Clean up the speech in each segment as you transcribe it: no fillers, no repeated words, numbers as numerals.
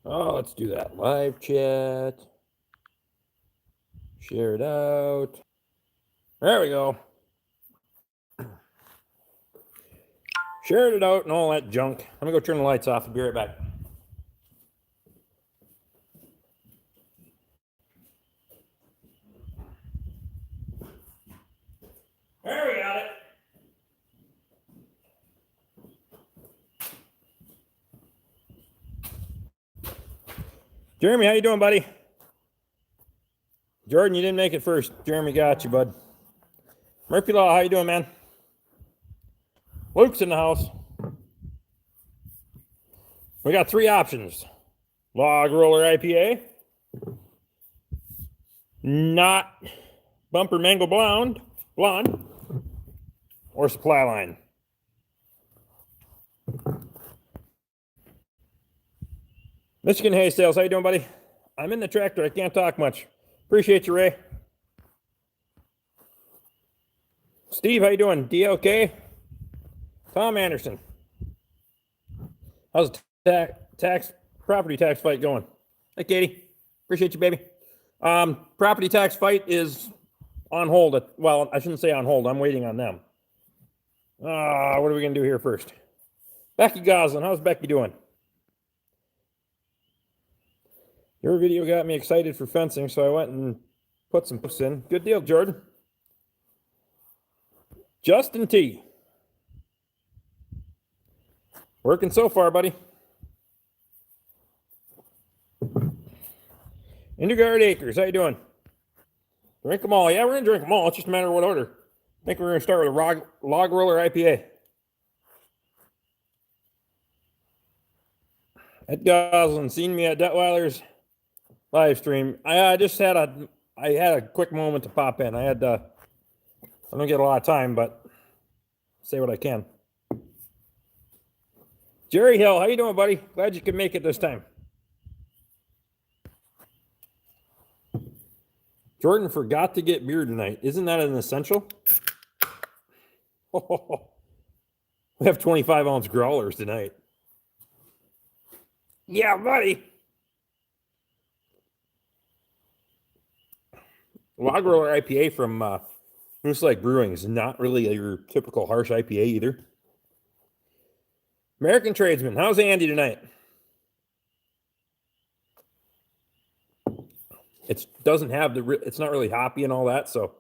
Oh, let's do that. Live chat. Share it out. There we go. Shared it out and all that junk. I'm going to go turn the lights off and be right back. There we got it. Jeremy, how you doing, buddy? Jordan, you didn't make it first. Jeremy got you, bud. Murphy Law, how you doing, man? Luke's in the house. We got three options. Log Roller IPA. Not Bumper Mango Blonde. Or Supply Line. Michigan Hay Sales, how you doing, buddy? I'm in the tractor. I can't talk much. Appreciate you, Ray. Steve, how you doing? DLK? Tom Anderson. How's the property tax fight going? Hey, Katie. Appreciate you, baby. Property tax fight is on hold. Well, I shouldn't say on hold. I'm waiting on them. What are we going to do here first? Becky Goslin. How's Becky doing? Your video got me excited for fencing, so I went and put some posts in. Good deal, Jordan. Justin T. Working so far, buddy. Indergard Acres, how you doing? Drink them all. Yeah, we're going to drink them all. It's just a matter of what order. I think we're going to start with a Log Roller IPA. Ed Goslin, seen me at Detweiler's live stream. I had a quick moment to pop in. I don't get a lot of time, but say what I can. Jerry Hill, how you doing, buddy? Glad you could make it this time. Jordan forgot to get beer tonight. Isn't that an essential? We have 25-ounce growlers tonight. Yeah, buddy. Log Roller IPA from Moose Lake Brewing is not really your typical harsh IPA either. American Tradesman, how's Andy tonight? It doesn't have it's not really hoppy and all that, so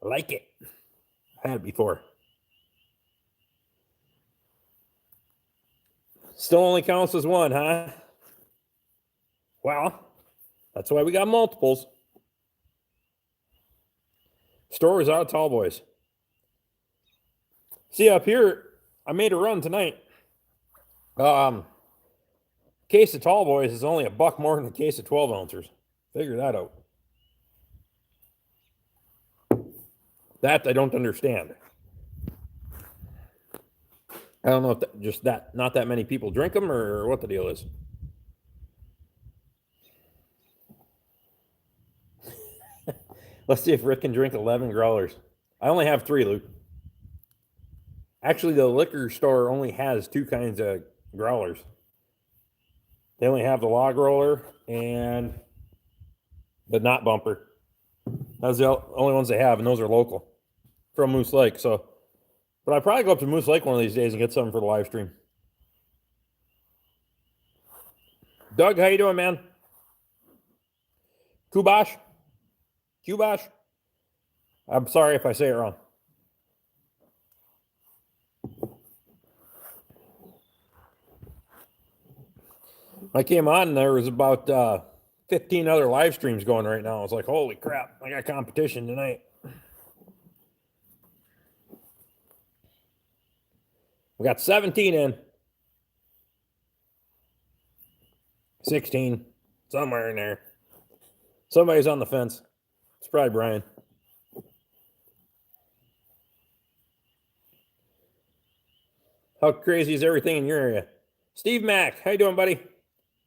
I like it. I had it before. Still only counts as one, huh? Well, that's why we got multiples. Store is out of Tall Boys. See, up here, I made a run tonight. Case of Tall Boys is only $1 more than a case of 12 ounces. Figure that out. That I don't understand. I don't know if not that many people drink them or what the deal is. Let's see if Rick can drink 11 growlers. I only have 3, Luke. Actually, the liquor store only has 2 kinds of growlers. They only have the Log Roller and the Not Bumper. Those are the only ones they have, and those are local from Moose Lake. So, but I'll probably go up to Moose Lake one of these days and get something for the live stream. Doug, how you doing, man? Kubash? I'm sorry if I say it wrong. I came on and there was about 15 other live streams going right now. I was like, holy crap, I got competition tonight. We got 17 in. 16, somewhere in there. Somebody's on the fence. It's probably Brian. How crazy is everything in your area? Steve Mack, how you doing, buddy?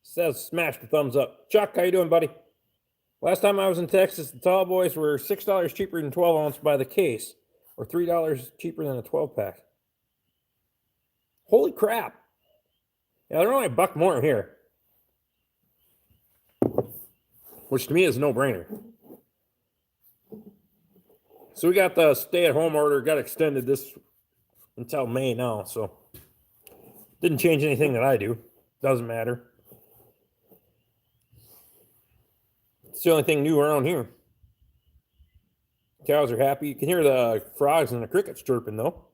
Says smash the thumbs up. Chuck, how you doing, buddy? Last time I was in Texas, the Tall Boys were $6 cheaper than 12 ounce by the case, or $3 cheaper than a 12 pack. Holy crap! Yeah, they're only $1 more here. which to me is a no-brainer. So we got the stay-at-home order, got extended this until May now, so didn't change anything that I do. Doesn't matter. It's the only thing new around here. Cows are happy. You can hear the frogs and the crickets chirping, though.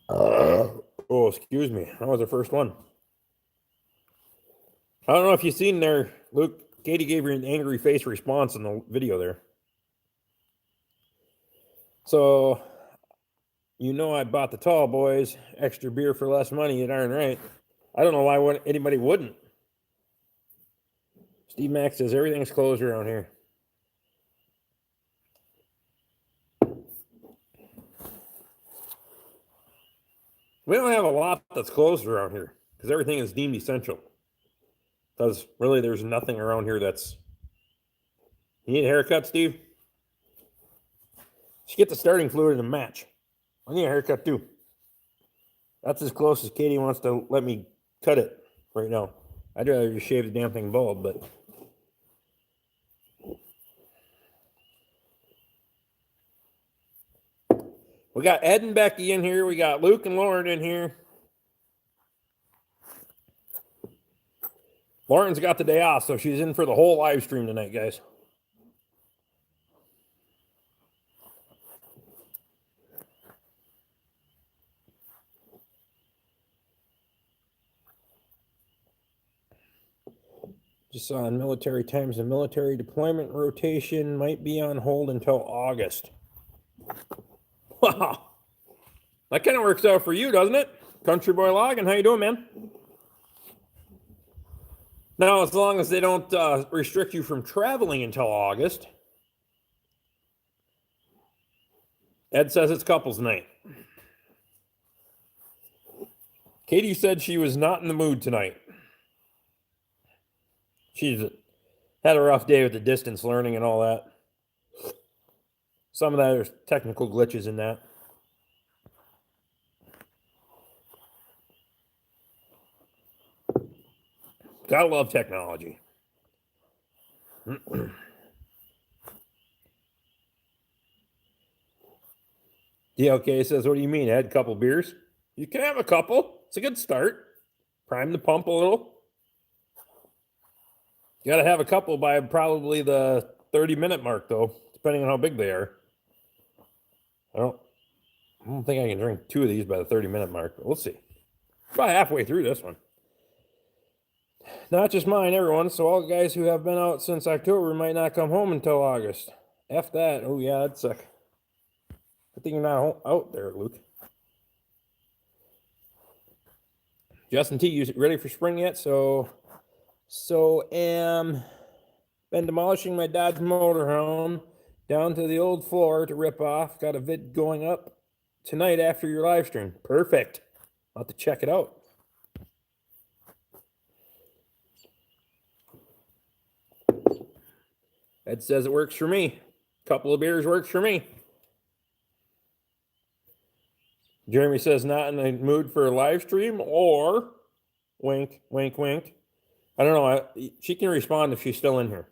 Oh, excuse me. That was the first one. I don't know if you've seen there, Luke. Katie gave her an angry face response in the video there. So, you know I bought the tall boys extra beer for less money. You darn right. I don't know why anybody wouldn't. Steve Max says everything's closed around here. We don't have a lot that's closed around here because everything is deemed essential. Because really, there's nothing around here that's... You need a haircut, Steve? You should get the starting fluid in a match. I need a haircut, too. That's as close as Katie wants to let me cut it right now. I'd rather just shave the damn thing bald, but... We got Ed and Becky in here. We got Luke and Lauren in here. Lauren's got the day off, so she's in for the whole live stream tonight, guys. Just saw in military times, the military deployment rotation might be on hold until August. Wow. That kind of works out for you, doesn't it? Country Boy Logging, how you doing, man? Now, as long as they don't restrict you from traveling until August. Ed says it's couples night. Katie said she was not in the mood tonight. She's had a rough day with the distance learning and all that. Some of that, there's technical glitches in that. Gotta love technology. DLK says, what do you mean, Ed? Couple beers? You can have a couple. It's a good start. Prime the pump a little. You got to have a couple by probably the 30-minute mark, though, depending on how big they are. I don't think I can drink 2 of these by the 30-minute mark, but we'll see. About halfway through this one. Not just mine, everyone. So all the guys who have been out since October might not come home until August. F that. Oh, yeah, that'd suck. I think you're not out there, Luke. Justin T, you ready for spring yet? So am been demolishing my Dodge motorhome down to the old floor to rip off. Got a vid going up tonight after your live stream. Perfect. I'll have to check it out. Ed says it works for me. Couple of beers works for me. Jeremy says not in the mood for a live stream or wink, wink, wink. I don't know. She can respond if she's still in here.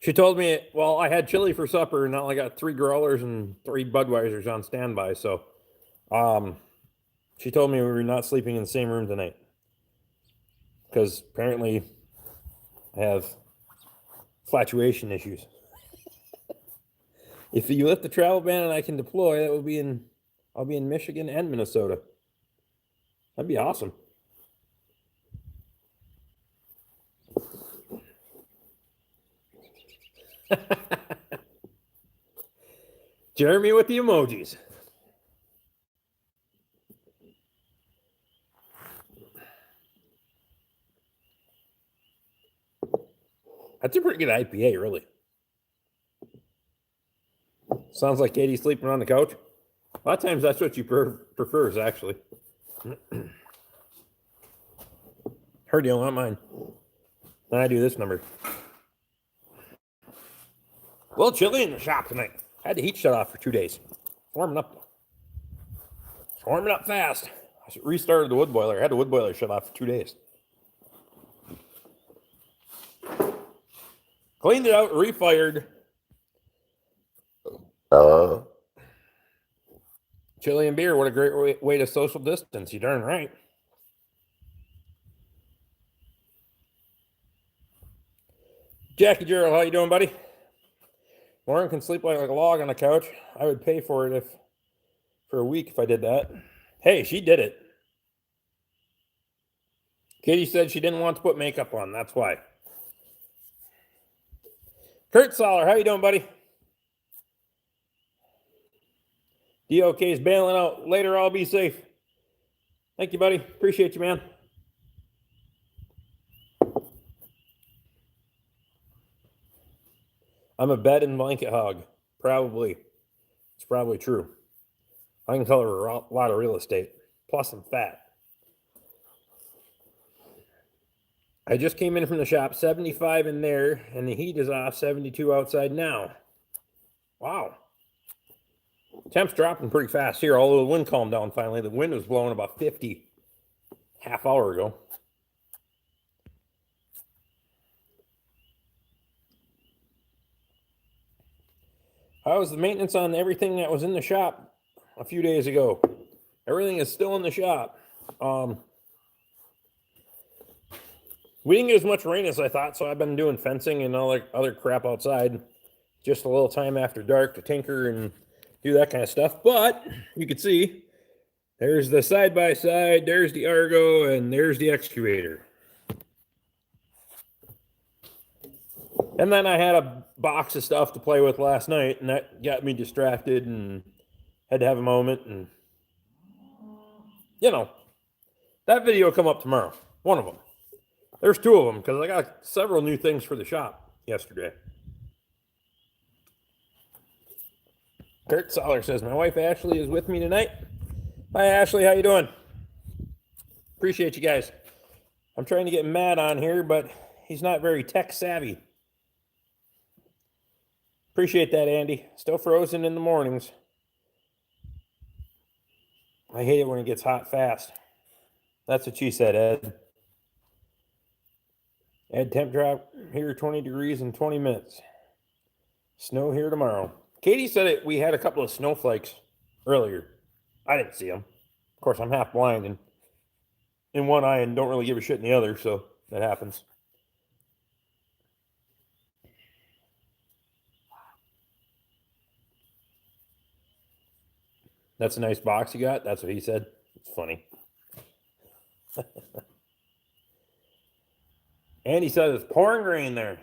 She told me, well, I had chili for supper, and now I got 3 growlers and 3 Budweisers on standby. So she told me we were not sleeping in the same room tonight. Because apparently I have fluctuation issues. If you lift the travel ban and I can deploy, that will be I'll be in Michigan and Minnesota. That'd be awesome. Jeremy with the emojis. That's a pretty good IPA, really. Sounds like Katie's sleeping on the couch. A lot of times that's what she prefers, actually. Her deal, not mine. Then I do this number. Well, chilly in the shop tonight. Had the heat shut off for 2 days. Warming up. It's warming up fast. I restarted the wood boiler. I had the wood boiler shut off for 2 days. Cleaned it out, refired. Chili and beer, what a great way to social distance. You darn right. Jackie Gerald, how you doing, buddy? Lauren can sleep like a log on the couch. I would pay for it for a week if I did that. Hey, she did it. Katie said she didn't want to put makeup on. That's why. Kurt Soller, how you doing, buddy? DOK is bailing out. Later, I'll be safe. Thank you, buddy. Appreciate you, man. I'm a bed and blanket hog. Probably. It's probably true. I can cover a lot of real estate. Plus, I'm fat. I just came in from the shop, 75 in there, and the heat is off, 72 outside now. Wow. Temp's dropping pretty fast here, although the wind calmed down finally. The wind was blowing about 50 half hour ago. How was the maintenance on everything that was in the shop a few days ago? Everything is still in the shop. We didn't get as much rain as I thought, so I've been doing fencing and all that other crap outside. Just a little time after dark to tinker and do that kind of stuff. But you can see there's the side-by-side, there's the Argo, and there's the excavator. And then I had a box of stuff to play with last night, and that got me distracted and had to have a moment. And, you know, that video will come up tomorrow. One of them. There's two of them because I got several new things for the shop yesterday. Kurt Soller says, my wife Ashley is with me tonight. Hi, Ashley. How you doing? Appreciate you guys. I'm trying to get Matt on here, but he's not very tech savvy. Appreciate that, Andy. Still frozen in the mornings. I hate it when it gets hot fast. That's what she said, Ed. Ed, temp drop here 20 degrees in 20 minutes. Snow here tomorrow. Katie said we had a couple of snowflakes earlier. I didn't see them. Of course, I'm half blind and in one eye and don't really give a shit in the other, so that happens. That's a nice box you got. That's what he said. It's funny. And he said it's pouring rain there.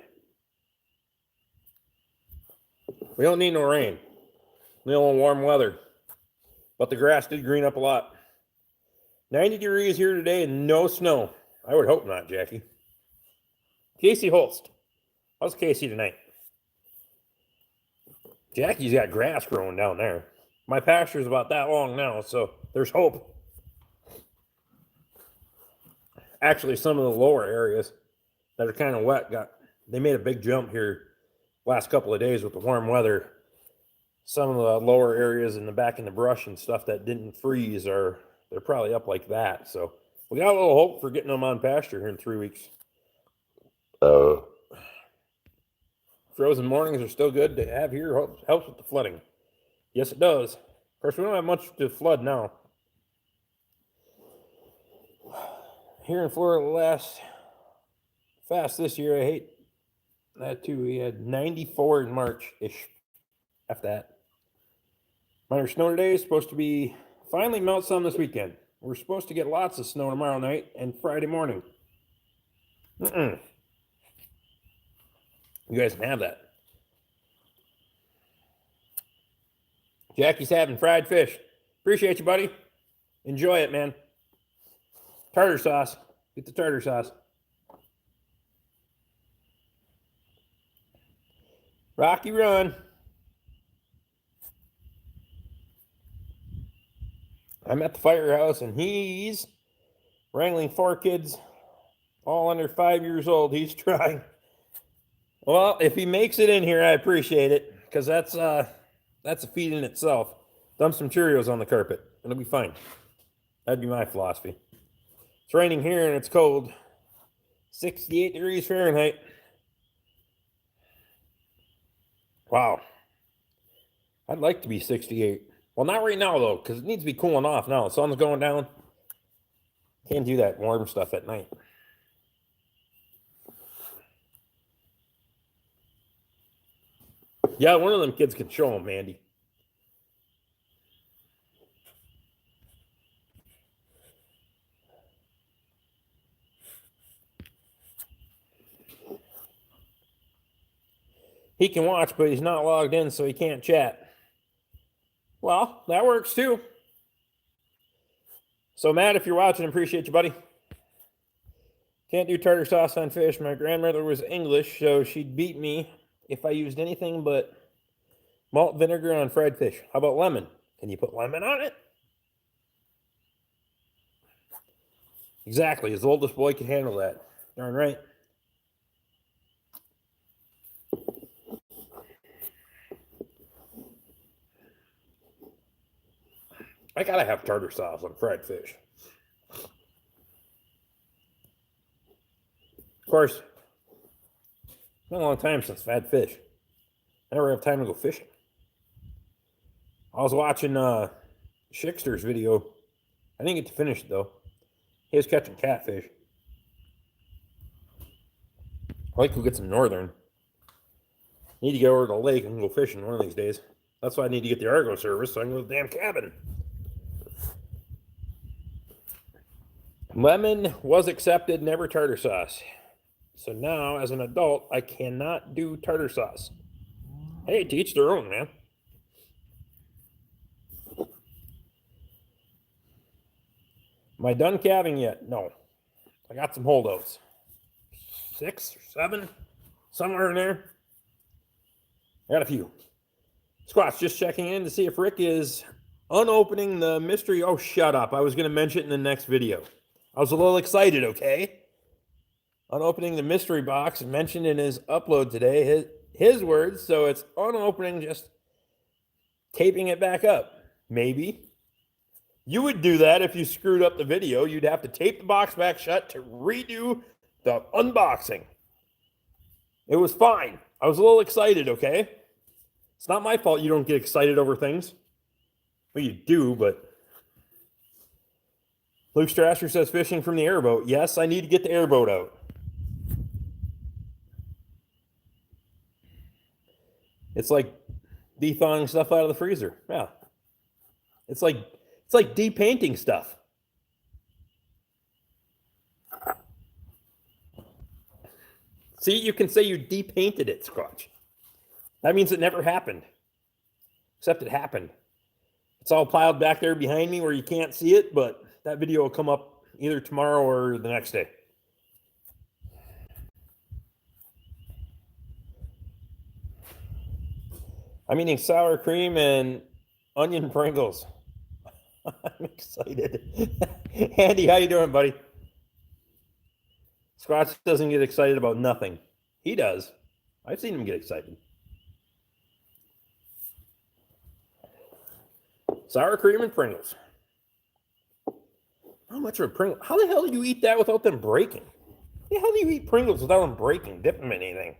We don't need no rain. We don't want warm weather. But the grass did green up a lot. 90 degrees here today and no snow. I would hope not, Jackie. Casey Holst. How's Casey tonight? Jackie's got grass growing down there. My pasture's about that long now, so there's hope. Actually, some of the lower areas that are kind of wet they made a big jump here last couple of days with the warm weather. Some of the lower areas in the back in the brush and stuff that didn't freeze they're probably up like that. So we got a little hope for getting them on pasture here in 3 weeks. Frozen mornings are still good to have here. Helps with the flooding. Yes, it does. Of course, we don't have much to flood now. Here in Florida, fast this year. I hate that too. We had 94 in March-ish. After that. Minor snow today is supposed to be finally melt some this weekend. We're supposed to get lots of snow tomorrow night and Friday morning. You guys can have that. Jackie's having fried fish. Appreciate you, buddy. Enjoy it, man. Tartar sauce. Get the tartar sauce. Rocky Run. I'm at the firehouse, and he's wrangling 4 kids, all under 5 years old. He's trying. Well, if he makes it in here, I appreciate it, because that's a feat in itself. Dump some Cheerios on the carpet. It'll be fine. That'd be my philosophy. It's raining here, and it's cold. 68 degrees Fahrenheit. Wow. I'd like to be 68. Well, not right now, though, because it needs to be cooling off now. The sun's going down. Can't do that warm stuff at night. Yeah, one of them kids can show them, Mandy. He can watch, but he's not logged in, so he can't chat. Well, that works too. So, Matt, if you're watching, appreciate you, buddy. Can't do tartar sauce on fish. My grandmother was English, so she'd beat me if I used anything but malt vinegar on fried fish. How about lemon? Can you put lemon on it? Exactly. His oldest boy can handle that. Darn right. I gotta have tartar sauce on fried fish. Of course, it's been a long time since I've had fish. I never have time to go fishing. I was watching Schickster's video. I didn't get to finish it, though. He was catching catfish. I like to get some northern. Need to go over to the lake and go fishing one of these days. That's why I need to get the Argo service so I can go to the damn cabin. Lemon was accepted, never tartar sauce. So now, as an adult, I cannot do tartar sauce. Hey, to each their own, man. Am I done calving yet? No. I got some holdouts. 6 or 7, somewhere in there. I got a few. Squatch, just checking in to see if Rick is unopening the mystery. Oh, shut up. I was going to mention it in the next video. I was a little excited, okay? Unopening the mystery box mentioned in his upload today. His words, so it's unopening, just taping it back up. Maybe. You would do that if you screwed up the video. You'd have to tape the box back shut to redo the unboxing. It was fine. I was a little excited, okay? It's not my fault you don't get excited over things. Well, you do, but... Luke Strasser says fishing from the airboat. Yes, I need to get the airboat out. It's like de-thawing stuff out of the freezer. Yeah. It's like de-painting stuff. See, you can say you de-painted it, Scotch. That means it never happened. Except it happened. It's all piled back there behind me where you can't see it, but that video will come up either tomorrow or the next day. I'm eating sour cream and onion Pringles. I'm excited. Andy, how you doing, buddy? Squatch doesn't get excited about nothing. He does. I've seen him get excited. Sour cream and Pringles. How much of a Pringle? How the hell do you eat that without them breaking? How the hell do you eat Pringles without them breaking? Dip them in anything.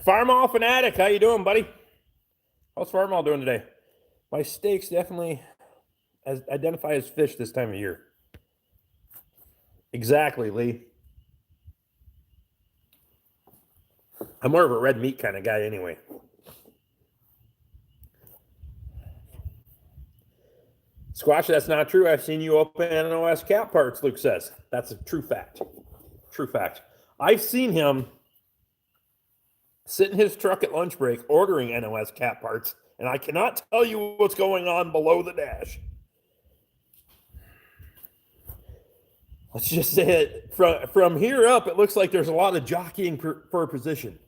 Farmall Fanatic, how you doing, buddy? How's Farmall doing today? My steaks definitely identify as fish this time of year. Exactly, Lee. I'm more of a red meat kind of guy anyway. Squatch, that's not true. I've seen you open NOS cat parts, Luke says. That's a true fact. True fact. I've seen him sit in his truck at lunch break ordering NOS cat parts, and I cannot tell you what's going on below the dash. Let's just say it. From here up, it looks like there's a lot of jockeying for position.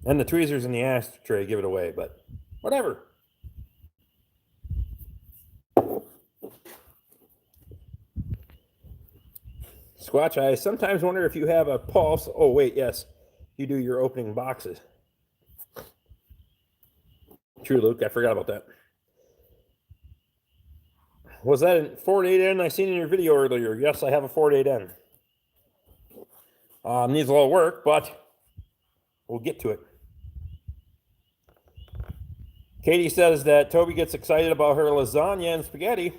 And the tweezers in the ashtray give it away, but whatever. Squatch, I sometimes wonder if you have a pulse. Oh, wait, yes. You do your opening boxes. True, Luke. I forgot about that. Was that a Ford 8N I seen in your video earlier? Yes, I have a Ford 8N. Needs a little work, but we'll get to it. Katie says that Toby gets excited about her lasagna and spaghetti.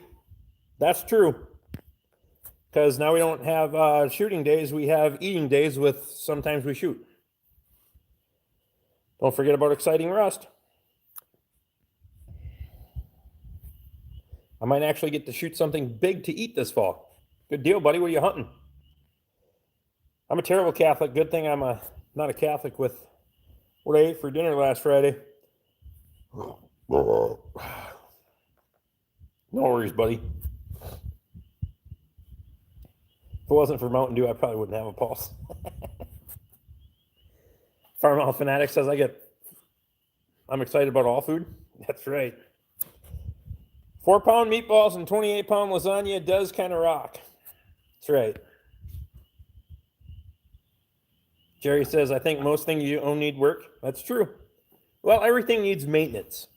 That's true. Because now we don't have shooting days, we have eating days with sometimes we shoot. Don't forget about exciting rust. I might actually get to shoot something big to eat this fall. Good deal, buddy. What are you hunting? I'm a terrible Catholic. Good thing I'm not a Catholic with what I ate for dinner last Friday. No worries, buddy. If it wasn't for Mountain Dew, I probably wouldn't have a pulse. Farm Fanatic says I'm excited about all food. That's right. 4-pound meatballs and 28-pound lasagna does kind of rock. That's right. Jerry says, I think most things you own need work. That's true. Well, everything needs maintenance.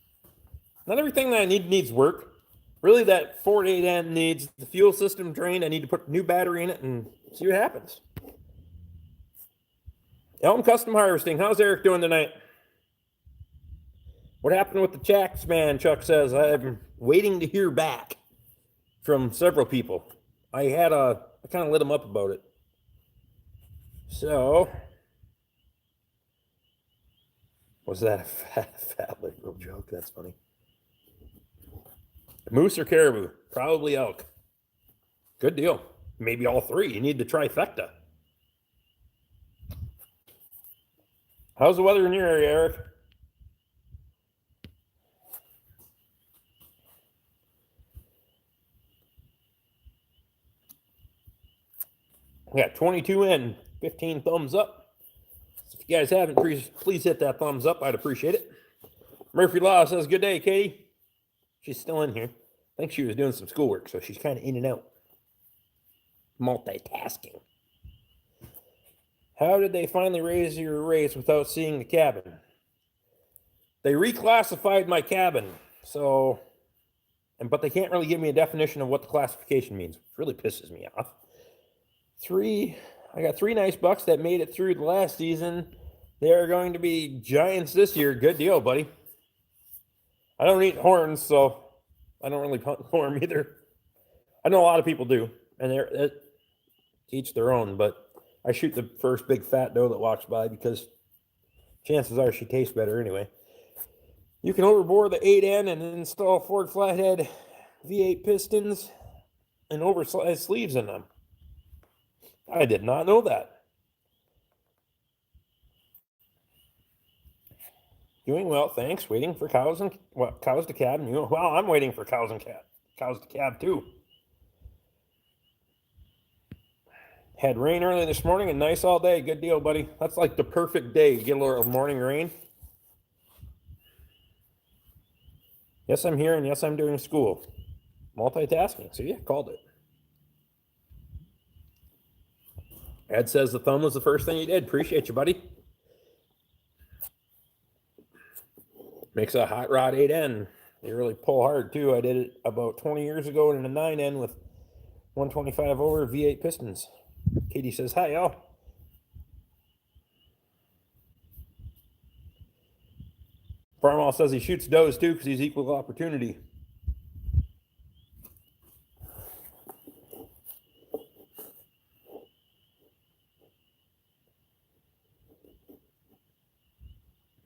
Not everything that I need needs work. Really, that Ford 8N needs the fuel system drained. I need to put a new battery in it and see what happens. Elm Custom Harvesting. How's Eric doing tonight? What happened with the Chax man? Chuck says, I'm waiting to hear back from several people. I kind of lit him up about it. So, was that a fat liberal joke? That's funny. Moose or caribou? Probably elk. Good deal. Maybe all three. You need the trifecta. How's the weather in your area, Eric? I got 22 in, 15 thumbs up. If you guys haven't, please hit that thumbs up. I'd appreciate it. Murphy Law says, good day, Katie. She's still in here. I think she was doing some schoolwork, so she's kind of in and out. Multitasking. How did they finally raise your rates without seeing the cabin? They reclassified my cabin, but they can't really give me a definition of what the classification means, which really pisses me off. I got 3 nice bucks that made it through the last season. They are going to be giants this year. Good deal, buddy. I don't eat horns, so I don't really hunt for them either. I know a lot of people do, and they're each their own, but I shoot the first big fat doe that walks by because chances are she tastes better anyway. You can overbore the 8N and install Ford flathead V8 pistons and oversized sleeves in them. I did not know that. Doing well, thanks. Waiting for cows to calve. Well, I'm waiting for cows to calve too. Had rain early this morning and nice all day. Good deal, buddy. That's like the perfect day. You get a little morning rain. Yes, I'm here, and yes, I'm doing school. Multitasking. So yeah, called it. Ed says the thumb was the first thing you did. Appreciate you, buddy. Makes a hot rod 8N. They really pull hard, too. I did it about 20 years ago in a 9N with 125 over V8 pistons. Katie says, hi, y'all. Farmall says he shoots does, too, because he's equal opportunity.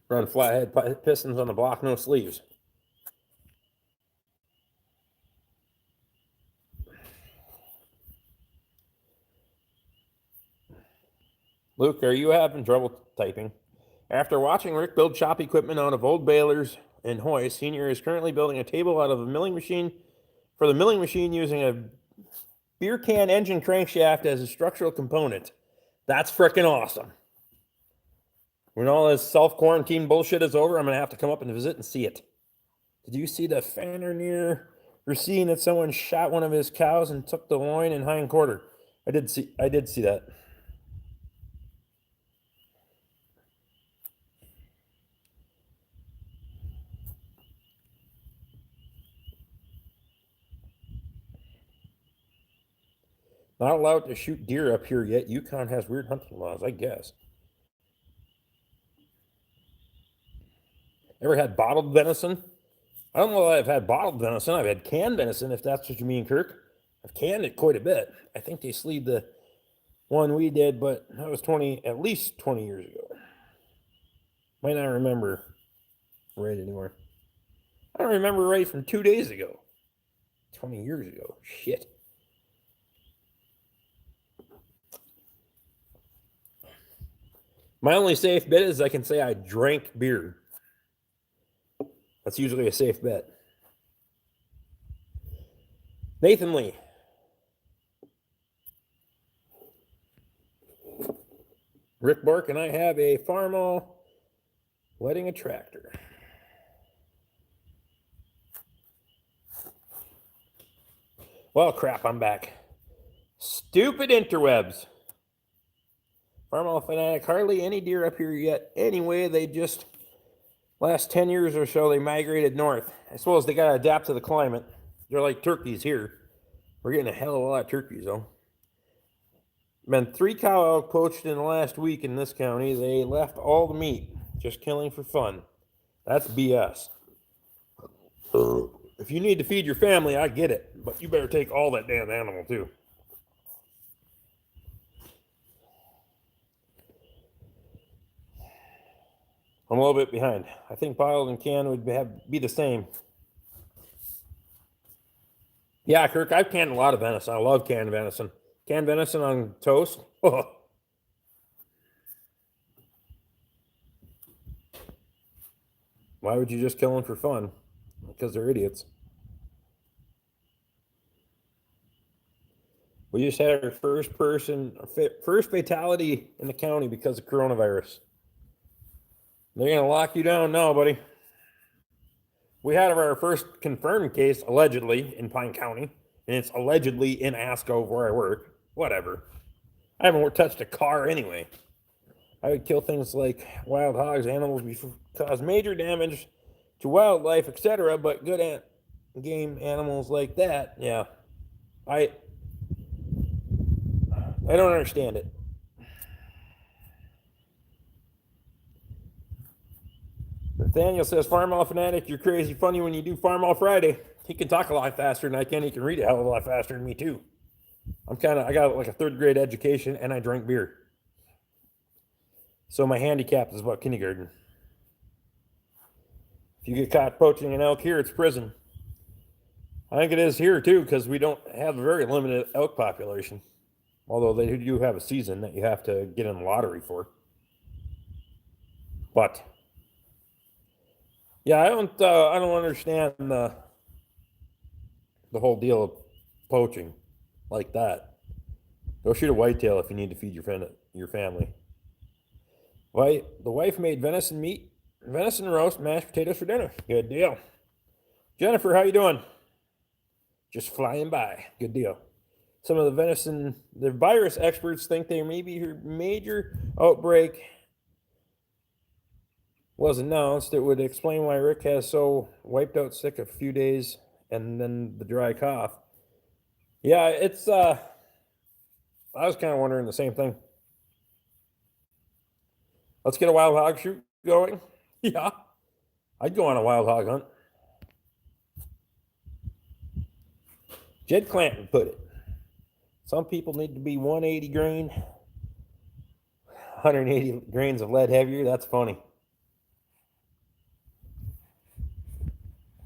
Run flathead pistons on the block, no sleeves. Luke, are you having trouble typing? After watching Rick build chop equipment out of old balers and hoists, Senior is currently building a table out of a milling machine for the milling machine using a beer can engine crankshaft as a structural component. That's freaking awesome. When all this self-quarantine bullshit is over, I'm going to have to come up and visit and see it. Did you see the fanner near Racine that someone shot one of his cows and took the loin and hind quarter? I did see that. Not allowed to shoot deer up here yet. Yukon has weird hunting laws, I guess. Ever had bottled venison? I don't know that I've had bottled venison. I've had canned venison, if that's what you mean, Kirk. I've canned it quite a bit. I think they sleeved the one we did, but that was at least 20 years ago. Might not remember right anymore. I don't remember right from 2 days ago. 20 years ago. Shit. My only safe bet is I can say I drank beer. That's usually a safe bet. Nathan Lee. Rick Bork and I have a Farmall letting a tractor. Well, crap, I'm back. Stupid interwebs. Farmall fanatic, hardly any deer up here yet. Anyway, they just, last 10 years or so, they migrated north. I suppose they got to adapt to the climate. They're like turkeys here. We're getting a hell of a lot of turkeys, though. Been 3 cow elk poached in the last week in this county. They left all the meat, just killing for fun. That's BS. If you need to feed your family, I get it, but you better take all that damn animal too. I'm a little bit behind. I think bottled and canned would be the same. Yeah, Kirk, I've canned a lot of venison. I love canned venison. Canned venison on toast. Oh. Why would you just kill them for fun? Because they're idiots. We just had our first fatality in the county because of coronavirus. They're going to lock you down now, buddy. We had our first confirmed case, allegedly, in Pine County, and it's allegedly in Asco where I work. Whatever. I haven't touched a car anyway. I would kill things like wild hogs, animals, cause major damage to wildlife, etc., but good game animals like that, yeah. I don't understand it. Nathaniel says, Farmall fanatic, you're crazy funny when you do Farmall Friday. He can talk a lot faster than I can. He can read a hell of a lot faster than me, too. I got like a 3rd grade education, and I drink beer. So my handicap is about kindergarten. If you get caught poaching an elk here, it's prison. I think it is here, too, because we don't have a very limited elk population. Although they do have a season that you have to get in the lottery for. But yeah, I don't understand the whole deal of poaching like that. Go shoot a whitetail if you need to feed your family. The wife made venison roast, mashed potatoes for dinner. Good deal. Jennifer, how you doing? Just flying by. Good deal. Some of the virus experts think there may be a major outbreak was announced. It would explain why Rick has so wiped out sick a few days and then the dry cough. Yeah, it's I was kind of wondering the same thing. Let's get a wild hog shoot going. Yeah, I'd go on a wild hog hunt. Jed Clanton put it. Some people need to be 180 grain, 180 grains of lead heavier. That's funny.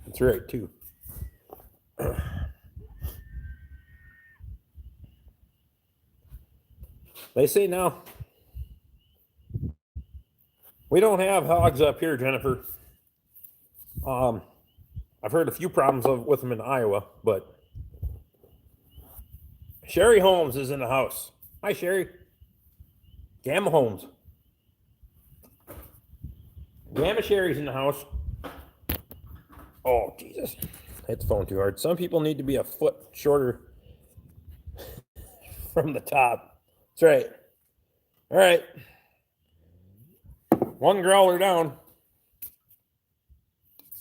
That's right, too. They say now, we don't have hogs up here, Jennifer. I've heard a few problems with them in Iowa, but Sherry Holmes is in the house. Hi, Sherry. Gamma Holmes. Gamma Sherry's in the house. Oh, Jesus. I hit the phone too hard. Some people need to be a foot shorter from the top. That's right. All right. 1 growler down.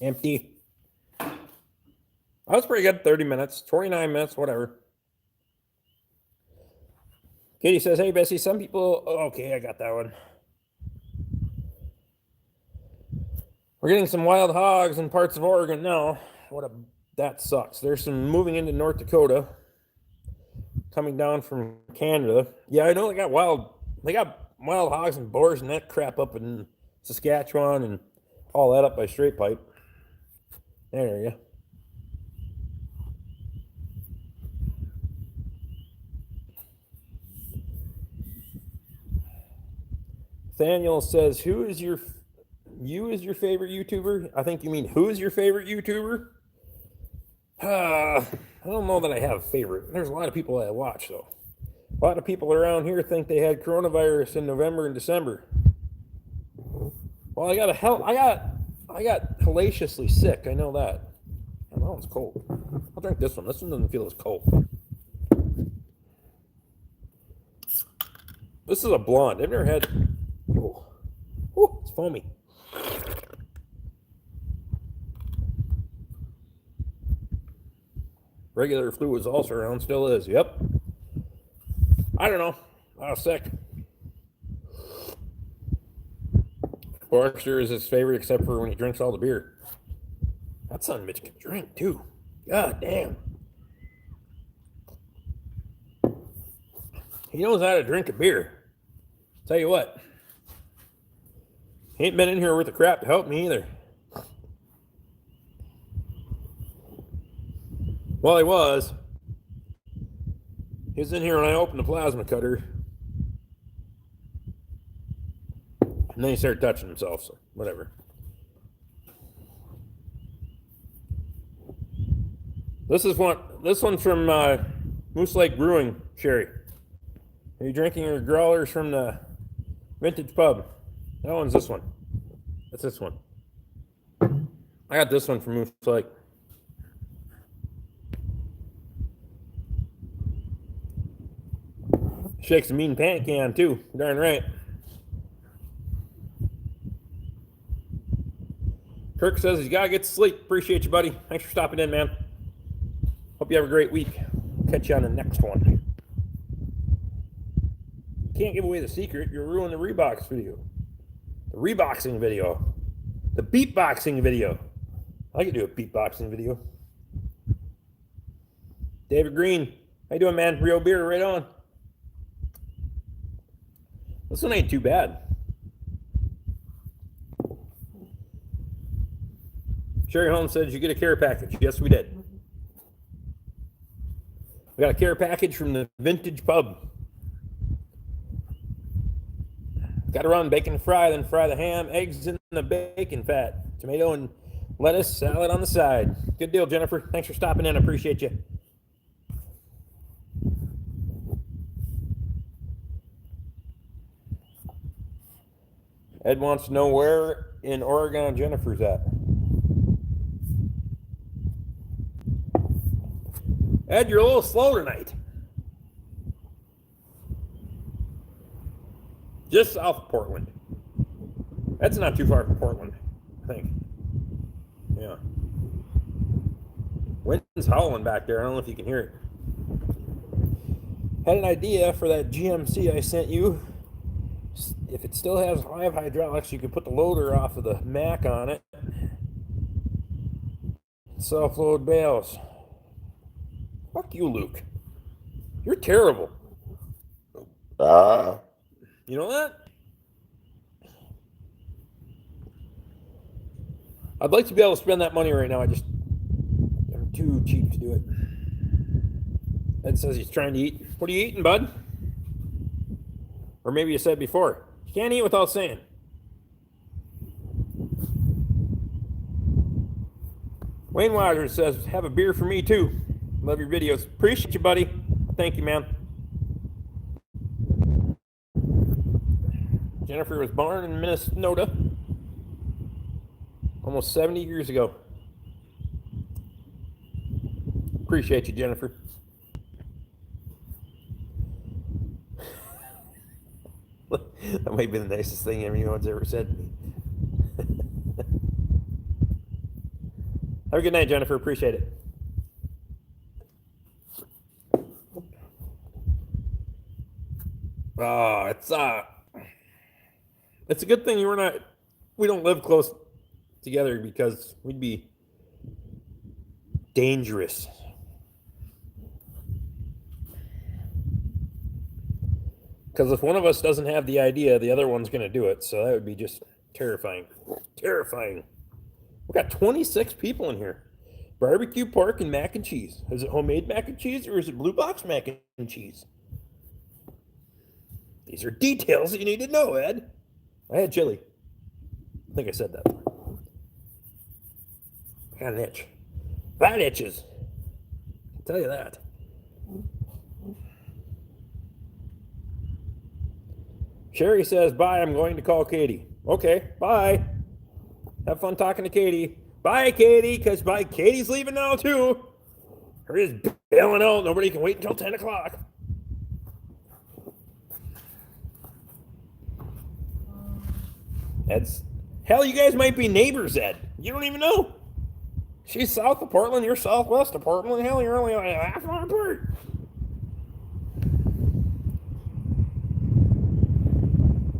Empty. That was pretty good. 30 minutes, 29 minutes, whatever. Katie says, hey, Bessie, some people... Oh, okay, I got that one. We're getting some wild hogs in parts of Oregon now. That sucks. There's some moving into North Dakota, coming down from Canada. Yeah, I know they got wild hogs and boars and that crap up in Saskatchewan and all that up by Straight Pipe. There you go. Nathaniel says, "You is your favorite YouTuber?" I think you mean who is your favorite YouTuber? I don't know that I have a favorite. There's a lot of people that I watch though. A lot of people around here think they had coronavirus in November and December. Well, I got hellaciously sick. I know that. Oh, that one's cold. I'll drink this one. This one doesn't feel as cold. This is a blonde. I've never had. Oh, it's foamy. Regular flu was also around. Still is. Yep. I don't know. I was sick. Borkster is his favorite, except for when he drinks all the beer. That son Mitch can drink too. God damn. He knows how to drink a beer. Tell you what. He ain't been in here worth of crap to help me either. Well, he was. He was in here when I opened the plasma cutter. And then he started touching himself, so whatever. This one's from Moose Lake Brewing, Sherry. Are you drinking your growlers from the vintage pub? That one's this one. That's this one. I got this one from Moose Lake. Shakes a mean pan can too. Darn right. Kirk says he's got to get to sleep. Appreciate you, buddy. Thanks for stopping in, man. Hope you have a great week. Catch you on the next one. Can't give away the secret. You'll ruin the Reebox video. The Reboxing video. The beatboxing video. I could do a beatboxing video. David Green. How you doing, man? Real beer right on. This one ain't too bad. Sherry Holmes says you get a care package. Yes, we did. We got a care package from the vintage pub. Got to run bacon fry, then fry the ham, eggs in the bacon fat, tomato and lettuce, salad on the side. Good deal, Jennifer. Thanks for stopping in. I appreciate you. Ed wants to know where in Oregon Jennifer's at. Ed, you're a little slow tonight. Just south of Portland. That's not too far from Portland, I think. Yeah. Wind's howling back there. I don't know if you can hear it. Had an idea for that GMC I sent you. If it still has live hydraulics, you could put the loader off of the Mack on it. Self-load bales. Fuck you, Luke. You're terrible. You know that? I'd like to be able to spend that money right now. I'm too cheap to do it. Ed says he's trying to eat. What are you eating, bud? Or maybe you said before. You can't eat without saying. Wayne Waters says, have a beer for me too. Love your videos. Appreciate you, buddy. Thank you, man. Jennifer was born in Minnesota almost 70 years ago. Appreciate you, Jennifer. That might be the nicest thing anyone's ever said to me. Have a good night, Jennifer. Appreciate it. It's a good thing we don't live close together because we'd be dangerous. Because if one of us doesn't have the idea, the other one's going to do it. So that would be just terrifying. Terrifying. We got 26 people in here. Barbecue, pork, and mac and cheese. Is it homemade mac and cheese or is it blue box mac and cheese? These are details that you need to know, Ed. I had chili. I think I said that. I got an itch. That itches. I'll tell you that. Sherry says, bye, I'm going to call Katie. Okay, bye. Have fun talking to Katie. Bye, Katie, because Katie's leaving now, too. Her is bailing out. Nobody can wait until 10 o'clock. Hell, you guys might be neighbors, Ed. You don't even know. She's south of Portland. You're southwest of Portland. Hell, you're only half an hour apart.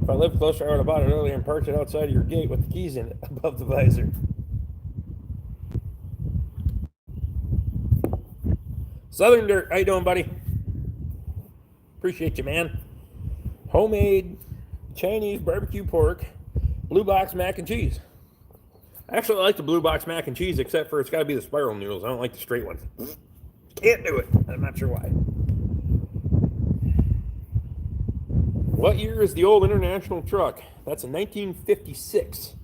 If I lived closer, I would have bought it earlier and parked it outside of your gate with the keys in it above the visor. Southern Dirt, how you doing, buddy? Appreciate you, man. Homemade Chinese barbecue pork, blue box mac and cheese. Actually, I like the blue box mac and cheese, except for it's got to be the spiral noodles. I don't like the straight ones. Can't do it. I'm not sure why. What year is the old International truck? That's a 1956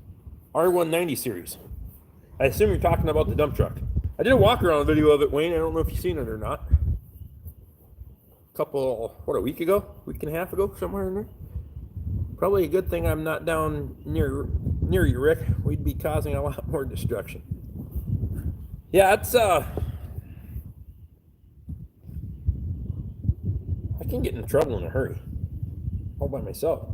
R190 series. I assume you're talking about the dump truck. I did a walk around video of it, Wayne. I don't know if you've seen it or not. A week ago? Week and a half ago? Somewhere in there? Probably a good thing I'm not down near you, Rick. We'd be causing a lot more destruction. Yeah, it's I can get in trouble in a hurry. All by myself.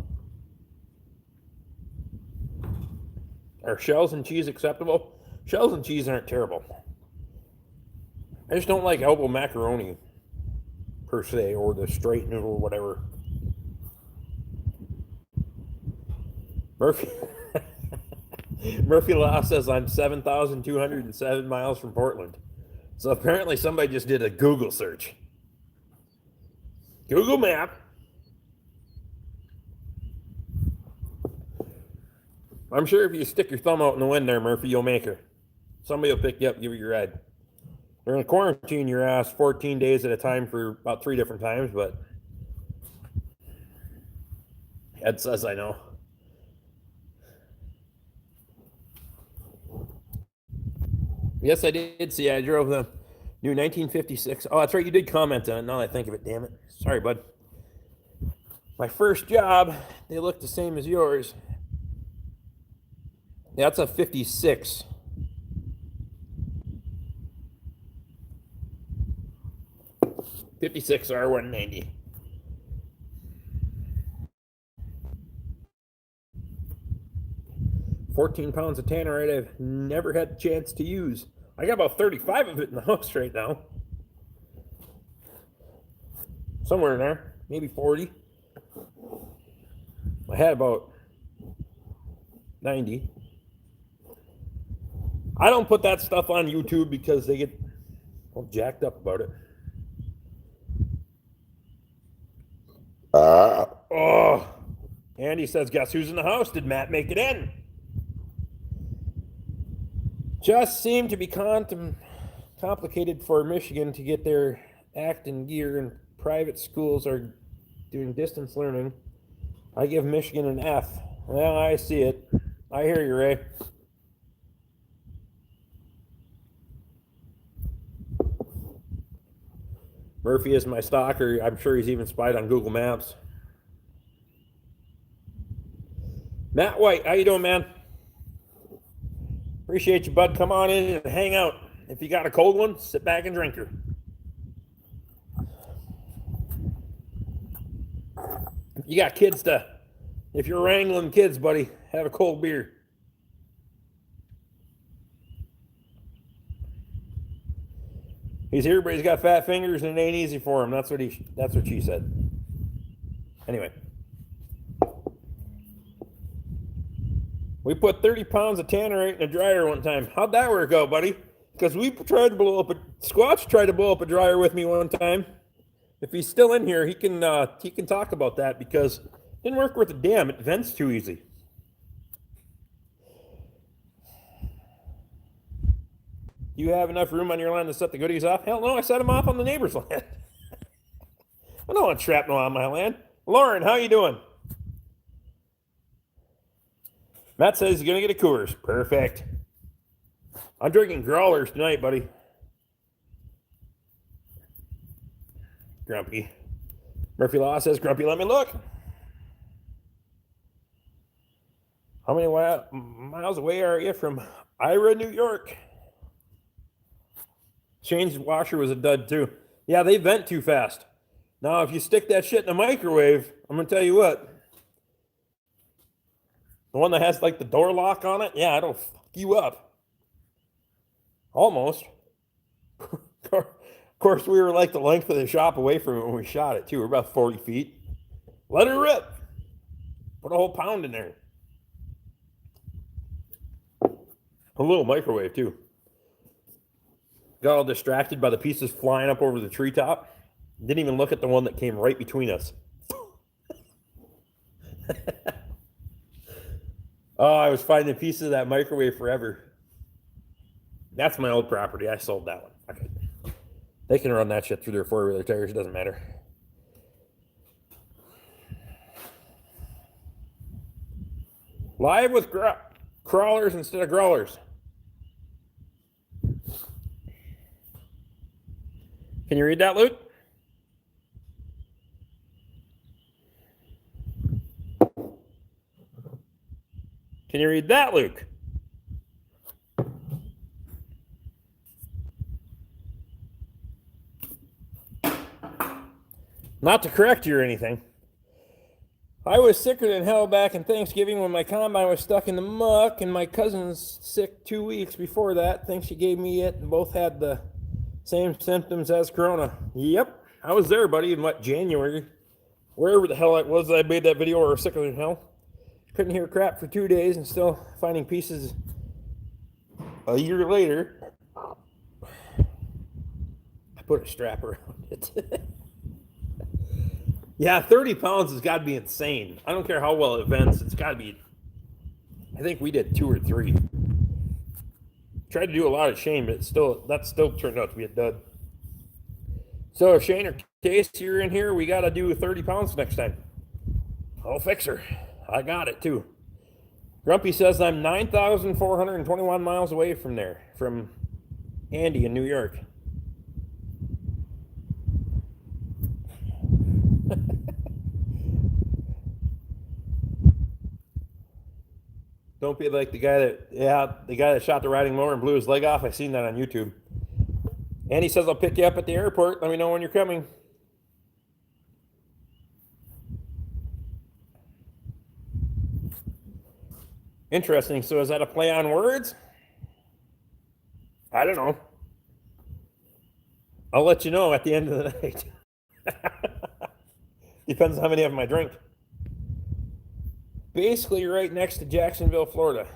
Are shells and cheese acceptable? Shells and cheese aren't terrible. I just don't like elbow macaroni per se, or the straight noodle, whatever. Murphy Law says I'm 7,207 miles from Portland. So apparently somebody just did a Google search. Google map. I'm sure if you stick your thumb out in the wind there, Murphy, you'll make her. Somebody will pick you up, give you your ride. They're going to quarantine your ass 14 days at a time for about 3 different times, but Ed says I know. Yes, I did see. I drove the new 1956. Oh, that's right. You did comment on it. Now that I think of it, damn it. Sorry, bud. My first job, they look the same as yours. Yeah, that's a 56. '56 R190. $14 of tannerite I've never had the chance to use. I got about 35 of it in the house right now. Somewhere in there, maybe 40. I had about 90. I don't put that stuff on YouTube because they get all jacked up about it. Andy says, guess who's in the house? Did Matt make it in? Just seemed to be complicated for Michigan to get their act in gear, and private schools are doing distance learning. I give Michigan an F. Well, I see it. I hear you, Ray. Murphy is my stalker. I'm sure he's even spied on Google Maps. Matt White, how you doing, man? Appreciate you, bud. Come on in and hang out. If you got a cold one, sit back and drink her. You got kids if you're wrangling kids, buddy, have a cold beer. He's here, but he's got fat fingers and it ain't easy for him. That's what she said. Anyway. We put 30 pounds of tannerite in a dryer one time. How'd that work out, buddy? Because we tried to blow up Squatch tried to blow up a dryer with me one time. If he's still in here, he can talk about that because it didn't work worth a damn. It vents too easy. You have enough room on your land to set the goodies off? Hell no, I set them off on the neighbor's land. I don't want shrapnel on my land. Lauren, how you doing? Matt says he's going to get a Coors. Perfect. I'm drinking Growlers tonight, buddy. Grumpy. Murphy Law says, Grumpy, let me look. How many miles away are you from Ira, New York? Shane's washer was a dud, too. Yeah, they vent too fast. Now, if you stick that shit in a microwave, I'm going to tell you what. The one that has like the door lock on it, yeah, it'll fuck you up. Almost. Of course, we were like the length of the shop away from it when we shot it, too. We're about 40 feet. Let her rip. Put a whole pound in there. A little microwave, too. Got all distracted by the pieces flying up over the treetop. Didn't even look at the one that came right between us. Oh, I was finding pieces of that microwave forever. That's my old property. I sold that one. Okay. They can run that shit through their four-wheeler tires. It doesn't matter. Live with crawlers instead of growlers. Can you read that, Luke? Can you read that, Luke? Not to correct you or anything. I was sicker than hell back in Thanksgiving when my combine was stuck in the muck, and my cousin's sick 2 weeks before that. Think she gave me it, and both had the same symptoms as corona. Yep, I was there, buddy, in what, January? Wherever the hell it was that I made that video, or sicker than hell. Couldn't hear crap for 2 days and still finding pieces a year later. I put a strap around it. Yeah, 30 pounds has got to be insane. I don't care how well it vents. It's got to be. I think we did 2 or 3. Tried to do a lot of Shane, but that still turned out to be a dud. So if Shane or Case, you're in here, we got to do 30 pounds next time. I'll fix her. I got it, too. Grumpy says I'm 9,421 miles away from there, from Andy in New York. Don't be like the guy that shot the riding mower and blew his leg off. I've seen that on YouTube. Andy says, I'll pick you up at the airport. Let me know when you're coming. Interesting. So is that a play on words? I don't know. I'll let you know at the end of the night. Depends on how many of them I drink. Basically, right next to Jacksonville, Florida.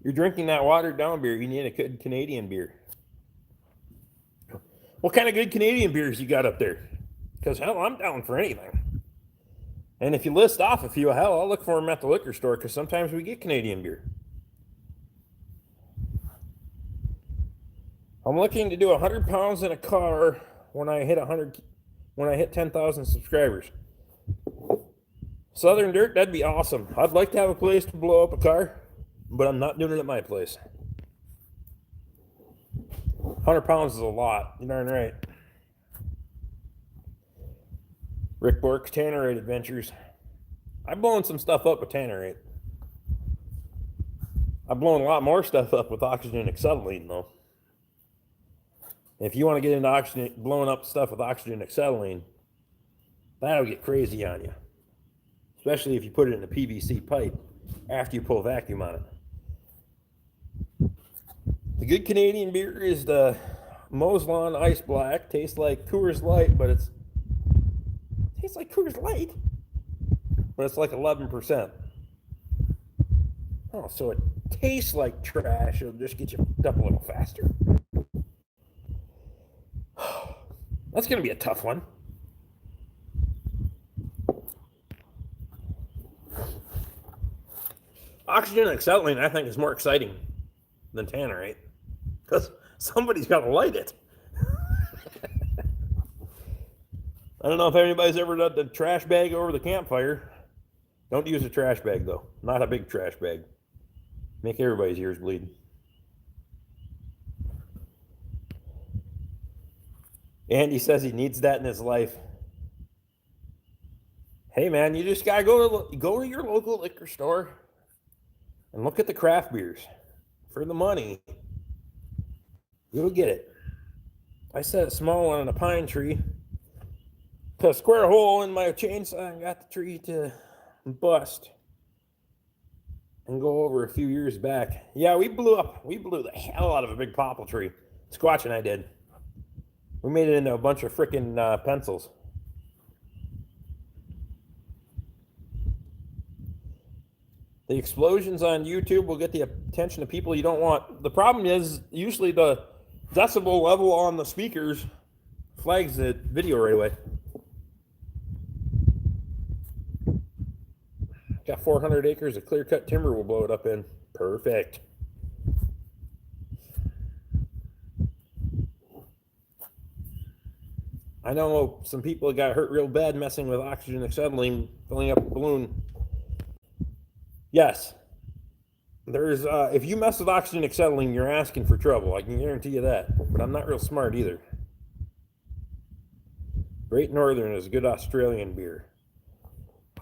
You're drinking that watered down beer. You need a good Canadian beer. What kind of good Canadian beers you got up there? Because, hell, I'm down for anything. And if you list off a few, hell, I'll look for them at the liquor store because sometimes we get Canadian beer. I'm looking to do 100 pounds in a car when I hit 10,000 subscribers. Southern Dirt, that'd be awesome. I'd like to have a place to blow up a car, but I'm not doing it at my place. 100 pounds is a lot. You're darn right. Rick Bork, Tannerite Adventures. I've blown some stuff up with Tannerite. I've blown a lot more stuff up with oxygen acetylene, though. If you want to get into blowing up stuff with oxygen acetylene, that'll get crazy on you. Especially if you put it in a PVC pipe after you pull vacuum on it. The good Canadian beer is the Moe's Lawn Ice Black. Tastes like Coors Light, but tastes like Coors Light, but it's like 11%. Oh, so it tastes like trash. It'll just get you up a little faster. That's going to be a tough one. Oxygen acetylene, I think, is more exciting than tannerite because somebody's got to light it. I don't know if anybody's ever done the trash bag over the campfire. Don't use a trash bag, though. Not a big trash bag. Make everybody's ears bleed. Andy says he needs that in his life. Hey, man, you just got to go to your local liquor store and look at the craft beers. For the money, you'll get it. I set a small one on a pine tree, put a square hole in my chainsaw and got the tree to bust and go over a few years back. Yeah, we blew the hell out of a big poplar tree. Squatch and I did. We made it into a bunch of freaking pencils. The explosions on YouTube will get the attention of people you don't want. The problem is usually the decibel level on the speakers flags the video right away. Got 400 acres of clear-cut timber we'll blow it up in. Perfect. I know some people got hurt real bad messing with oxygen acetylene, filling up a balloon. Yes. There's if you mess with oxygen acetylene, you're asking for trouble. I can guarantee you that. But I'm not real smart either. Great Northern is a good Australian beer.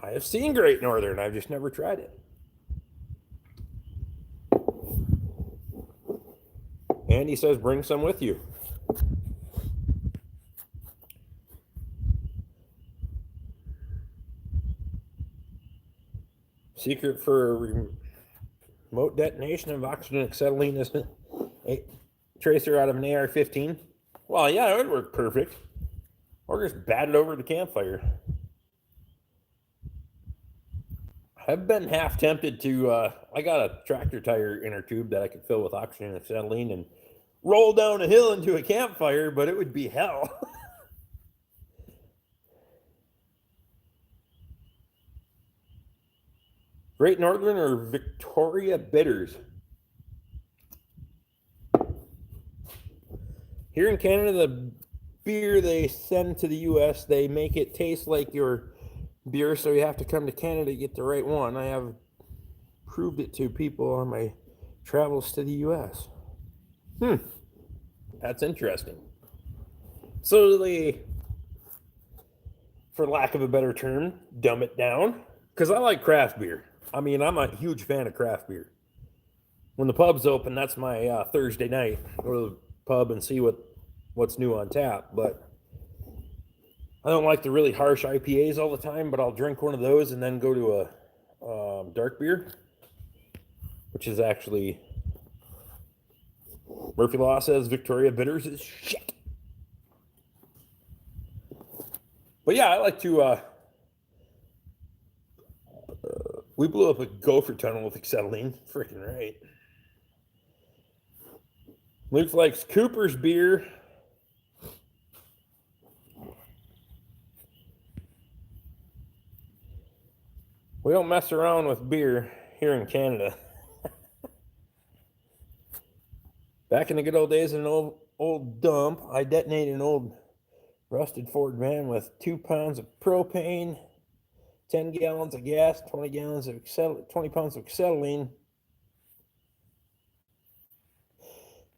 I have seen Great Northern. I've just never tried it. Andy says bring some with you. Secret for remote detonation of oxygen acetylene is a tracer out of an AR-15. Well, yeah, it would work perfect. Or just bat it over the campfire. I've been half tempted to, I got a tractor tire inner tube that I could fill with oxygen acetylene and roll down a hill into a campfire, but it would be hell. Great Northern or Victoria Bitters? Here in Canada, the beer they send to the U.S., they make it taste like your beer, so you have to come to Canada to get the right one. I have proved it to people on my travels to the U.S. That's interesting. So they, for lack of a better term, dumb it down. Because I like craft beer. I mean, I'm a huge fan of craft beer. When the pub's open, that's my Thursday night. Go to the pub and see what's new on tap. But I don't like the really harsh IPAs all the time, but I'll drink one of those and then go to a dark beer, which is actually, Murphy Law says Victoria Bitters is shit. But yeah, I like to, we blew up a gopher tunnel with acetylene. Freaking right. Luke likes Cooper's beer. We don't mess around with beer here in Canada. Back in the good old days in an old dump, I detonated an old rusted Ford van with 2 pounds of propane, 10 gallons of gas, 20 pounds of acetylene.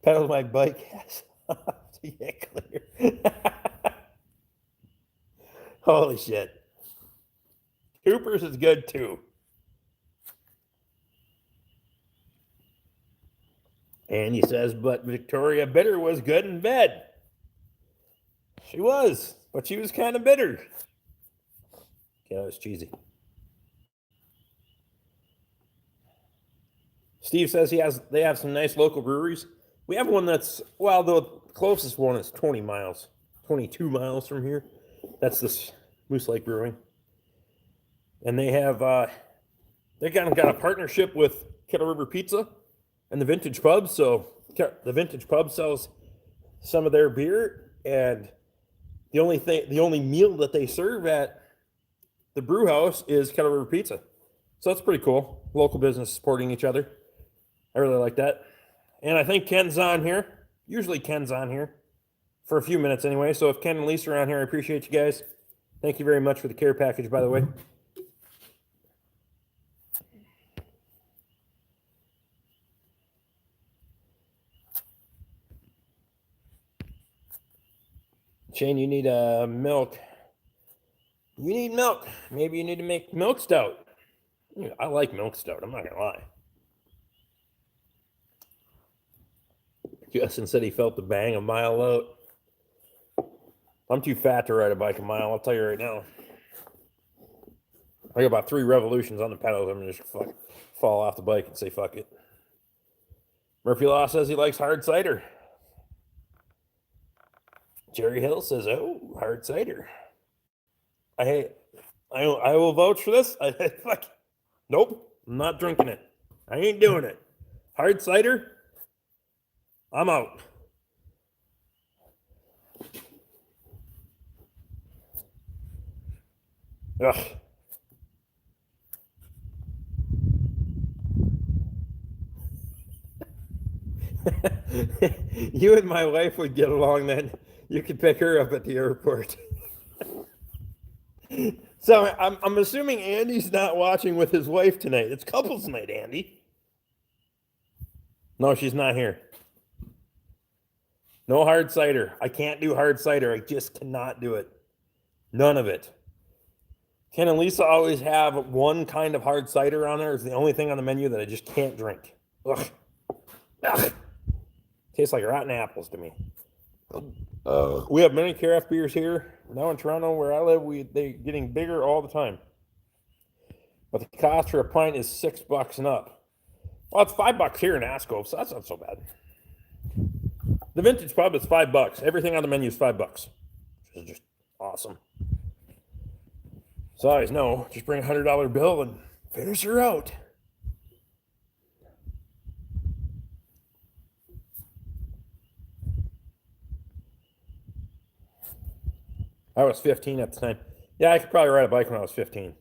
Pedaled my bike ass off to get clear. Holy shit. Cooper's is good too. And he says, but Victoria Bitter was good in bed. She was, but she was kind of bitter. Yeah, it was cheesy. Steve says they have some nice local breweries. We have one that's, well, the closest one is 20 miles, 22 miles from here. That's this Moose Lake Brewing. And they have, they kind of got a partnership with Kettle River Pizza and the Vintage Pub. So the Vintage Pub sells some of their beer, and the only meal that they serve at the brew house is Kettle River Pizza. So that's pretty cool. Local business supporting each other. I really like that. And I think Ken's on here. Usually Ken's on here for a few minutes anyway. So if Ken and Lisa are on here, I appreciate you guys. Thank you very much for the care package, by the way. Shane, you need milk. You need milk. Maybe you need to make milk stout. I like milk stout. I'm not going to lie. Justin said he felt the bang a mile out. I'm too fat to ride a bike a mile, I'll tell you right now. I got about 3 revolutions on the pedals. I'm going to just fall off the bike and say fuck it. Murphy Law says he likes hard cider. Jerry Hill says, oh, hard cider. I will vouch for this. Nope, I'm not drinking it. I ain't doing it. Hard cider, I'm out. Ugh. You and my wife would get along then. You could pick her up at the airport. So I'm assuming Andy's not watching with his wife tonight. It's couples night, Andy. No, she's not here. No hard cider. I can't do hard cider. I just cannot do it. None of it. Ken and Lisa always have one kind of hard cider on there. It's the only thing on the menu that I just can't drink. Ugh. Ugh. Tastes like rotten apples to me. We have many craft beers here. Now in Toronto, where I live, they're getting bigger all the time. But the cost for a pint is $6 and up. Well, it's $5 here in Asco, so that's not so bad. The Vintage Pub is $5. Everything on the menu is $5, which is just awesome. So always know, just bring a $100 bill and finish her out. I was 15 at the time. Yeah, I could probably ride a bike when I was 15.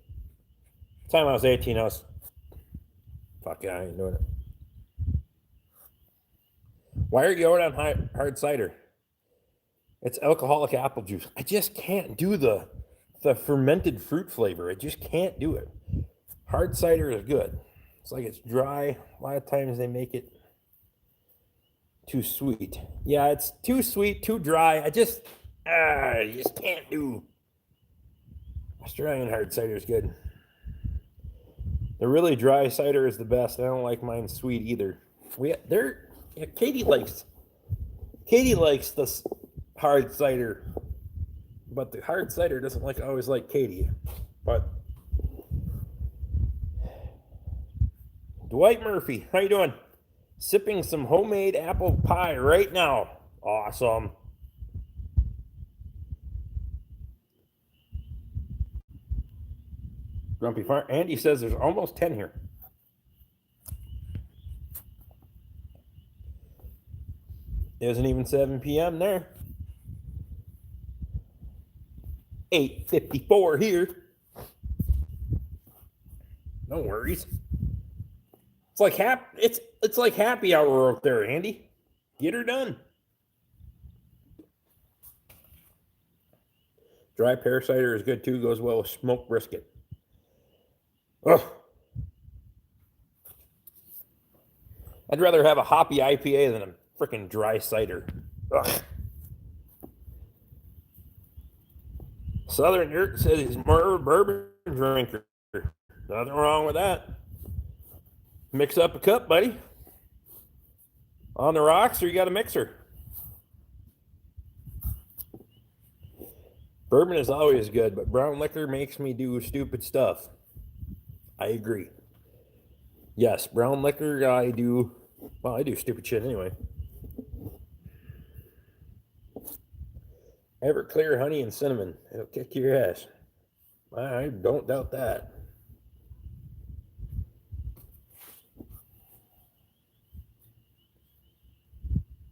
The time I was 18, I was, fuck yeah, I ain't doing it. Why are you out on hard cider? It's alcoholic apple juice. I just can't do the fermented fruit flavor. I just can't do it. Hard cider is good. It's like it's dry. A lot of times they make it too sweet. Yeah, it's too sweet, too dry. I just can't do. Australian hard cider is good. The really dry cider is the best. I don't like mine sweet either. Katie likes this hard cider, but the hard cider doesn't always like Katie. But Dwight Murphy, how you doing? Sipping some homemade apple pie right now. Awesome. Grumpy Farm. Andy says there's almost 10 here. Isn't even 7 p.m. there. 8:54 here. No worries. It's like it's like happy hour out there, Andy. Get her done. Dry pear cider is good too. Goes well with smoked brisket. Ugh. I'd rather have a hoppy IPA than a freaking dry cider. Ugh. Southern Yurt says he's more of a bourbon drinker. Nothing wrong with that. Mix up a cup, buddy. On the rocks, or you got a mixer. Bourbon is always good, but brown liquor makes me do stupid stuff. I agree. Yes, brown liquor, I do stupid shit anyway. Everclear honey and cinnamon. It'll kick your ass. I don't doubt that.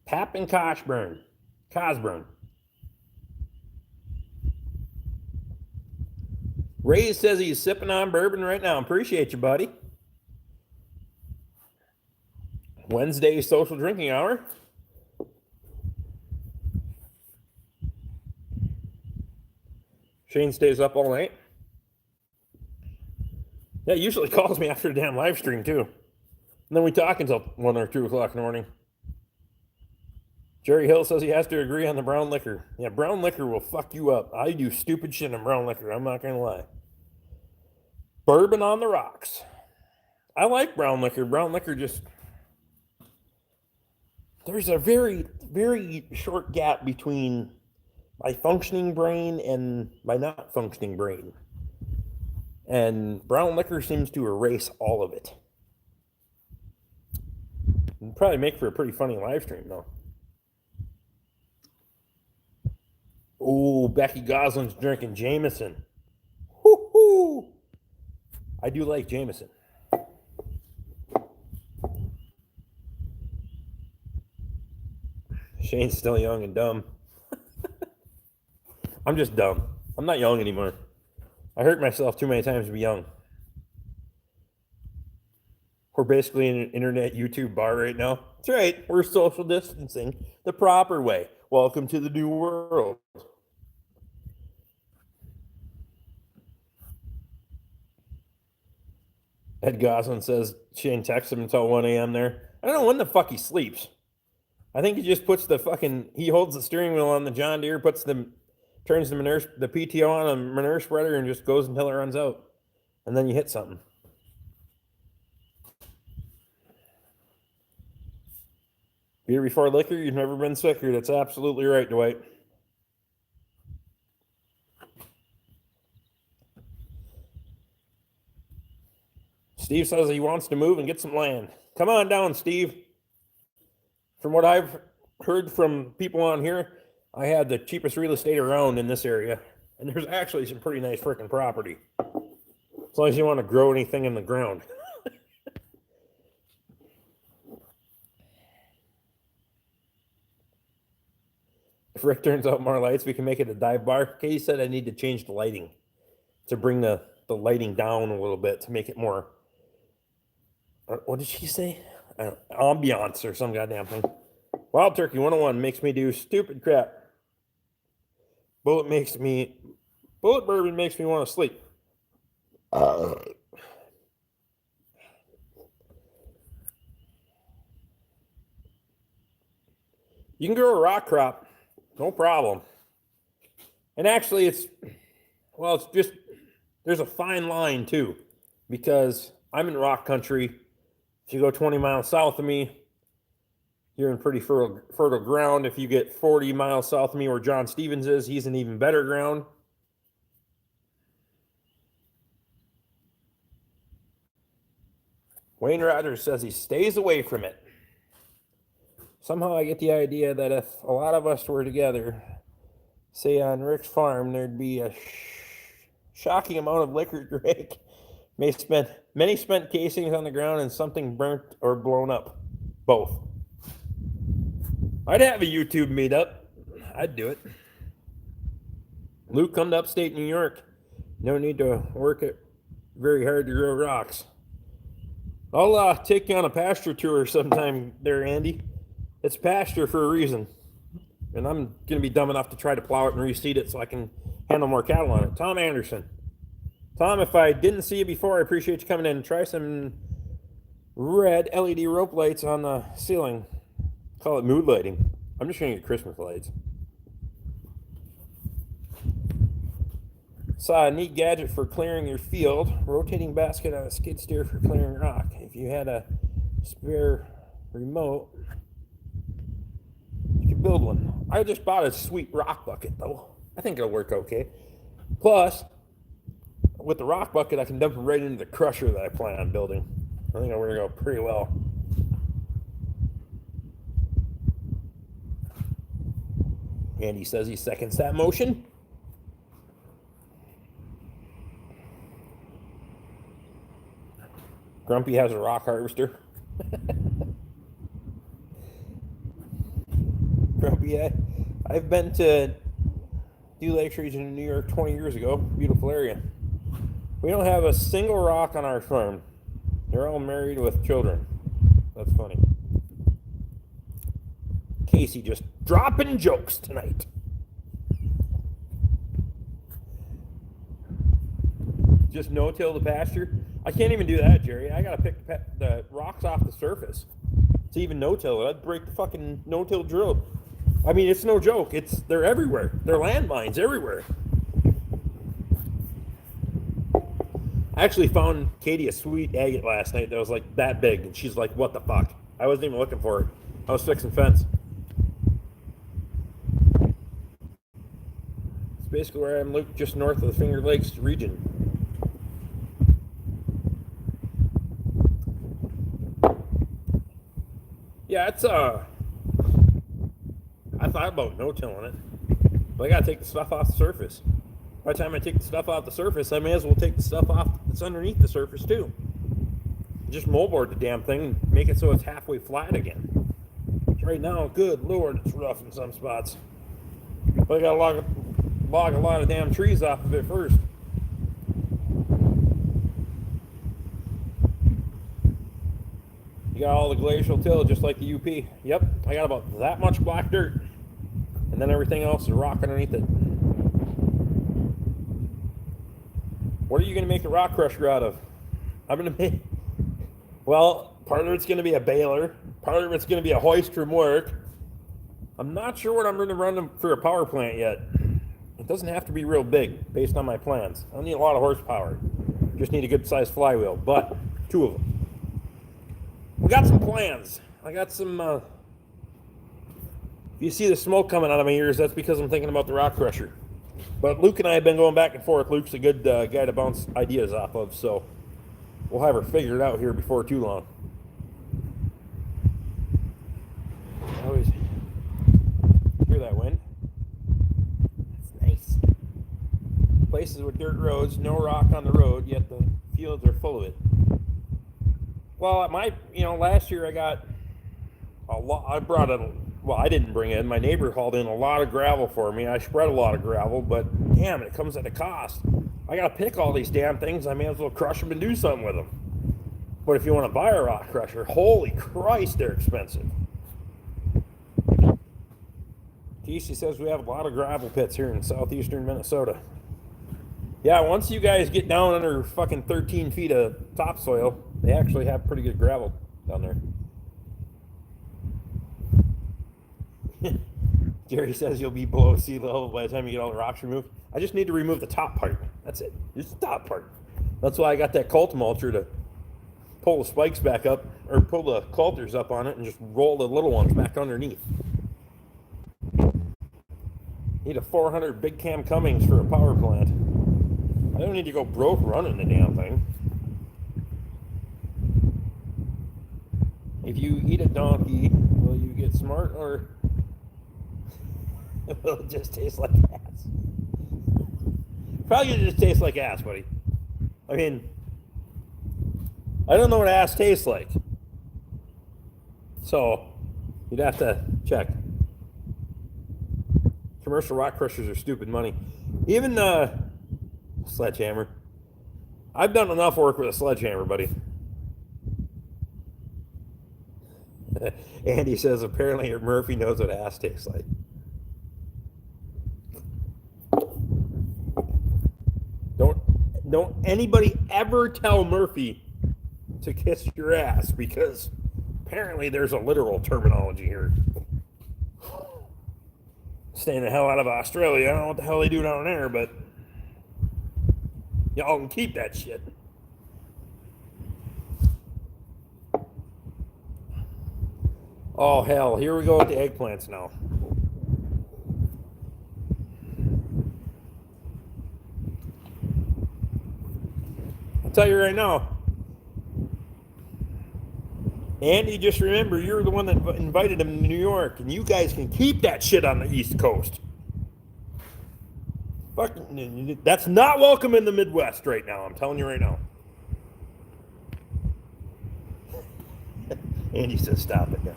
Pap and Cosburn. Ray says he's sipping on bourbon right now. Appreciate you, buddy. Wednesday social drinking hour. Shane stays up all night. Yeah, he usually calls me after the damn live stream, too. And then we talk until 1 or 2 o'clock in the morning. Jerry Hill says he has to agree on the brown liquor. Yeah, brown liquor will fuck you up. I do stupid shit in brown liquor. I'm not going to lie. Bourbon on the rocks. I like brown liquor. Brown liquor just... There's a very, very short gap between my functioning brain and my not functioning brain. And brown liquor seems to erase all of it. It'd probably make for a pretty funny live stream, though. Oh, Becky Gosling's drinking Jameson. Woo-hoo! I do like Jameson. Shane's still young and dumb. I'm just dumb. I'm not young anymore. I hurt myself too many times to be young. We're basically in an internet YouTube bar right now. That's right. We're social distancing the proper way. Welcome to the new world. Ed Goslin says Shane texts him until 1 a.m. there. I don't know when the fuck he sleeps. I think he just puts he holds the steering wheel on the John Deere, turns the PTO on a manure spreader and just goes until it runs out. And then you hit something. Beer before liquor, you've never been sicker. That's absolutely right, Dwight. Steve says he wants to move and get some land. Come on down, Steve. From what I've heard from people on here, I had the cheapest real estate around in this area. And there's actually some pretty nice freaking property. As long as you want to grow anything in the ground. If Rick turns out more lights, we can make it a dive bar. Katie said I need to change the lighting to bring the lighting down a little bit to make it more... What did she say? Ambiance or some goddamn thing. Wild Turkey 101 makes me do stupid crap. Bullet bourbon makes me want to sleep. You can grow a rock crop, no problem. And actually, it's just, there's a fine line too, because I'm in rock country. If you go 20 miles south of me, you're in pretty fertile ground. If you get 40 miles south of me where John Stevens is, he's in even better ground. Wayne Rogers says he stays away from it. Somehow I get the idea that if a lot of us were together, say on Rick's farm, there'd be a shocking amount of liquor drink. Many spent casings on the ground and something burnt or blown up. Both. I'd have a YouTube meetup. I'd do it. Luke, come to upstate New York. No need to work it very hard to grow rocks. I'll take you on a pasture tour sometime there, Andy. It's pasture for a reason. And I'm going to be dumb enough to try to plow it and reseed it so I can handle more cattle on it. Tom Anderson. Tom, if I didn't see you before, I appreciate you coming in. Try some red LED rope lights on the ceiling. Call it mood lighting. I'm just going to get Christmas lights. Saw a neat gadget for clearing your field. Rotating basket on a skid steer for clearing rock. If you had a spare remote, you could build one. I just bought a sweet rock bucket, though. I think it'll work okay. Plus, with the rock bucket, I can dump it right into the crusher that I plan on building. I think it'll work out pretty well. Andy says he seconds that motion. Grumpy has a rock harvester. Grumpy, I've been to Dew Lake region in New York 20 years ago. Beautiful area. We don't have a single rock on our farm. They're all married with children. That's funny. Casey just dropping jokes tonight. Just no-till the pasture. I can't even do that, Jerry. I gotta pick the rocks off the surface to even no-till it. I'd break the fucking no-till drill. I mean, it's no joke. They're everywhere. They're landmines everywhere. I actually found Katie a sweet agate last night that was like that big, and she's like, "What the fuck?" I wasn't even looking for it. I was fixing fence. It's basically where I am, Luke, just north of the Finger Lakes region. Yeah, it's I thought about no-tilling it, but I gotta take the stuff off the surface. By the time I take the stuff off the surface, I may as well take the stuff off that's underneath the surface too. Just moldboard the damn thing and make it so it's halfway flat again. Right now, good Lord, it's rough in some spots. But I gotta log a lot of damn trees off of it first. You got all the glacial till just like the UP. Yep, I got about that much black dirt. And then everything else is rock underneath it. What are you going to make a rock crusher out of? I'm going to make... Well, part of it's going to be a baler. Part of it's going to be a hoist from work. I'm not sure what I'm going to run for a power plant yet. It doesn't have to be real big based on my plans. I don't need a lot of horsepower. Just need a good sized flywheel, but 2 of them. We got some plans. I got some, if you see the smoke coming out of my ears, that's because I'm thinking about the rock crusher. But Luke and I have been going back and forth. Luke's a good guy to bounce ideas off of, so we'll have her figured out here before too long. I always hear that wind. It's nice. Places with dirt roads, no rock on the road, yet the fields are full of it. Well, last year I got a lot. I didn't bring in. My neighbor hauled in a lot of gravel for me. I spread a lot of gravel, but damn, it comes at a cost. I got to pick all these damn things. I may as well crush them and do something with them. But if you want to buy a rock crusher, holy Christ, they're expensive. Casey says we have a lot of gravel pits here in southeastern Minnesota. Yeah, once you guys get down under fucking 13 feet of topsoil, they actually have pretty good gravel down there. Jerry says you'll be below sea level by the time you get all the rocks removed. I just need to remove the top part. That's it. Just the top part. That's why I got that cult mulcher to pull the spikes back up, or pull the coulters up on it and just roll the little ones back underneath. Need a 400 big cam Cummings for a power plant. I don't need to go broke running the damn thing. If you eat a donkey, will you get smart, or will it just taste like ass? Probably gonna just taste like ass, buddy. I mean, I don't know what ass tastes like. So, you'd have to check. Commercial rock crushers are stupid money. Even sledgehammer. I've done enough work with a sledgehammer, buddy. Andy says apparently Murphy knows what ass tastes like. Don't anybody ever tell Murphy to kiss your ass, because apparently there's a literal terminology here. Staying the hell out of Australia. I don't know what the hell they do down there, but y'all can keep that shit. Oh, hell. Here we go with the eggplants now. I'll tell you right now. Andy, just remember, you're the one that invited him to New York, and you guys can keep that shit on the East Coast. Fucking, that's not welcome in the Midwest right now. I'm telling you right now. Andy says, "Stop it now."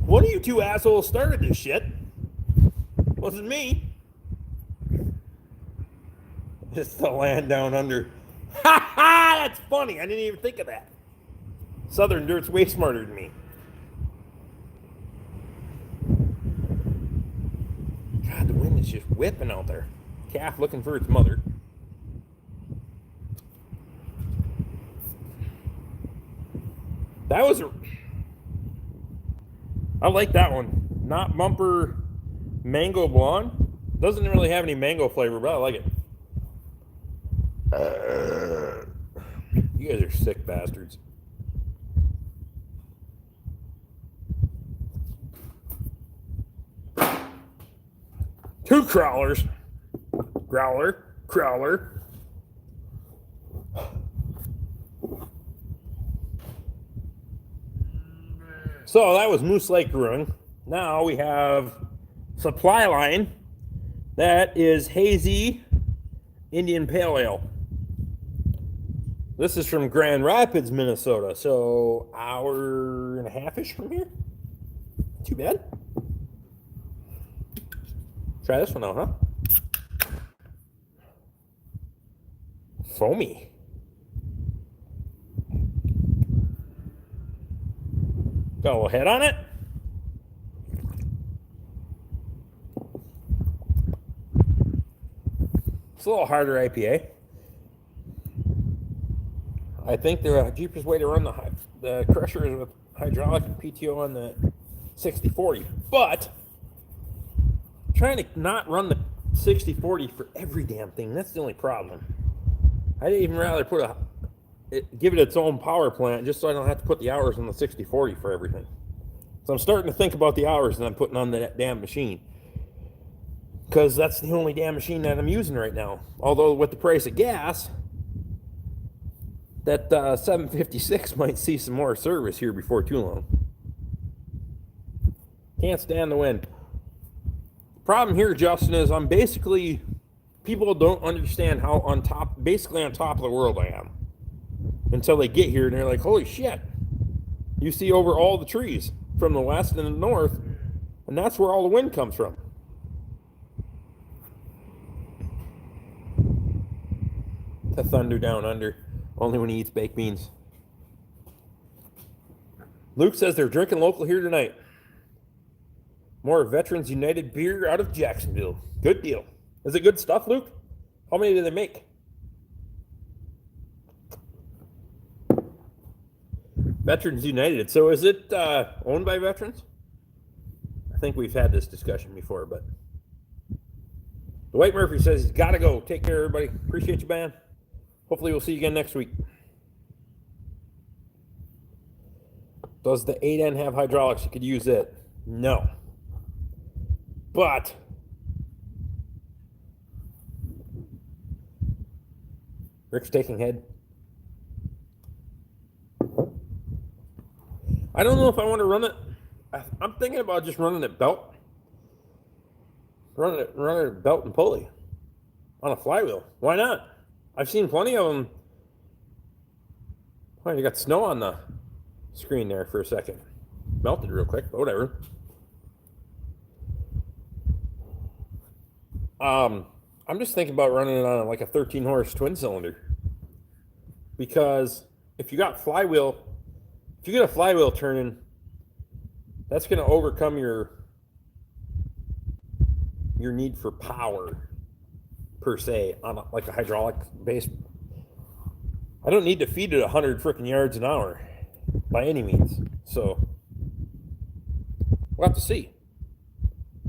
One of you two assholes started this shit. Wasn't me. It's the land down under. Ha ha! That's funny. I didn't even think of that. Southern Dirt's way smarter than me. God, the wind is just whipping out there. Calf looking for its mother. That was a... I like that one. Not Bumper Mango Blonde. Doesn't really have any mango flavor, but I like it. You guys are sick bastards. Two Crowlers. Crowler. So that was Moose Lake Brewing. Now we have Supply Line. That is Hazy Indian Pale Ale. This is from Grand Rapids, Minnesota. So hour and a half-ish from here. Too bad. Try this one out, huh? Foamy. Got a little head on it. It's a little harder IPA. I think the cheapest way to run the crusher is with hydraulic and PTO on the 60/40. But trying to not run the 60/40 for every damn thing, that's the only problem. I'd even rather give it its own power plant just so I don't have to put the hours on the 60/40 for everything. So I'm starting to think about the hours that I'm putting on that damn machine, because that's the only damn machine that I'm using right now. Although with the price of gas, that 756 might see some more service here before too long. Can't stand the wind. Problem here, Justin, is people don't understand how basically on top of the world I am until they get here and they're like, holy shit. You see over all the trees from the west and the north, and that's where all the wind comes from. The thunder down under, only when he eats baked beans. Luke says they're drinking local here tonight. More Veterans United beer out of Jacksonville. Good deal. Is it good stuff, Luke? How many do they make? Veterans United. So is it owned by veterans? I think we've had this discussion before, but Dwight Murphy says he's got to go. Take care, everybody. Appreciate you, man. Hopefully we'll see you again next week. Does the 8N have hydraulics? You could use it. No. But Rick's taking head. I don't know if I want to run it. I'm thinking about just running it belt. Running it belt and pulley on a flywheel. Why not? I've seen plenty of them. Oh, you got snow on the screen there for a second. Melted real quick, but whatever. I'm just thinking about running it on like a 13-horse twin cylinder. Because if you get a flywheel turning, that's going to overcome your need for power per se on like a hydraulic base. I don't need to feed it 100 freaking yards an hour by any means. So we'll have to see.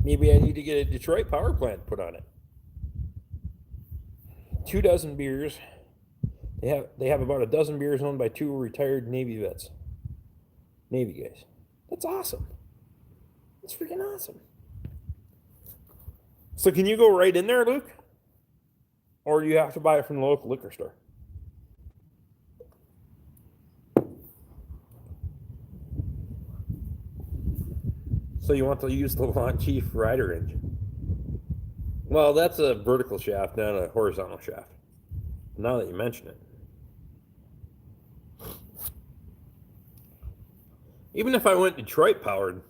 Maybe I need to get a Detroit power plant put on it. 24 beers. They have about a dozen beers owned by 2 retired Navy vets. Navy guys. That's awesome. That's freaking awesome. So can you go right in there, Luke? Or do you have to buy it from the local liquor store? So you want to use the Lawn Chief Rider engine? Well, that's a vertical shaft, not a horizontal shaft. Now that you mention it. Even if I went Detroit powered,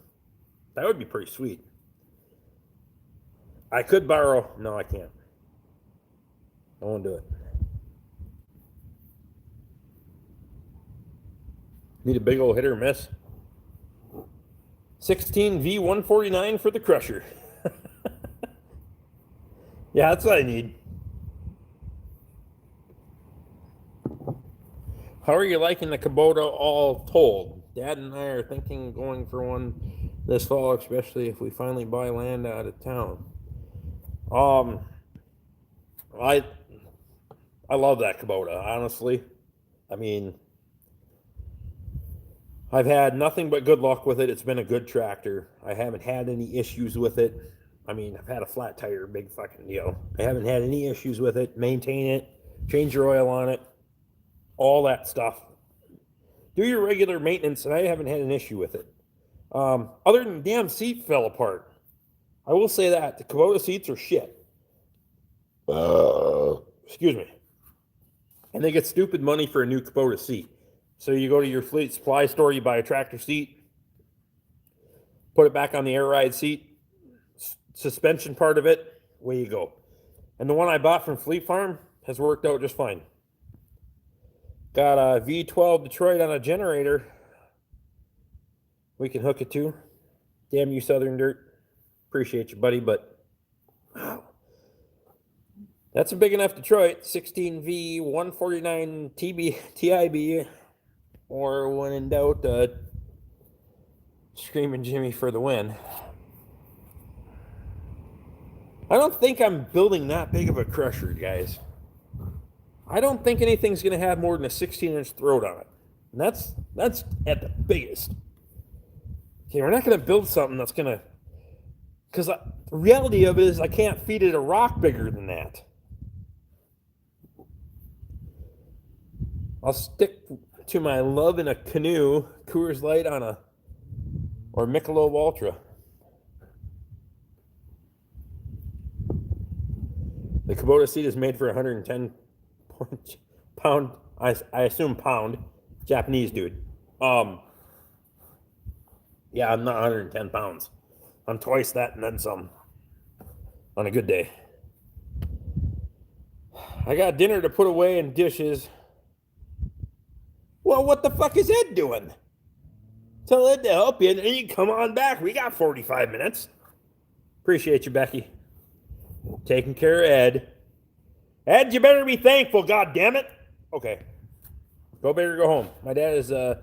that would be pretty sweet. I could borrow. No, I can't. I won't do it. Need a big old hit or miss. 16 V149 for the Crusher. Yeah, that's what I need. How are you liking the Kubota all told? Dad and I are thinking going for one this fall, especially if we finally buy land out of town. I love that Kubota, honestly. I mean, I've had nothing but good luck with it. It's been a good tractor. I haven't had any issues with it. I mean, I've had a flat tire, big fucking deal. I haven't had any issues with it. Maintain it, change your oil on it, all that stuff. Do your regular maintenance, and I haven't had an issue with it. Other than the damn seat fell apart. I will say that. The Kubota seats are shit. Excuse me. And they get stupid money for a new Kubota seat. So you go to your fleet supply store, you buy a tractor seat, put it back on the air ride seat, suspension part of it, away you go. And the one I bought from Fleet Farm has worked out just fine. Got a V12 Detroit on a generator we can hook it to. Damn you, Southern Dirt. Appreciate you, buddy, but wow. That's a big enough Detroit. 16V 149 TIB, or when in doubt, Screaming Jimmy for the win. I don't think I'm building that big of a crusher, guys. I don't think anything's going to have more than a 16-inch throat on it. And that's at the biggest. Okay, we're not going to build something that's going to... Because the reality of it is I can't feed it a rock bigger than that. I'll stick to my love in a canoe, Coors Light on a... or Michelob Ultra. The Kubota seat is made for 110 pound, I assume pound, Japanese dude. Yeah, I'm not 110 pounds. I'm twice that and then some on a good day. I got dinner to put away and dishes. Well, what the fuck is Ed doing? Tell Ed to help you and then you come on back. We got 45 minutes. Appreciate you, Becky. Taking care of Ed. Ed, you better be thankful, goddammit. Okay. Go big or go home. My dad is an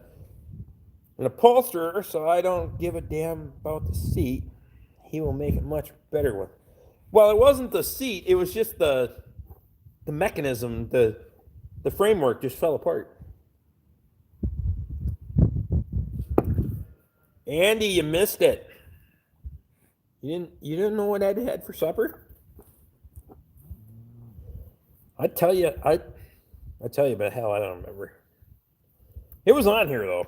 upholsterer, so I don't give a damn about the seat. He will make it much better one. Well, it wasn't the seat. It was just the mechanism. The framework just fell apart. Andy, you missed it. You didn't know what Ed had for supper? I tell you, but hell, I don't remember. It was on here though.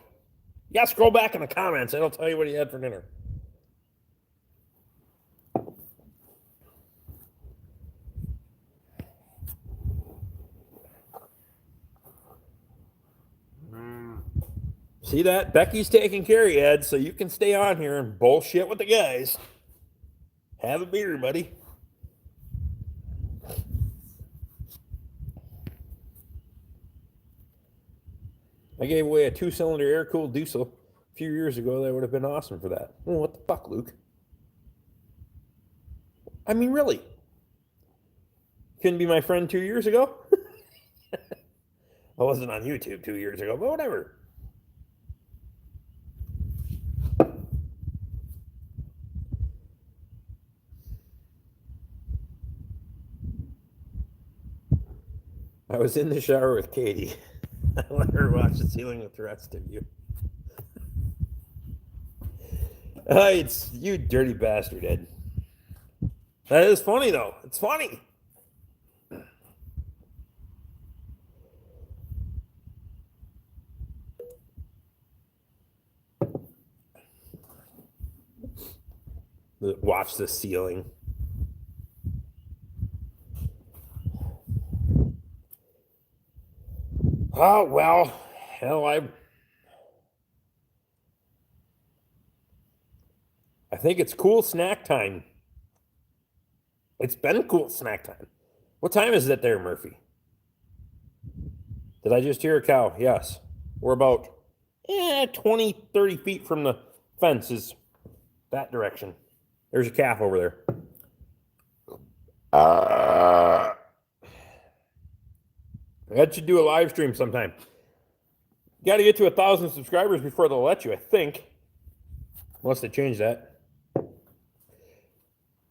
You gotta scroll back in the comments. It'll tell you what he had for dinner. See that? Becky's taking care of you, Ed, so you can stay on here and bullshit with the guys. Have a beer, buddy. I gave away a 2-cylinder air-cooled diesel a few years ago. That would have been awesome for that. Oh, what the fuck, Luke? I mean, really? Couldn't be my friend 2 years ago? I wasn't on YouTube 2 years ago, but whatever. I was in the shower with Katie. I let her watch the ceiling with the rest of you. It's you dirty bastard, Ed. That is funny, though. It's funny. Watch the ceiling. Oh, well, hell, I think it's cool snack time. It's been cool snack time. What time is it there, Murphy? Did I just hear a cow? Yes. We're about 20, 30 feet from the fence is that direction. There's a calf over there. I should do a live stream sometime. You got to get to 1,000 subscribers before they'll let you, I think. Unless they change that.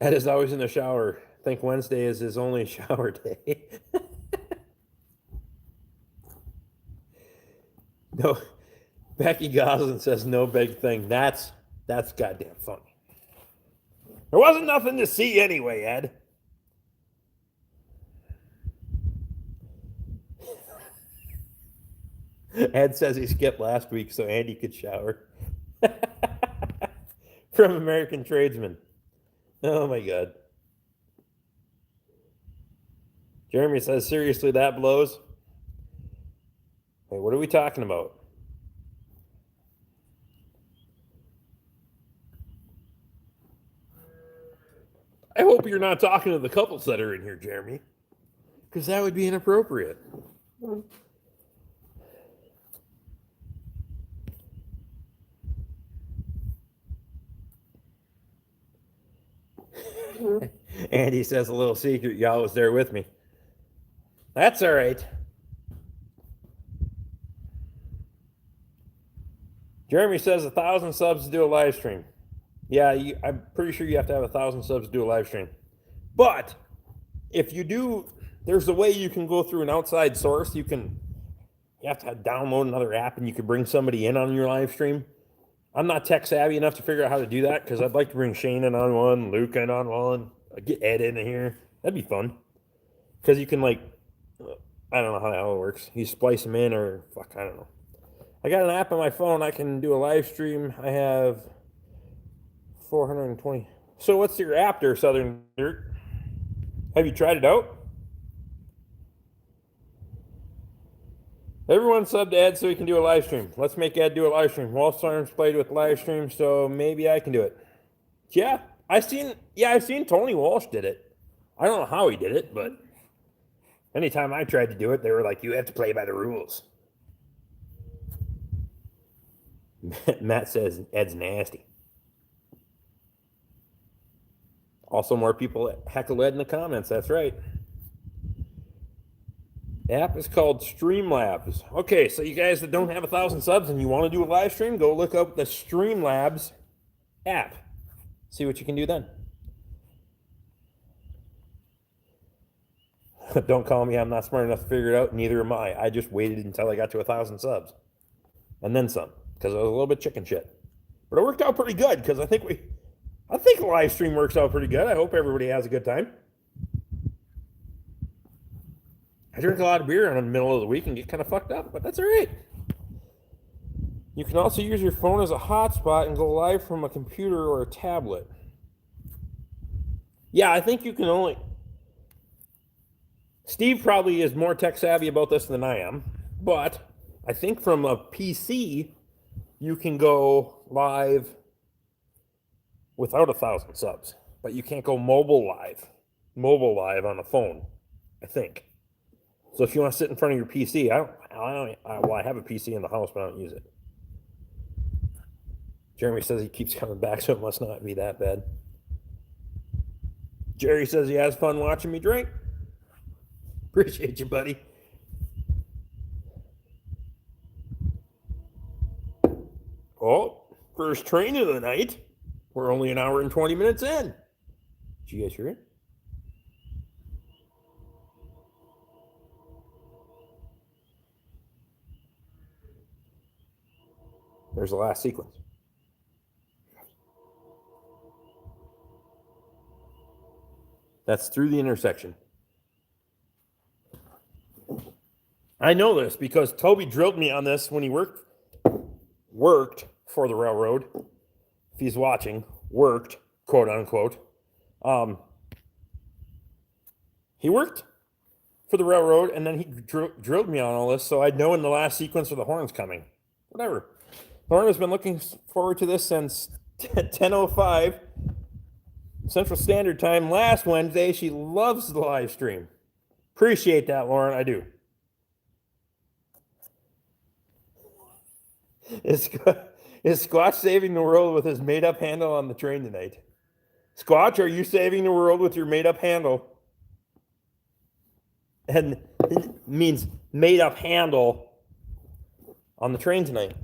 Ed is always in the shower. I think Wednesday is his only shower day. No, Becky Goslin says no big thing. That's goddamn funny. There wasn't nothing to see anyway, Ed. Ed says he skipped last week so Andy could shower. From American Tradesman. Oh my God. Jeremy says, seriously, that blows? Hey, what are we talking about? I hope you're not talking to the couples that are in here, Jeremy, because that would be inappropriate. Andy says a little secret. Y'all was there with me. That's all right. Jeremy says 1,000 subs to do a live stream. Yeah, I'm pretty sure you have to have 1,000 subs to do a live stream. But if you do, there's a way you can go through an outside source. You have to download another app and you can bring somebody in on your live stream. I'm not tech savvy enough to figure out how to do that because I'd like to bring Shane in on one, Luke in on one, get Ed in here. That'd be fun. Because you can I don't know how the hell it works. You splice them in or fuck, I don't know. I got an app on my phone. I can do a live stream. I have 420. So what's your app there, Southern Dirt? Have you tried it out? Everyone sub to Ed so he can do a live stream. Let's make Ed do a live stream. Wall Arms played with live stream, so maybe I can do it. Yeah, I've seen Tony Walsh did it. I don't know how he did it, but anytime I tried to do it, they were like, you have to play by the rules. Matt says Ed's nasty. Also, more people heckle Ed in the comments. That's right. The app is called Streamlabs. Okay, so you guys that don't have 1,000 subs and you want to do a live stream, go look up the Streamlabs app. See what you can do then. Don't call me. I'm not smart enough to figure it out. Neither am I. I just waited until I got to 1,000 subs. And then some. Because I was a little bit chicken shit. But it worked out pretty good because I think the live stream works out pretty good. I hope everybody has a good time. I drink a lot of beer in the middle of the week and get kind of fucked up, but that's all right. You can also use your phone as a hotspot and go live from a computer or a tablet. Yeah, I think you can only... Steve probably is more tech savvy about this than I am, but I think from a PC, you can go live without 1,000 subs, but you can't go mobile live on a phone, I think. So if you want to sit in front of your PC, I have a PC in the house, but I don't use it. Jeremy says he keeps coming back, so it must not be that bad. Jerry says he has fun watching me drink. Appreciate you, buddy. Oh, first train of the night. We're only an hour and 20 minutes in. Did you guys hear it? There's the last sequence. That's through the intersection. I know this because Toby drilled me on this when he worked for the railroad. If he's watching, worked, quote unquote. He worked for the railroad, and then he drilled me on all this, so I'd know when the last sequence of the horn's coming. Whatever. Lauren has been looking forward to this since 10:05 Central Standard Time last Wednesday. She loves the live stream. Appreciate that, Lauren. I do. Is Squatch saving the world with his made-up handle on the train tonight? Squatch, are you saving the world with your made-up handle? And it means made-up handle on the train tonight.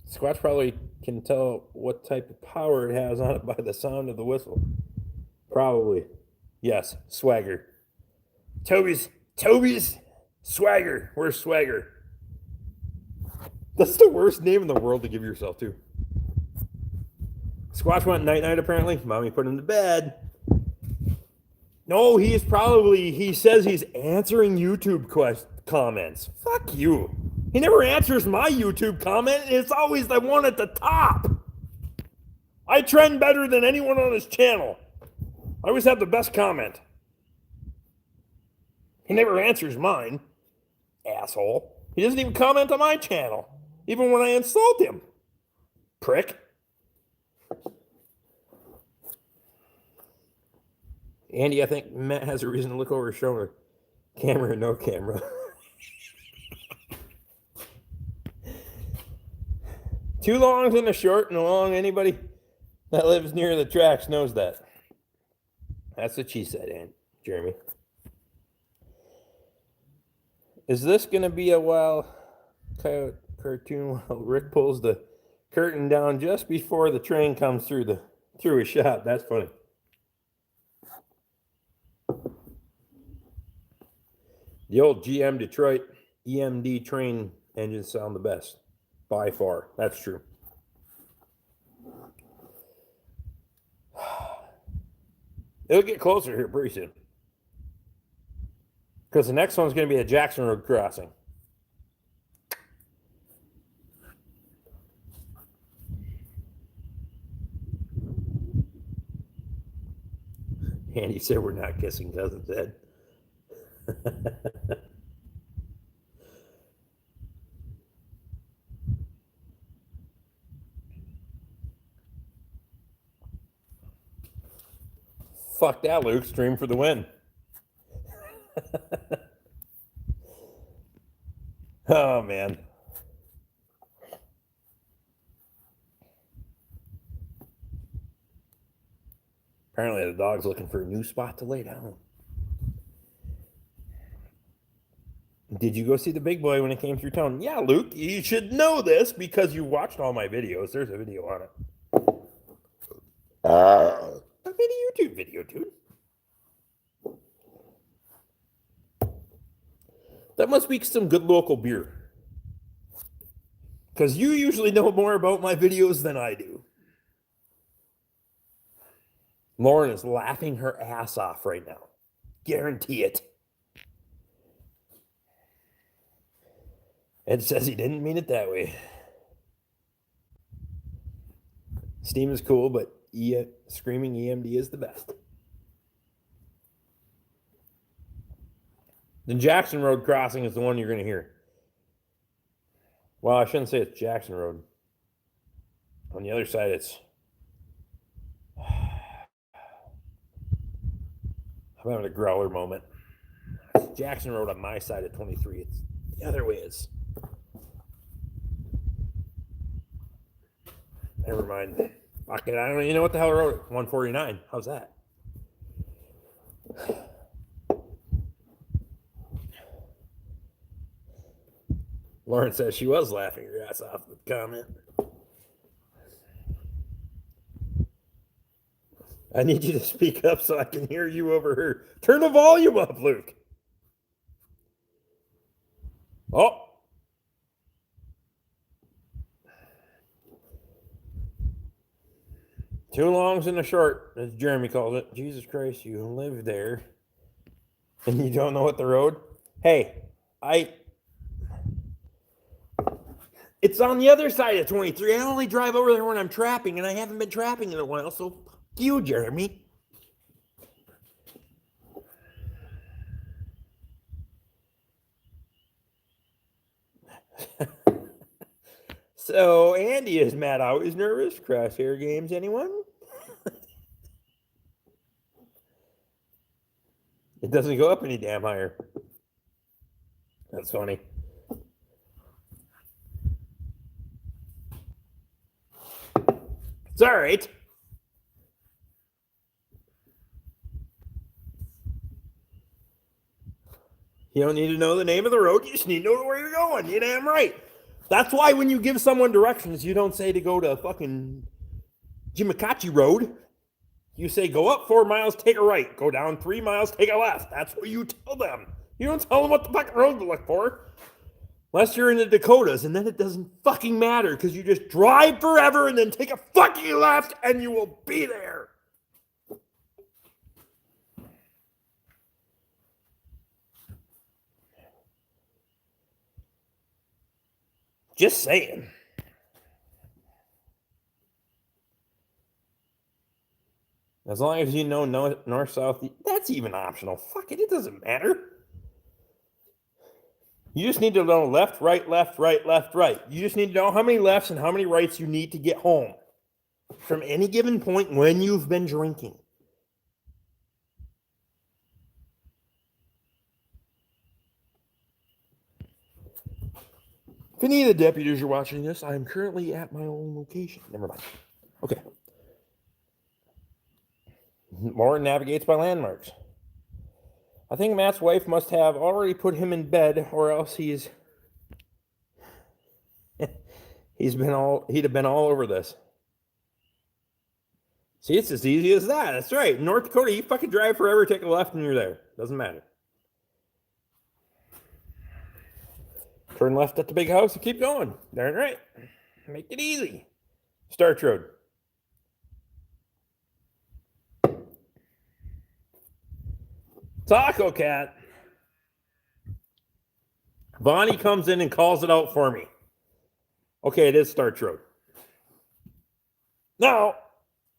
Squatch probably can tell what type of power it has on it by the sound of the whistle. Probably. Yes, Swagger. Toby's Swagger. Where's Swagger? That's the worst name in the world to give yourself to. Squatch went night-night apparently. Mommy put him to bed. No, he says he's answering YouTube comments. Fuck you. He never answers my YouTube comment, and it's always the one at the top. I trend better than anyone on his channel. I always have the best comment. He never answers mine, asshole. He doesn't even comment on my channel, even when I insult him. Prick. Andy, I think Matt has a reason to look over his shoulder. Camera or no camera. Two longs and a short and a long. Anybody that lives near the tracks knows that. That's what she said, Aunt Jeremy. Is this going to be a wild coyote cartoon while Rick pulls the curtain down just before the train comes through his shop? That's funny. The old GM Detroit EMD train engines sound the best. By far. That's true. It'll get closer here pretty soon. Because the next one's going to be a Jackson Road crossing. Andy said we're not kissing Cousin Ted. Fuck that, Luke. Stream for the win. Oh, man. Apparently the dog's looking for a new spot to lay down. Did you go see the big boy when it came through town? Yeah, Luke, you should know this because you watched all my videos. There's a video on it. I made a YouTube video, dude. That must be some good local beer. Because you usually know more about my videos than I do. Lauren is laughing her ass off right now. Guarantee it. Ed says he didn't mean it that way. Steam is cool, but screaming EMD is the best. The Jackson Road crossing is the one you're going to hear. Well, I shouldn't say it's Jackson Road. On the other side, it's... I'm having a growler moment. It's Jackson Road on my side of 23. It's the other way is... Never mind. Fuck it, I don't even know what the hell I wrote. 149. How's that? Lauren says she was laughing her ass off with the comment. I need you to speak up so I can hear you over her. Turn the volume up, Luke. Oh. Two longs and a short, as Jeremy calls it. Jesus Christ, you live there and you don't know what the road? Hey, it's on the other side of 23. I only drive over there when I'm trapping, and I haven't been trapping in a while, so fuck you, Jeremy. So Andy, is Matt always nervous? Crosshair games, anyone? It doesn't go up any damn higher. That's funny. It's all right. You don't need to know the name of the road. You just need to know where you're going. You're damn right. That's why when you give someone directions, you don't say to go to fucking Jimakachi Road. You say, go up 4 miles, take a right. Go down 3 miles, take a left. That's what you tell them. You don't tell them what the fucking road to look for. Unless you're in the Dakotas, and then it doesn't fucking matter because you just drive forever and then take a fucking left and you will be there. Just saying. As long as you know north, south, that's even optional. Fuck it, it doesn't matter. You just need to know left, right, left, right, left, right. You just need to know how many lefts and how many rights you need to get home from any given point when you've been drinking. If any of the deputies are watching this, I am currently at my own location. Never mind. Okay. Lauren navigates by landmarks. I think Matt's wife must have already put him in bed, or else he'd have been all over this. See, it's as easy as that. That's right. In North Dakota, you fucking drive forever, take a left, and you're there. Doesn't matter. Turn left at the big house and keep going. Darn right. Make it easy. Starch Road. Taco Cat. Bonnie comes in and calls it out for me. Okay, it is Starch Road. Now,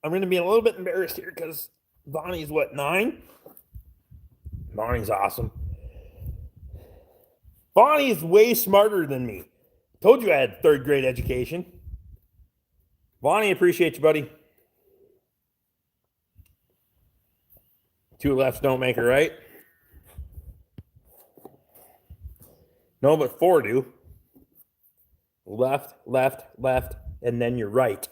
I'm going to be a little bit embarrassed here because Bonnie's what, 9? Bonnie's awesome. Bonnie's way smarter than me. Told you I had 3rd grade education. Bonnie, appreciate you, buddy. 2 lefts don't make a right. No, but 4 do. Left, left, left, and then you're right.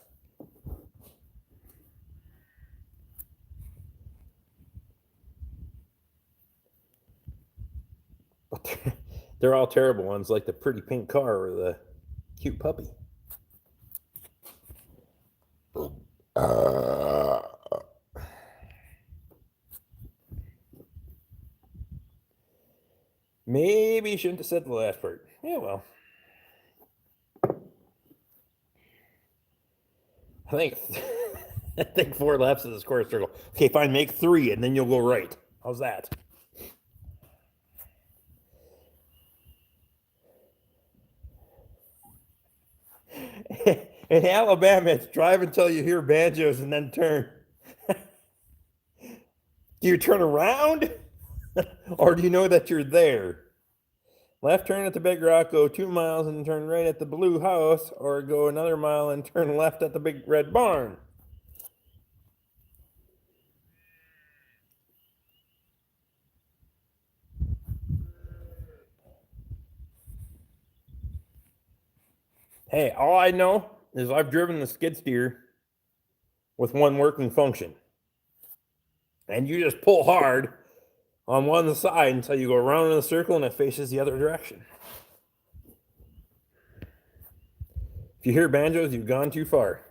But they're all terrible ones, like the pretty pink car or the cute puppy. Maybe you shouldn't have said the last part. Yeah, well. I think 4 lefts is a square circle. Okay, fine, make 3 and then you'll go right. How's that? In Alabama, it's drive until you hear banjos and then turn. Do you turn around? Or do you know that you're there? Left turn at the Big Rock, go 2 miles and turn right at the Blue House, or go another mile and turn left at the Big Red Barn. Hey, all I know is I've driven the skid steer with one working function. And you just pull hard on one side until you go around in a circle and it faces the other direction. If you hear banjos, you've gone too far.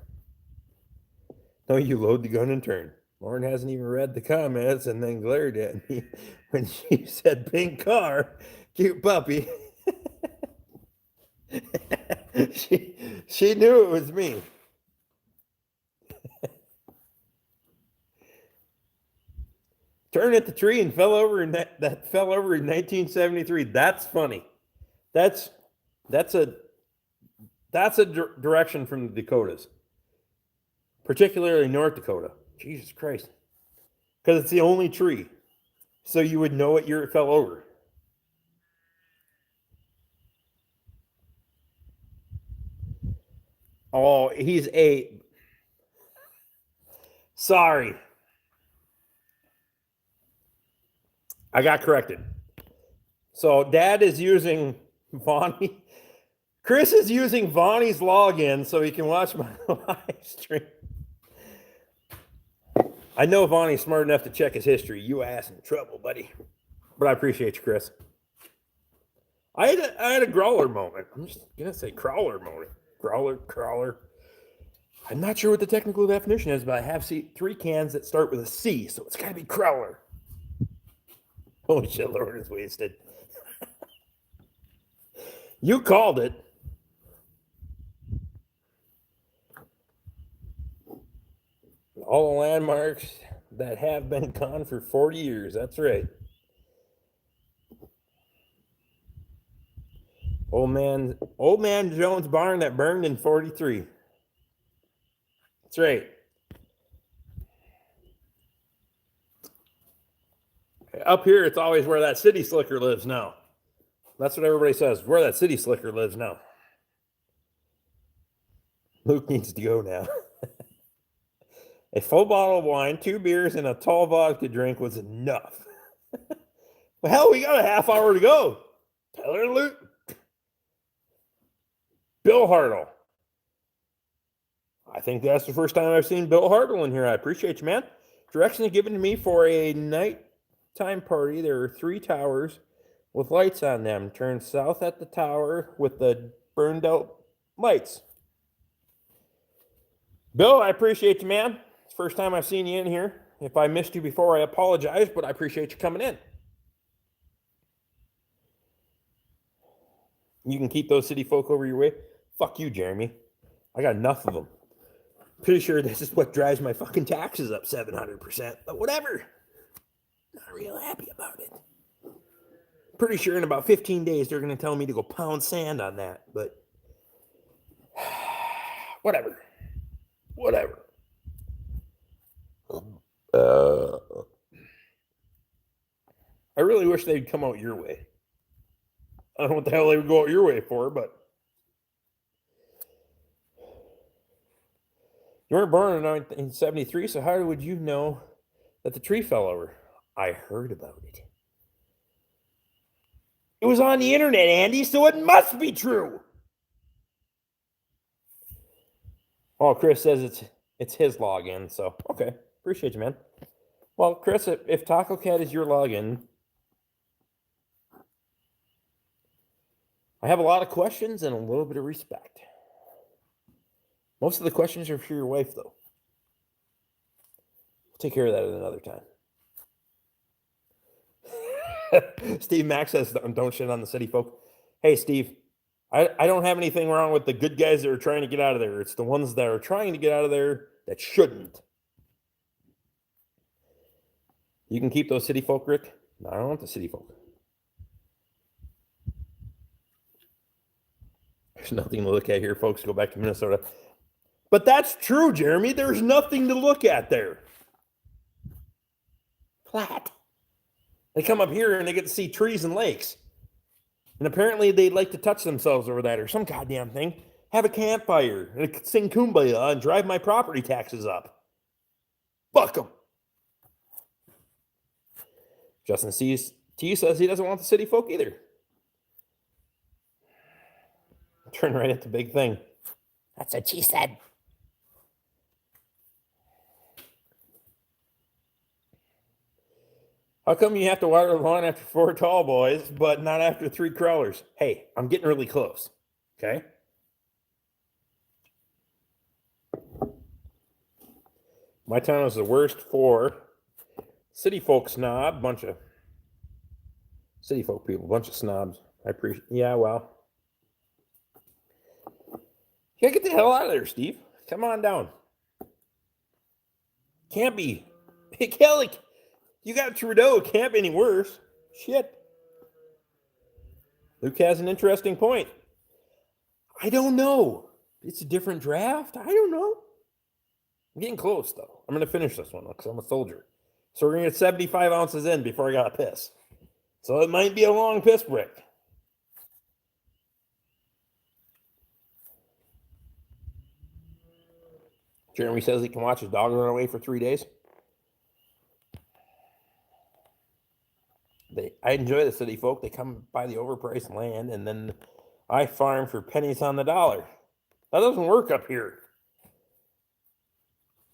No, you load the gun and turn. Lauren hasn't even read the comments and then glared at me when she said pink car, cute puppy. She knew it was me. Turned at the tree and fell over in that fell over in 1973. That's funny. That's a direction from the Dakotas, particularly North Dakota. Jesus Christ, because it's the only tree, so you would know what year it fell over. Oh, he's 8. Sorry. I got corrected. So Dad is using Vonnie. Chris is using Vonnie's login so he can watch my live stream. I know Vonnie's smart enough to check his history. You ass in trouble, buddy. But I appreciate you, Chris. I had a growler moment. I'm just gonna say crawler moment. Crawler. I'm not sure what the technical definition is, but I have 3 cans that start with a C, so it's gotta be Crowler. Holy shit, Lord is wasted. You called it. All the landmarks that have been gone for 40 years. That's right. Old man Jones' barn that burned in 43. That's right. Up here, it's always where that city slicker lives now. That's what everybody says, where that city slicker lives now. Luke needs to go now. A full bottle of wine, 2 beers, and a tall vodka drink was enough. Well, hell, we got a half hour to go. Tyler and Luke. Bill Hartle. I think that's the first time I've seen Bill Hartle in here. I appreciate you, man. Directions given to me for a nighttime party. There are 3 towers with lights on them. Turn south at the tower with the burned out lights. Bill, I appreciate you, man. It's the first time I've seen you in here. If I missed you before, I apologize, but I appreciate you coming in. You can keep those city folk over your way. Fuck you, Jeremy. I got enough of them. Pretty sure this is what drives my fucking taxes up 700%, but whatever. Not real happy about it. Pretty sure in about 15 days they're going to tell me to go pound sand on that, but whatever. I really wish they'd come out your way. I don't know what the hell they would go out your way for, but you weren't born in 1973, so how would you know that the tree fell over? I heard about it. It was on the internet, Andy, so it must be true. Oh, Chris says it's his login, so okay. Appreciate you, man. Well, Chris, if Taco Cat is your login, I have a lot of questions and a little bit of respect. Most of the questions are for your wife, though. We'll take care of that at another time. Steve Max says, don't shit on the city folk. Hey, Steve, I don't have anything wrong with the good guys that are trying to get out of there. It's the ones that are trying to get out of there that shouldn't. You can keep those city folk, Rick. No, I don't want the city folk. There's nothing to look at here, folks. Go back to Minnesota. But that's true, Jeremy. There's nothing to look at there. Flat. They come up here and they get to see trees and lakes. And apparently they'd like to touch themselves over that or some goddamn thing. Have a campfire and sing Kumbaya and drive my property taxes up. Fuck them. Justin T says he doesn't want the city folk either. Turn right at the big thing. That's what she said. How come you have to water the lawn after 4 tall boys, but not after 3 crawlers? Hey, I'm getting really close. Okay? My town is the worst for city folk snob, bunch of city folk people, bunch of snobs. I appreciate. Yeah, well, yeah, get the hell out of there, Steve. Come on down. Can't be. Hey, Kelly, you got Trudeau. It can't be any worse. Shit. Luke has an interesting point. I don't know. It's a different draft. I don't know. I'm getting close, though. I'm going to finish this one because I'm a soldier. So we're going to get 75 ounces in before I got to piss. So it might be a long piss break. Jeremy says he can watch his dog run away for 3 days. I enjoy the city folk. They come buy the overpriced land, and then I farm for pennies on the dollar. That doesn't work up here.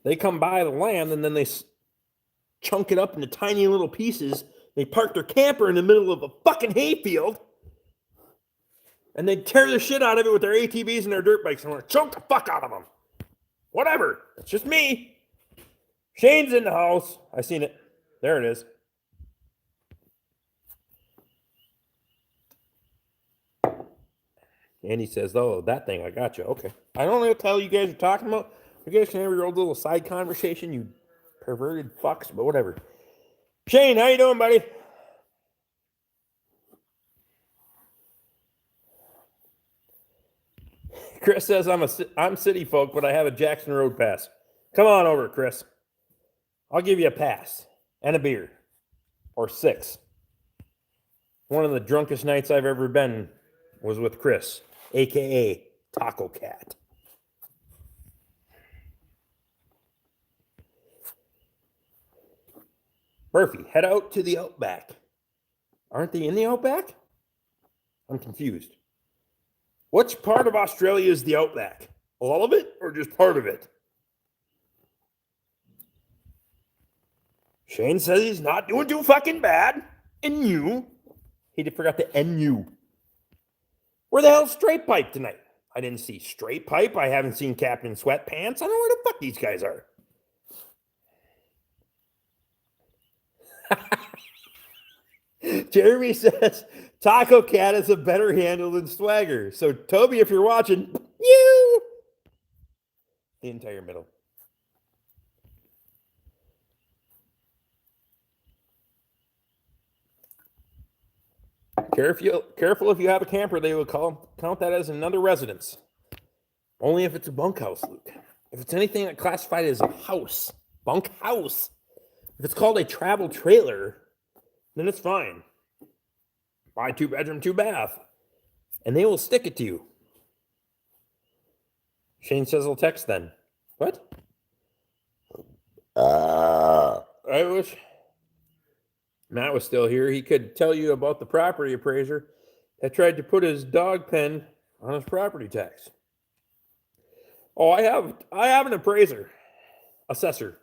They come buy the land, and then they chunk it up into tiny little pieces. They park their camper in the middle of a fucking hayfield, and they tear the shit out of it with their ATVs and their dirt bikes, and want to choke the fuck out of them. Whatever. It's just me. Shane's in the house. I seen it. There it is. And he says, oh, that thing, I got you. Okay. I don't know what the hell you guys are talking about. You guys can have your old little side conversation, you perverted fucks, but whatever. Shane, how you doing, buddy? Chris says, I'm city folk, but I have a Jackson Road pass. Come on over, Chris. I'll give you a pass and a beer. Or 6. One of the drunkest nights I've ever been was with Chris, a.k.a. Taco Cat. Murphy, head out to the Outback. Aren't they in the Outback? I'm confused. Which part of Australia is the Outback? All of it or just part of it? Shane says he's not doing too fucking bad. And you? He forgot the NU. Where the hell's Straight Pipe tonight? I didn't see Straight Pipe. I haven't seen Captain Sweatpants. I don't know where the fuck these guys are. Jeremy says Taco Cat is a better handle than Swagger. So, Toby, if you're watching, you the entire middle. Careful if you have a camper, they will count that as another residence. Only if it's a bunkhouse, Luke. If it's anything that classified as a house, bunkhouse. If it's called a travel trailer, then it's fine. Buy 2-bedroom, 2-bath. And they will stick it to you. Shane says he'll text then. What? I wish Matt was still here. He could tell you about the property appraiser that tried to put his dog pen on his property tax. Oh, I have an appraiser. Assessor.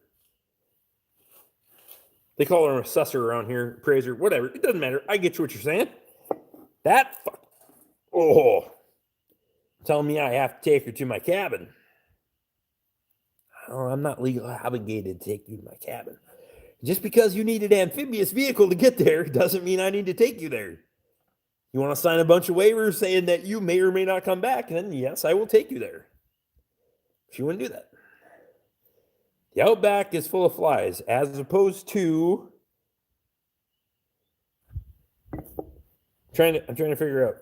They call her an assessor around here, appraiser, whatever. It doesn't matter. I get you what you're saying. That fuck. Oh. Telling me I have to take her to my cabin. Oh, I'm not legally obligated to take you to my cabin. Just because you need an amphibious vehicle to get there doesn't mean I need to take you there. You want to sign a bunch of waivers saying that you may or may not come back, then yes, I will take you there. She wouldn't do that. The Outback is full of flies, as opposed to... I'm trying to figure out.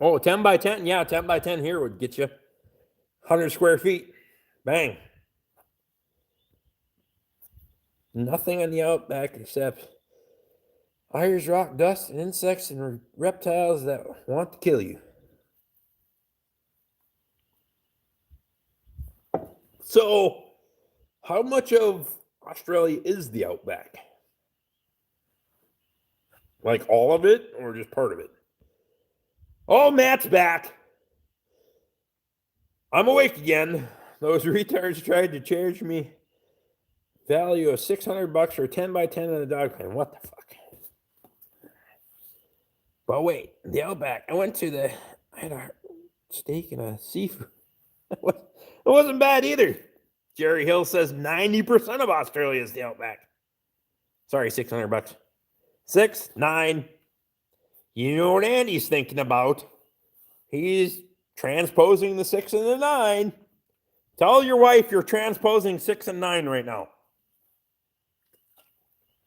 Oh, 10 by 10? Yeah, 10 by 10 here would get you 100 square feet. Bang. Nothing in the Outback except Irish rock dust and insects and reptiles that want to kill you. So, how much of Australia is the Outback? Like all of it or just part of it? Oh, Matt's back. I'm awake again. Those retards tried to charge me value of $600 for a 10 by 10 in the dog pen. What the fuck? But wait, the Outback. I had a steak and a seafood. It wasn't bad either. Jerry Hill says 90% of Australia is the Outback. Sorry, $600. 6, 9. You know what Andy's thinking about. He's transposing the 6 and the 9. Tell your wife you're transposing 6 and 9 right now.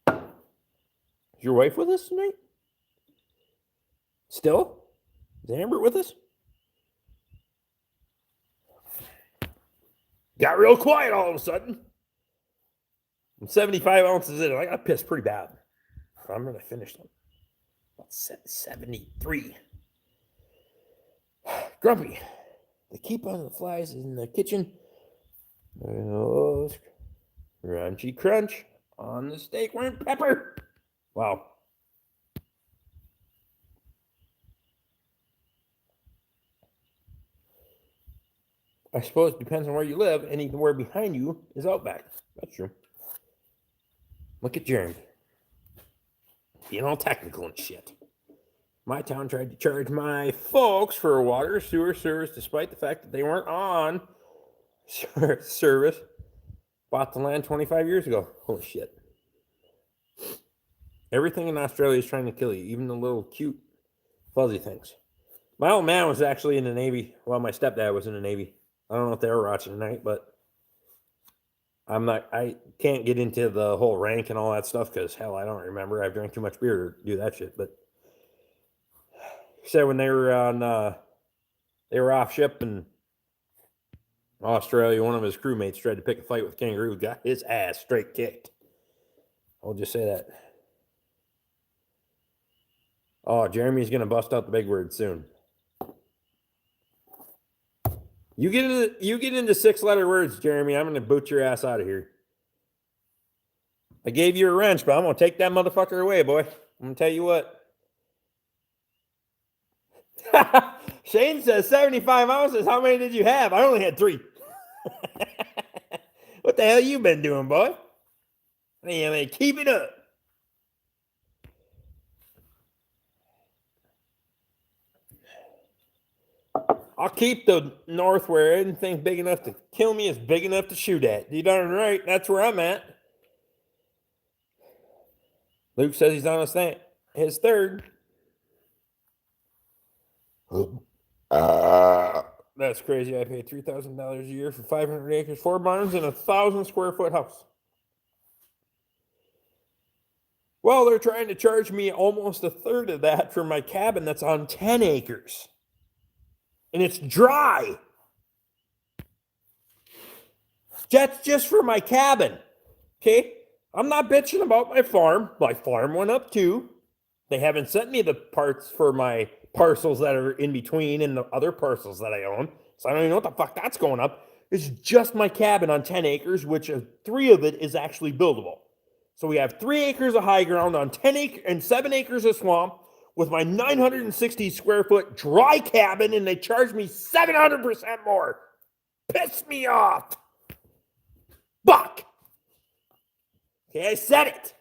Is your wife with us tonight? Still? Is Amber with us? Got real quiet all of a sudden. I'm 75 ounces in. I got pissed pretty bad. I'm going to finish them. About 73. Grumpy. to keep on the flies in the kitchen. Oh, crunchy crunch on the steak and pepper. Wow. I suppose it depends on where you live. Anywhere behind you is Outback. That's true. Look at Jeremy. Being all technical and shit. My town tried to charge my folks for water sewer service despite the fact that they weren't on service. Bought the land 25 years ago. Holy shit. Everything in Australia is trying to kill you, even the little cute fuzzy things. My old man was actually in the Navy. Well, my stepdad was in the Navy. I don't know if they were watching tonight, but I can't get into the whole rank and all that stuff because, hell, I don't remember. I've drank too much beer to do that shit. But he said when they were off ship in Australia, one of his crewmates tried to pick a fight with a kangaroo, got his ass straight kicked. I'll just say that. Oh, Jeremy's going to bust out the big word soon. You get into 6-letter words, Jeremy, I'm going to boot your ass out of here. I gave you a wrench, but I'm going to take that motherfucker away, boy. I'm going to tell you what. Shane says 75 ounces. How many did you have? I only had 3. What the hell you been doing, boy? Anyway, keep it up. I'll keep the north where anything big enough to kill me is big enough to shoot at. You darn right. That's where I'm at. Luke says he's on his third. That's crazy. I paid $3,000 a year for 500 acres, 4 barns, and a 1,000 square foot house. Well, they're trying to charge me almost a third of that for my cabin that's on 10 acres. And it's dry. That's just for my cabin. Okay? I'm not bitching about my farm. My farm went up too. They haven't sent me the parts for my parcels that are in between and the other parcels that I own. So I don't even know what the fuck that's going up. It's just my cabin on 10 acres, which 3 of it is actually buildable. So we have 3 acres of high ground on 10 acres and 7 acres of swamp with my 960 square foot dry cabin, and they charge me 700% more. Piss me off. Fuck. Okay, I said it.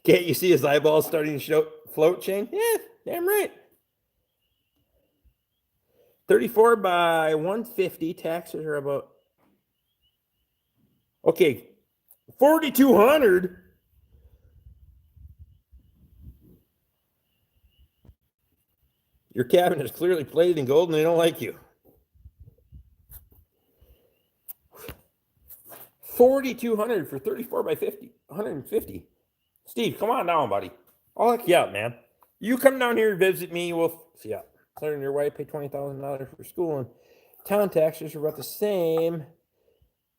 Can't you see his eyeballs starting to float, Shane? Yeah, damn right. 34 by 150. Taxes are about... Okay, 4,200. Your cabin is clearly plated in gold and they don't like you. 4,200 for 34 by 50, 150. Steve, come on down, buddy. I'll hook you up, man. You come down here and visit me. We'll see ya. Claire and your wife pay $20,000 for school, and town taxes are about the same.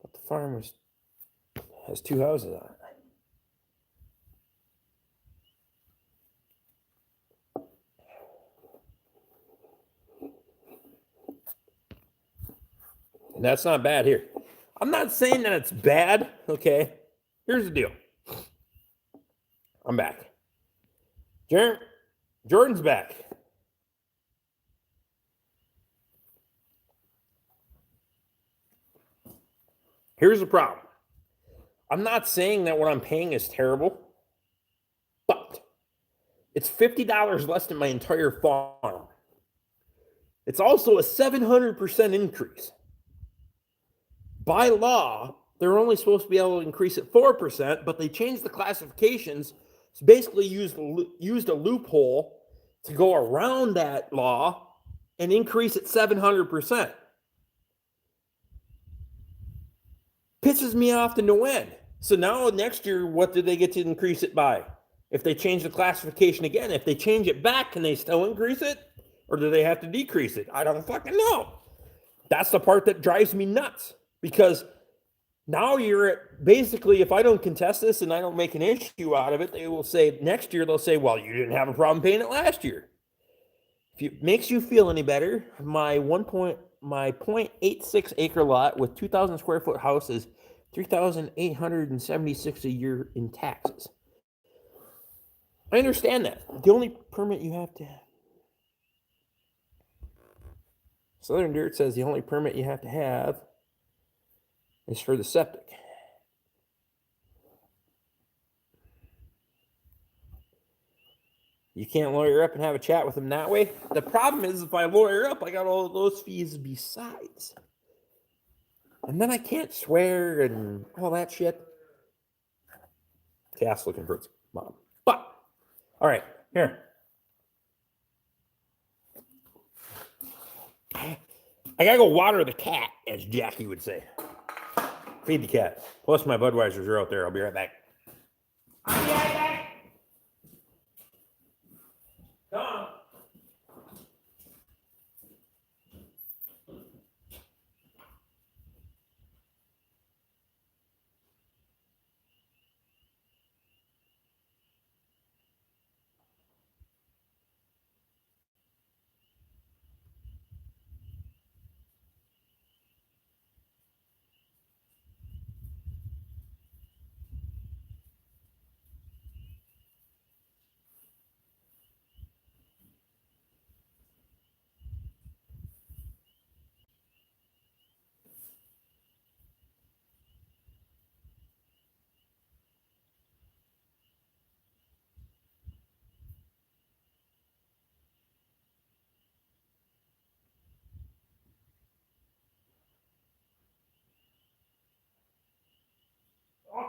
But the farm has 2 houses on it. And that's not bad here. I'm not saying that it's bad, okay? Here's the deal. I'm back. Jordan's back. Here's the problem. I'm not saying that what I'm paying is terrible, but it's $50 less than my entire farm. It's also a 700% increase. By law, they're only supposed to be able to increase it 4%, but they changed the classifications. So basically used a loophole to go around that law and increase it 700%. Pisses me off to no end. So now next year, what do they get to increase it by? If they change the classification again, if they change it back, can they still increase it? Or do they have to decrease it? I don't fucking know. That's the part that drives me nuts. Because Now you're at, basically, if I don't contest this and I don't make an issue out of it, they will say next year, they'll say, well, you didn't have a problem paying it last year. If it makes you feel any better, my 0.86 acre lot with 2,000 square foot house is $3,876 a year in taxes. I understand that. The only permit you have to have. Southern Dirt says the only permit you have to have is for the septic. You can't lawyer up and have a chat with them that way. The problem is if I lawyer up, I got all of those fees besides. And then I can't swear and all that shit. Cass looking for its mom. But, all right, here. I gotta go water the cat, as Jackie would say. Feed the cat. Plus my Budweisers are out there. I'll be right back. I'll be right back. Come on.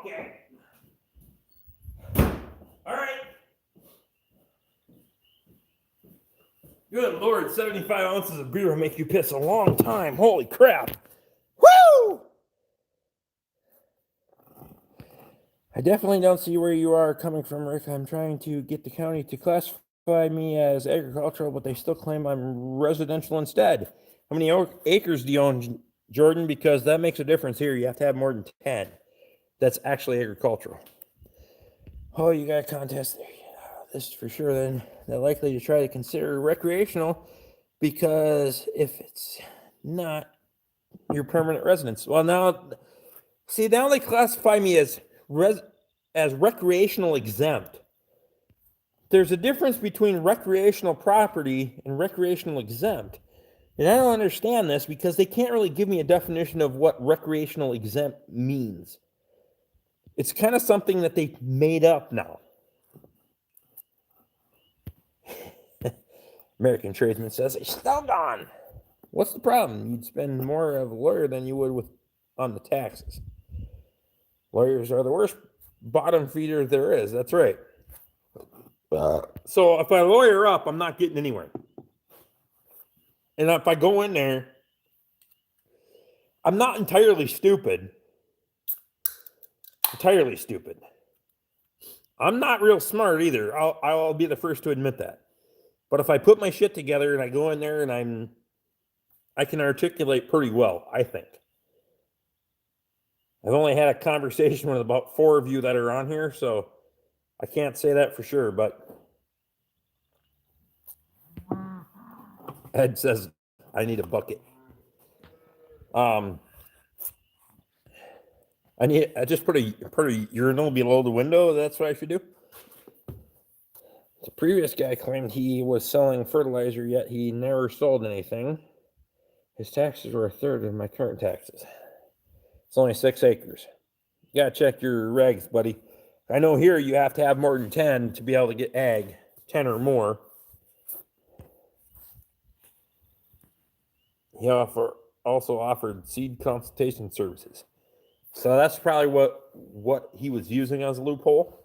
Okay. All right. Good Lord, 75 ounces of beer will make you piss a long time. Holy crap. Woo! I definitely don't see where you are coming from, Rick. I'm trying to get the county to classify me as agricultural, but they still claim I'm residential instead. How many acres do you own, Jordan? Because that makes a difference here. You have to have more than 10. That's actually agricultural. Oh, you got a contest there. This is for sure. Then they're likely to try to consider recreational because if it's not your permanent residence. Well, now, see, now they classify me as recreational exempt. There's a difference between recreational property and recreational exempt. And I don't understand this because they can't really give me a definition of what recreational exempt means. It's kind of something that they made up now. American Tradesman says, it's still gone. What's the problem? You'd spend more of a lawyer than you would on the taxes. Lawyers are the worst bottom feeder there is. That's right. So if I lawyer up, I'm not getting anywhere. And if I go in there, I'm not entirely stupid. I'm not real smart either. I'll be the first to admit that. But if I put my shit together and I go in there and I can articulate pretty well, I think. I've only had a conversation with about 4 of you that are on here, so I can't say that for sure, but Ed says I need a bucket. I just put a urinal below the window. That's what I should do. The previous guy claimed he was selling fertilizer, yet he never sold anything. His taxes were a third of my current taxes. It's only 6 acres. You gotta check your regs, buddy. I know here you have to have more than 10 to be able to get ag, 10 or more. He also offered seed consultation services. So that's probably what he was using as a loophole.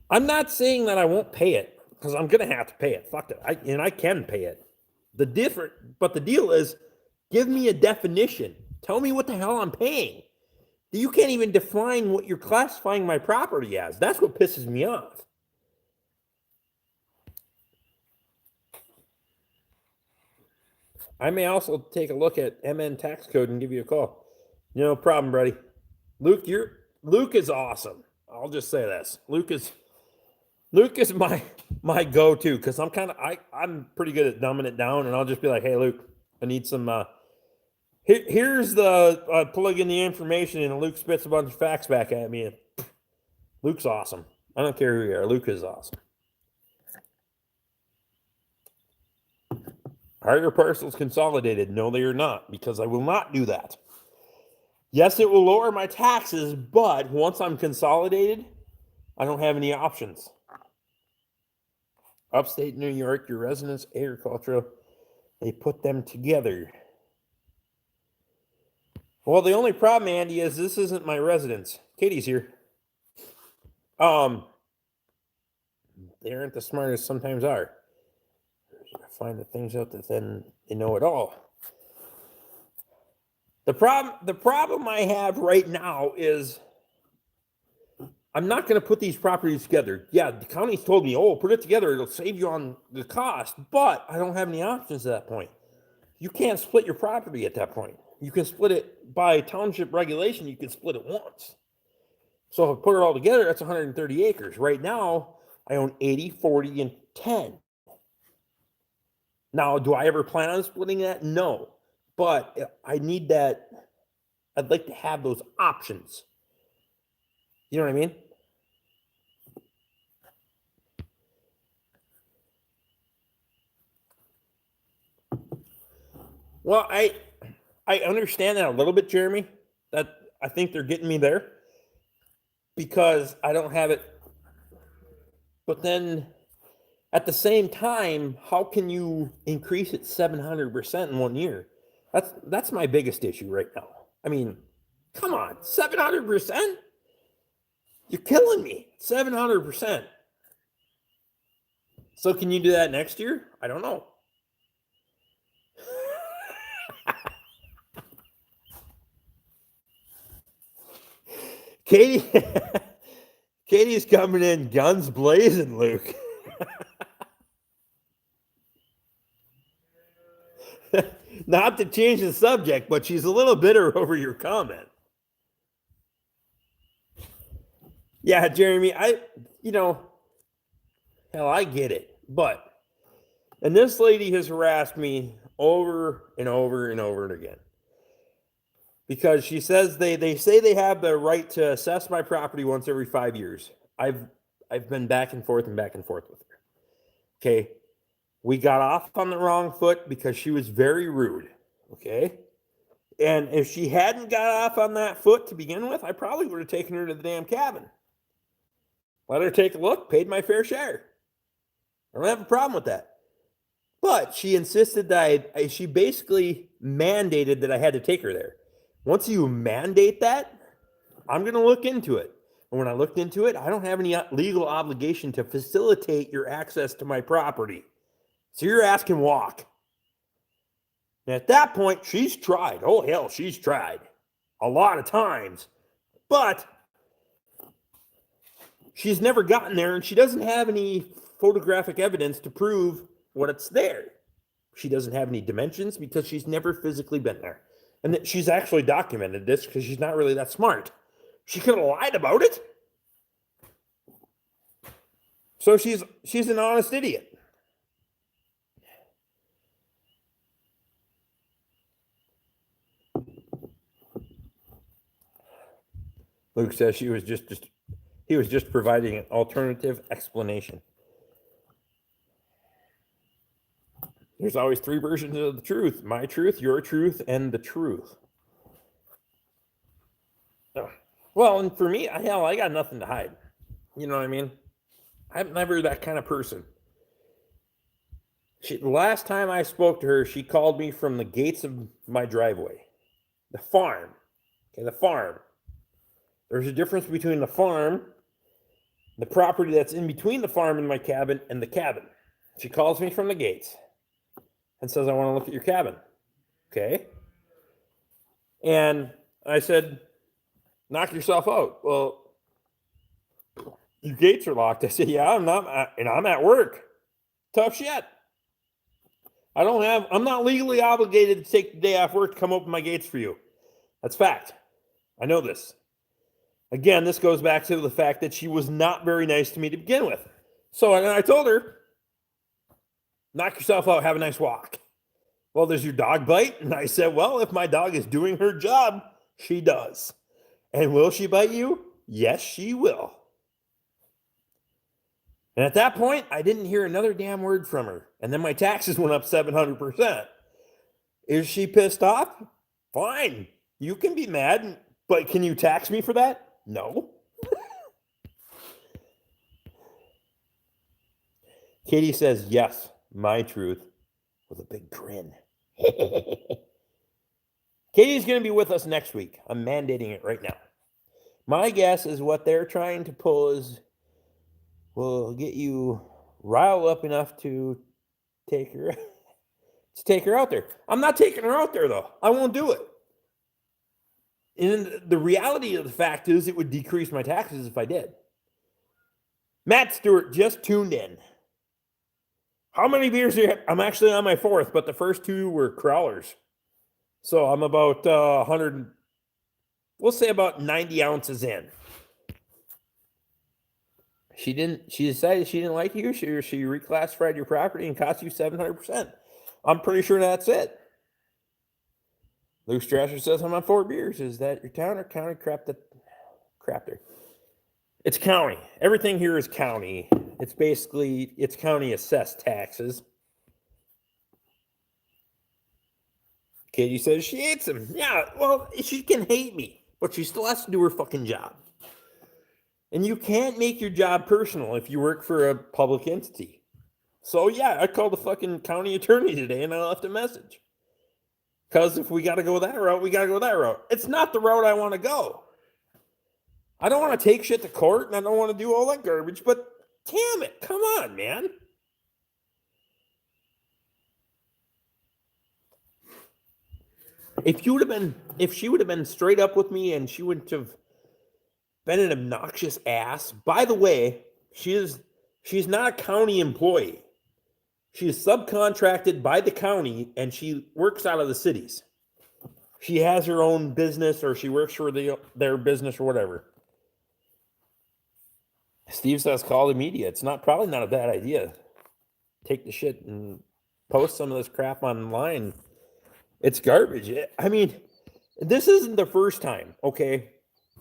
I'm not saying that I won't pay it, because I'm going to have to pay it. Fuck it. I can pay it. But the deal is, give me a definition. Tell me what the hell I'm paying. You can't even define what you're classifying my property as. That's what pisses me off. I may also take a look at MN tax code and give you a call. No problem, buddy. Luke is awesome. I'll just say this. Luke is my go-to because I'm pretty good at dumbing it down, and I'll just be like, hey Luke, I need some here's the plug in the information, and Luke spits a bunch of facts back at me, and Luke's awesome. I don't care who you are. Luke is awesome. Are your parcels consolidated? No, they are not, because I will not do that. Yes, it will lower my taxes, but once I'm consolidated, I don't have any options. Upstate New York, your residents, agricultural, they put them together. Well, the only problem, Andy, is this isn't my residence. Katie's here. They aren't the smartest, sometimes are. Find the things out that then they know it all. The problem I have right now is I'm not going to put these properties together. Yeah, the county's told me, oh, put it together. It'll save you on the cost. But I don't have any options at that point. You can't split your property at that point. You can split it by township regulation. You can split it once. So if I put it all together, that's 130 acres. Right now, I own 80, 40, and 10. Now, do I ever plan on splitting that? No. But I need that. I'd like to have those options. You know what I mean? Well, I understand that a little bit, Jeremy. That I think they're getting me there because I don't have it. But then at the same time, how can you increase it 700% in 1 year? That's my biggest issue right now. I mean, come on, 700%? You're killing me. 700%. So can you do that next year? I don't know. Katie's coming in guns blazing, Luke. Not to change the subject, but she's a little bitter over your comment. Yeah, Jeremy, hell, I get it. And this lady has harassed me over and over and over and again. Because she says they say they have the right to assess my property once every 5 years. I've been back and forth with her. Okay. We got off on the wrong foot because she was very rude. Okay. And if she hadn't got off on that foot to begin with, I probably would have taken her to the damn cabin. Let her take a look, paid my fair share. I don't have a problem with that. But she insisted that she basically mandated that I had to take her there. Once you mandate that, I'm going to look into it. And when I looked into it, I don't have any legal obligation to facilitate your access to my property. So you're asking walk. And at that point, she's tried. Oh, hell, she's tried. A lot of times. But she's never gotten there, and she doesn't have any photographic evidence to prove what it's there. She doesn't have any dimensions because she's never physically been there. And that she's actually documented this because she's not really that smart. She could have lied about it. So she's an honest idiot. Luke says he was just providing an alternative explanation. There's always three versions of the truth: my truth, your truth, and the truth. Well, and for me, I got nothing to hide. You know what I mean? I'm never that kind of person. The last time I spoke to her, she called me from the gates of my driveway. The farm. Okay, the farm. There's a difference between the farm, the property that's in between the farm and my cabin, and the cabin. She calls me from the gates and says, I want to look at your cabin. Okay. And I said, knock yourself out. Well, your gates are locked. I said, yeah, I'm not, and I'm at work. Tough shit. I'm not legally obligated to take the day off work to come open my gates for you. That's fact. I know this. Again, this goes back to the fact that she was not very nice to me to begin with. So I told her, knock yourself out, have a nice walk. Well, does your dog bite? And I said, well, if my dog is doing her job, she does. And will she bite you? Yes, she will. And at that point, I didn't hear another damn word from her. And then my taxes went up 700%. Is she pissed off? Fine. You can be mad, but can you tax me for that? No. Katie says, yes, my truth, with a big grin. Katie's going to be with us next week. I'm mandating it right now. My guess is what they're trying to pull is will get you riled up enough to take her out there. I'm not taking her out there, though. I won't do it. And the reality of the fact is it would decrease my taxes if I did. Matt Stewart just tuned in. How many beers do you have? I'm actually on my fourth, but the first two were Crowlers. So I'm about 100, we'll say about 90 ounces in. She decided she didn't like you. She reclassified your property and cost you 700%. I'm pretty sure that's it. Luke Strasser says I'm on 4 beers. Is that your town or county crap there? It's county. Everything here is county. It's county assessed taxes. Katie says she hates him. Yeah, well, she can hate me, but she still has to do her fucking job. And you can't make your job personal if you work for a public entity. So, yeah, I called the fucking county attorney today and I left a message. Because if we got to go that route, we got to go that route. It's not the route I want to go. I don't want to take shit to court and I don't want to do all that garbage, but damn it, come on, man. If she would have been straight up with me and she wouldn't have been an obnoxious ass. By the way, she's not a county employee. She is subcontracted by the county and she works out of the cities. She has her own business or she works for their business or whatever. Steve says call the media. It's probably not a bad idea. Take the shit and post some of this crap online. It's garbage. I mean, this isn't the first time, okay?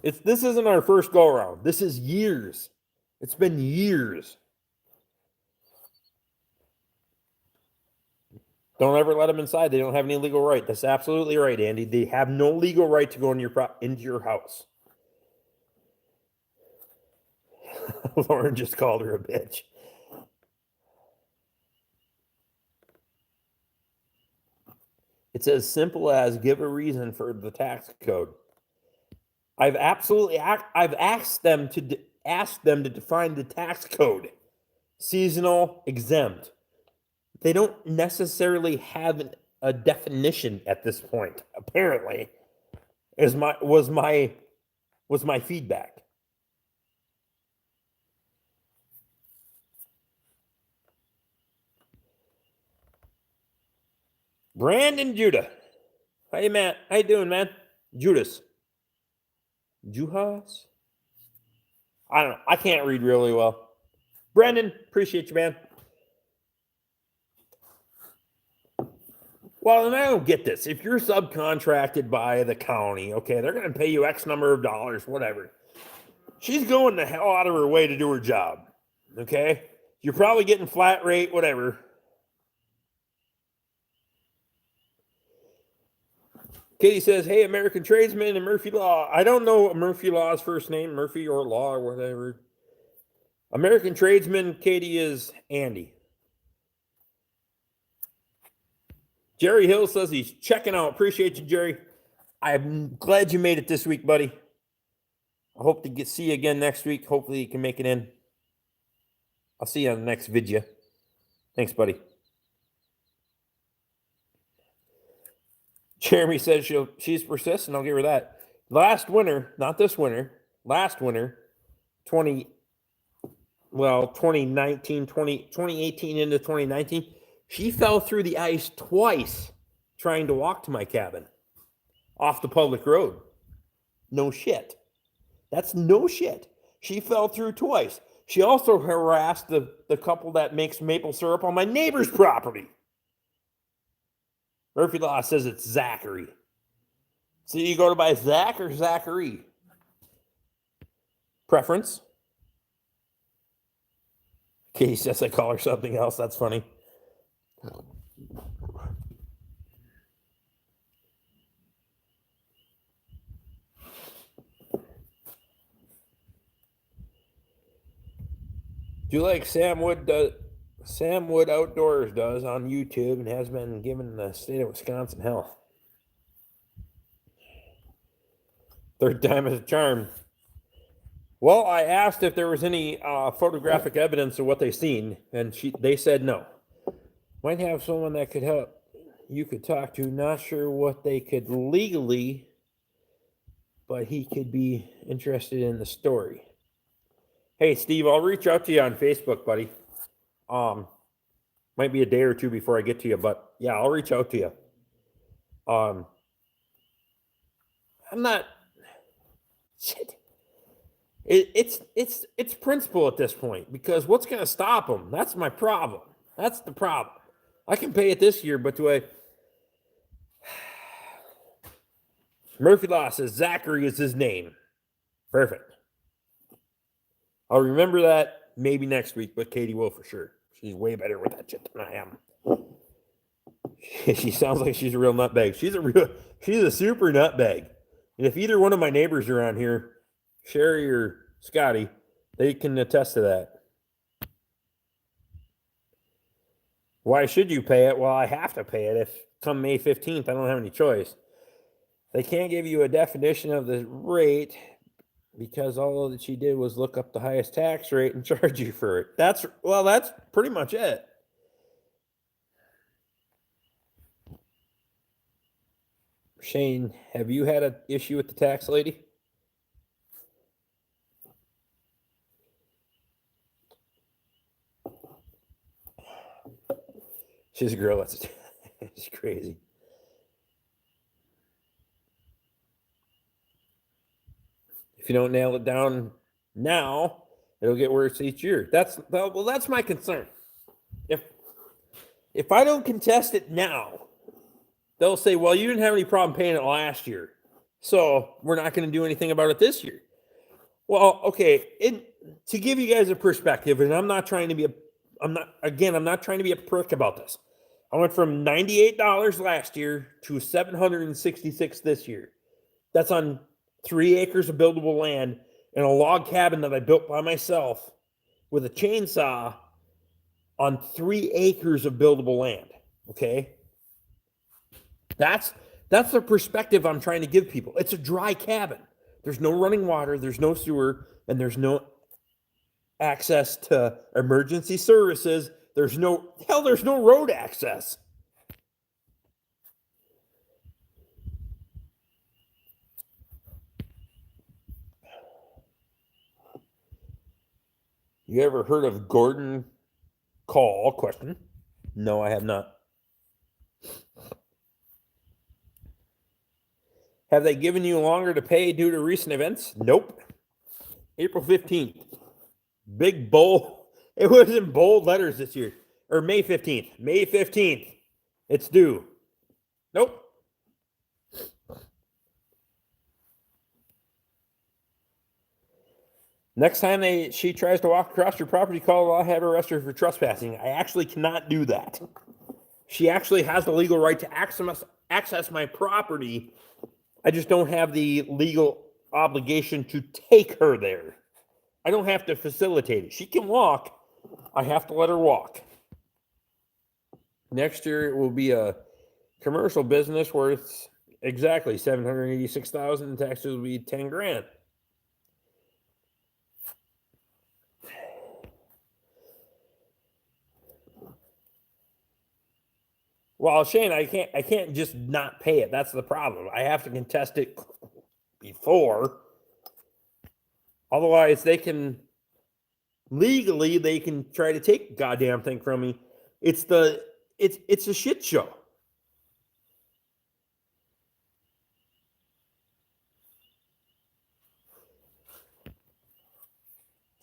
This isn't our first go around. This is years. It's been years. Don't ever let them inside. They don't have any legal right. That's absolutely right, Andy. They have no legal right to go into your house. Lauren just called her a bitch. It's as simple as give a reason for the tax code. I've asked them to define the tax code. Seasonal, exempt. They don't necessarily have a definition at this point. Apparently, was my feedback. Brandon Judah. Hey, Matt. How you doing, man? Judas. Juhas? I don't know. I can't read really well. Brandon, appreciate you, man. Well, and I don't get this. If you're subcontracted by the county, okay, they're going to pay you X number of dollars, whatever. She's going the hell out of her way to do her job, okay? You're probably getting flat rate, whatever. Katie says, hey, American Tradesman and Murphy Law. I don't know Murphy Law's first name, Murphy or Law or whatever. American Tradesman, Katie, is Andy. Jerry Hill says he's checking out. Appreciate you, Jerry. I'm glad you made it this week, buddy. I hope to see you again next week. Hopefully you can make it in. I'll see you on the next video. Thanks, buddy. Jeremy says she's persistent. I'll give her that. Last winter, not this winter, last winter, 2018 into 2019, she fell through the ice twice trying to walk to my cabin off the public road. No shit. That's no shit. She fell through twice. She also harassed the couple that makes maple syrup on my neighbor's property. Murphy Law says it's Zachary. So you go to buy Zach or Zachary? Preference? Katie says I call her something else. That's funny. Do you like Sam Wood Outdoors does on YouTube and has been given the state of Wisconsin hell? Third time is a charm. Well, I asked if there was any photographic evidence of what they seen, and they said no. Might have someone that could help. You could talk to. Not sure what they could legally, but he could be interested in the story. Hey, Steve, I'll reach out to you on Facebook, buddy. Might be a day or two before I get to you, but yeah, I'll reach out to you. I'm not. Shit. It's principle at this point, because what's going to stop them? That's my problem. That's the problem. I can pay it this year, but do I? Murphy Law says Zachary is his name. Perfect. I'll remember that maybe next week, but Katie will for sure. She's way better with that shit than I am. She sounds like she's a real nutbag. She's a super nutbag. And if either one of my neighbors around here, Sherry or Scotty, they can attest to that. Why should you pay it? Well, I have to pay it. If come May 15th, I don't have any choice. They can't give you a definition of the rate because all that she did was look up the highest tax rate and charge you for it. That's pretty much it. Shane, have you had an issue with the tax lady? She's a girl. That's it's crazy. If you don't nail it down now, it'll get worse each year. That's my concern. If I don't contest it now, they'll say, well, you didn't have any problem paying it last year, so we're not going to do anything about it this year. Well, okay, to give you guys a perspective, and I'm not trying to be a prick about this. I went from $98 last year to $766 this year. That's on 3 acres of buildable land and a log cabin that I built by myself with a chainsaw on 3 acres of buildable land. Okay? That's the perspective I'm trying to give people. It's a dry cabin. There's no running water, there's no sewer, and there's no access to emergency services. There's no road access. You ever heard of Gordon Call? Question. No, I have not. Have they given you longer to pay due to recent events? Nope. April 15th. Big bold. It was in bold letters this year. Or May 15th. May 15th. It's due. Nope. Next time she tries to walk across your property, call law, have her arrested for trespassing. I actually cannot do that. She actually has the legal right to access my property. I just don't have the legal obligation to take her there. I don't have to facilitate it. She can walk. I have to let her walk. Next year it will be a commercial business worth exactly $786,000, and taxes will be $10,000. Well, Shane, I can't just not pay it. That's the problem. I have to contest it before. Otherwise, they can try to take the goddamn thing from me. It's a shit show.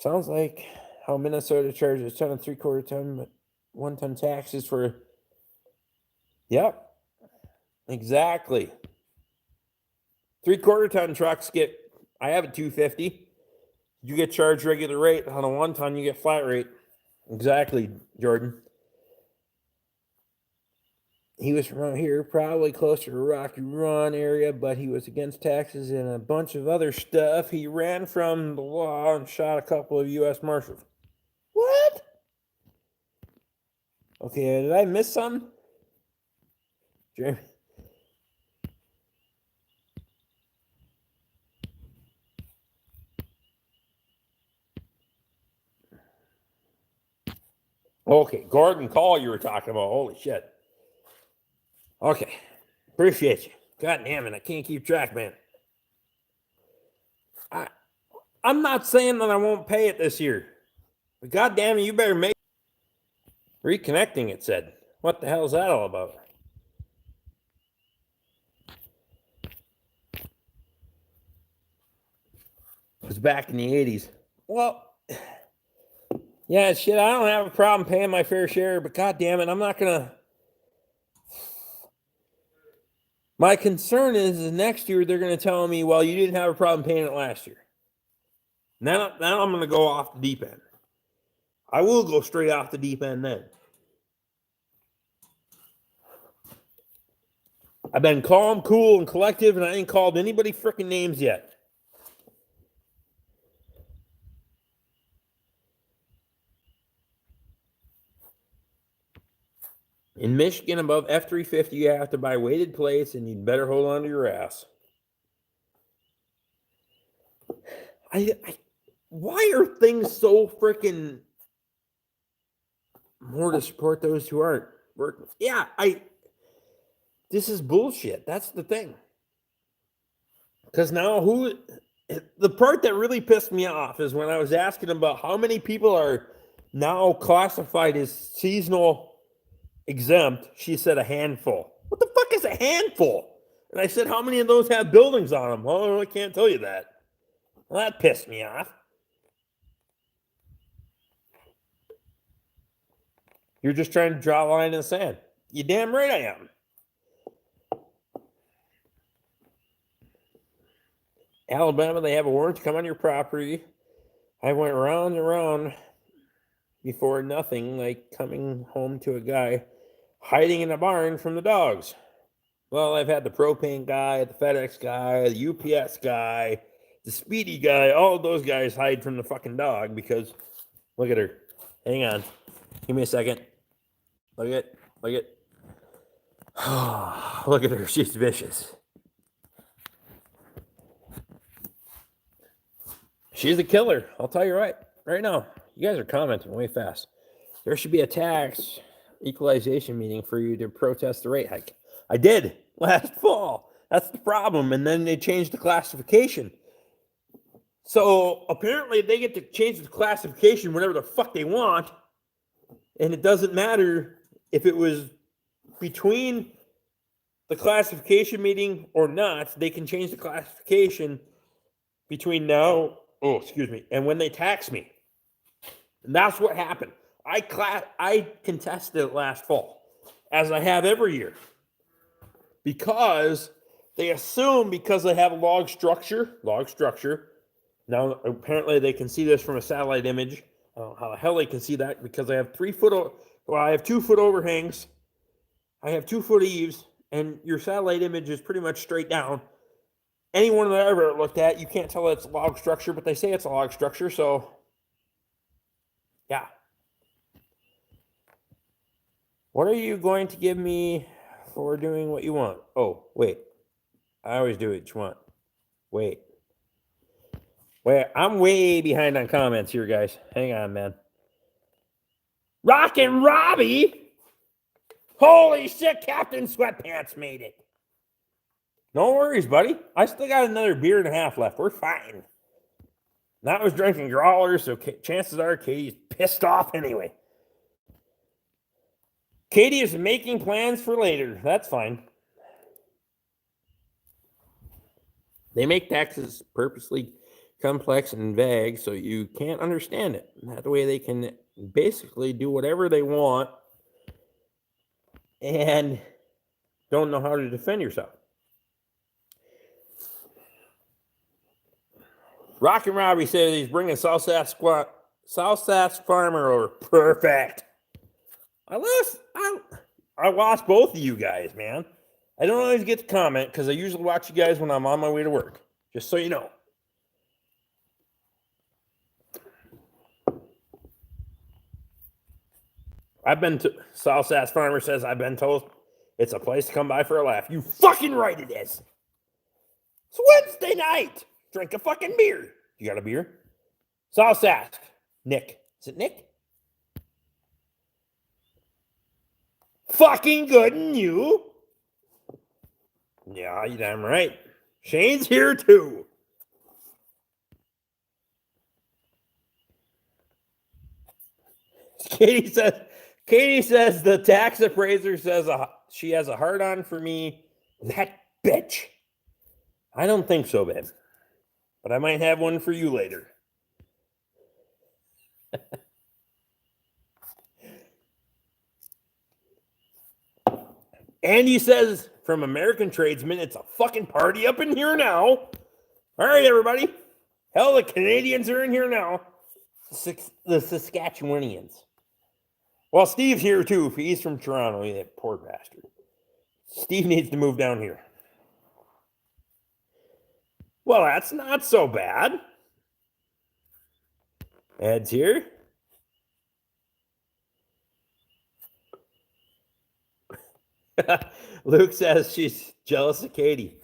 Sounds like how Minnesota charges 10 and 3/4 ton, but 1 ton taxes for. Yep, exactly. 3/4 ton trucks get. I have a 250. You get charged regular rate. On a 1 ton, you get flat rate. Exactly, Jordan. He was from out here, probably closer to Rocky Run area, but he was against taxes and a bunch of other stuff. He ran from the law and shot a couple of U.S. Marshals. What? Okay, did I miss something? Jeremy? Okay, Gordon Call you were talking about. Holy shit. Okay, appreciate you. God damn it, I can't keep track, man. I'm not saying that I won't pay it this year. But God damn it, you better make. Reconnecting, it said. What the hell is that all about? It was back in the 80s. Well, yeah, shit, I don't have a problem paying my fair share, but God damn it, I'm not gonna. My concern is next year they're gonna tell me, well, you didn't have a problem paying it last year. Now I'm gonna go off the deep end. I will go straight off the deep end then. I've been calm, cool, and collective, and I ain't called anybody freaking names yet. In Michigan, above F350, you have to buy weighted plates, and you'd better hold on to your ass. Why are things so freaking more to support those who aren't working? Yeah, this is bullshit. That's the thing. Because now the part that really pissed me off is when I was asking about how many people are now classified as seasonal exempt, she said a handful. What the fuck is a handful? And I said, how many of those have buildings on them? Oh, I can't tell you that. Well, that pissed me off. You're just trying to draw a line in the sand. You damn right I am. Alabama, they have a warrant to come on your property. I went round and round before nothing, like coming home to a guy hiding in a barn from the dogs. Well, I've had the propane guy, the FedEx guy, the UPS guy, the Speedy guy, all of those guys hide from the fucking dog because, look at her. Hang on. Give me a second. Look at. Look at her. She's vicious. She's a killer. I'll tell you right now. You guys are commenting way fast. There should be a tax equalization meeting for you to protest the rate hike. I did last fall. That's the problem. And then they changed the classification. So apparently they get to change the classification whenever the fuck they want. And it doesn't matter if it was between the classification meeting or not. They can change the classification between now, and when they tax me. And that's what happened. I contested it last fall, as I have every year. Because they assume because they have a log structure. Now, apparently they can see this from a satellite image. I don't know how the hell they can see that because I have 2 foot overhangs. I have 2 foot eaves, and your satellite image is pretty much straight down. Anyone that I ever looked at, you can't tell it's a log structure, but they say it's a log structure, so yeah. What are you going to give me for doing what you want? Oh, wait. I always do what you want. Wait, I'm way behind on comments here, guys. Hang on, man. Rockin' Robbie! Holy shit, Captain Sweatpants made it. No worries, buddy. I still got another beer and a half left. We're fine. Now I was drinking Growlers, so chances are Katie's pissed off anyway. Katie is making plans for later. That's fine. They make taxes purposely complex and vague, so you can't understand it. That way they can basically do whatever they want and don't know how to defend yourself. Rock and Robbie says he's bringing South Sask Farmer over. Perfect. I lost both of you guys, man. I don't always get to comment because I usually watch you guys when I'm on my way to work. Just so you know. South Sask Farmer says, I've been told it's a place to come by for a laugh. You fucking right it is. It's Wednesday night. Drink a fucking beer. You got a beer? South Sask. Nick. Is it Nick? Fucking good and you. Yeah, you damn right. Shane's here too. Katie says the tax appraiser says she has a hard on for me. That bitch. I don't think so, babe. But I might have one for you later. Andy says from American Tradesman, it's a fucking party up in here now. All right, everybody. Hell, the Canadians are in here now. The Saskatchewanians. Well, Steve's here too. He's from Toronto. That poor bastard. Steve needs to move down here. Well, that's not so bad. Ed's here. Luke says she's jealous of Katie.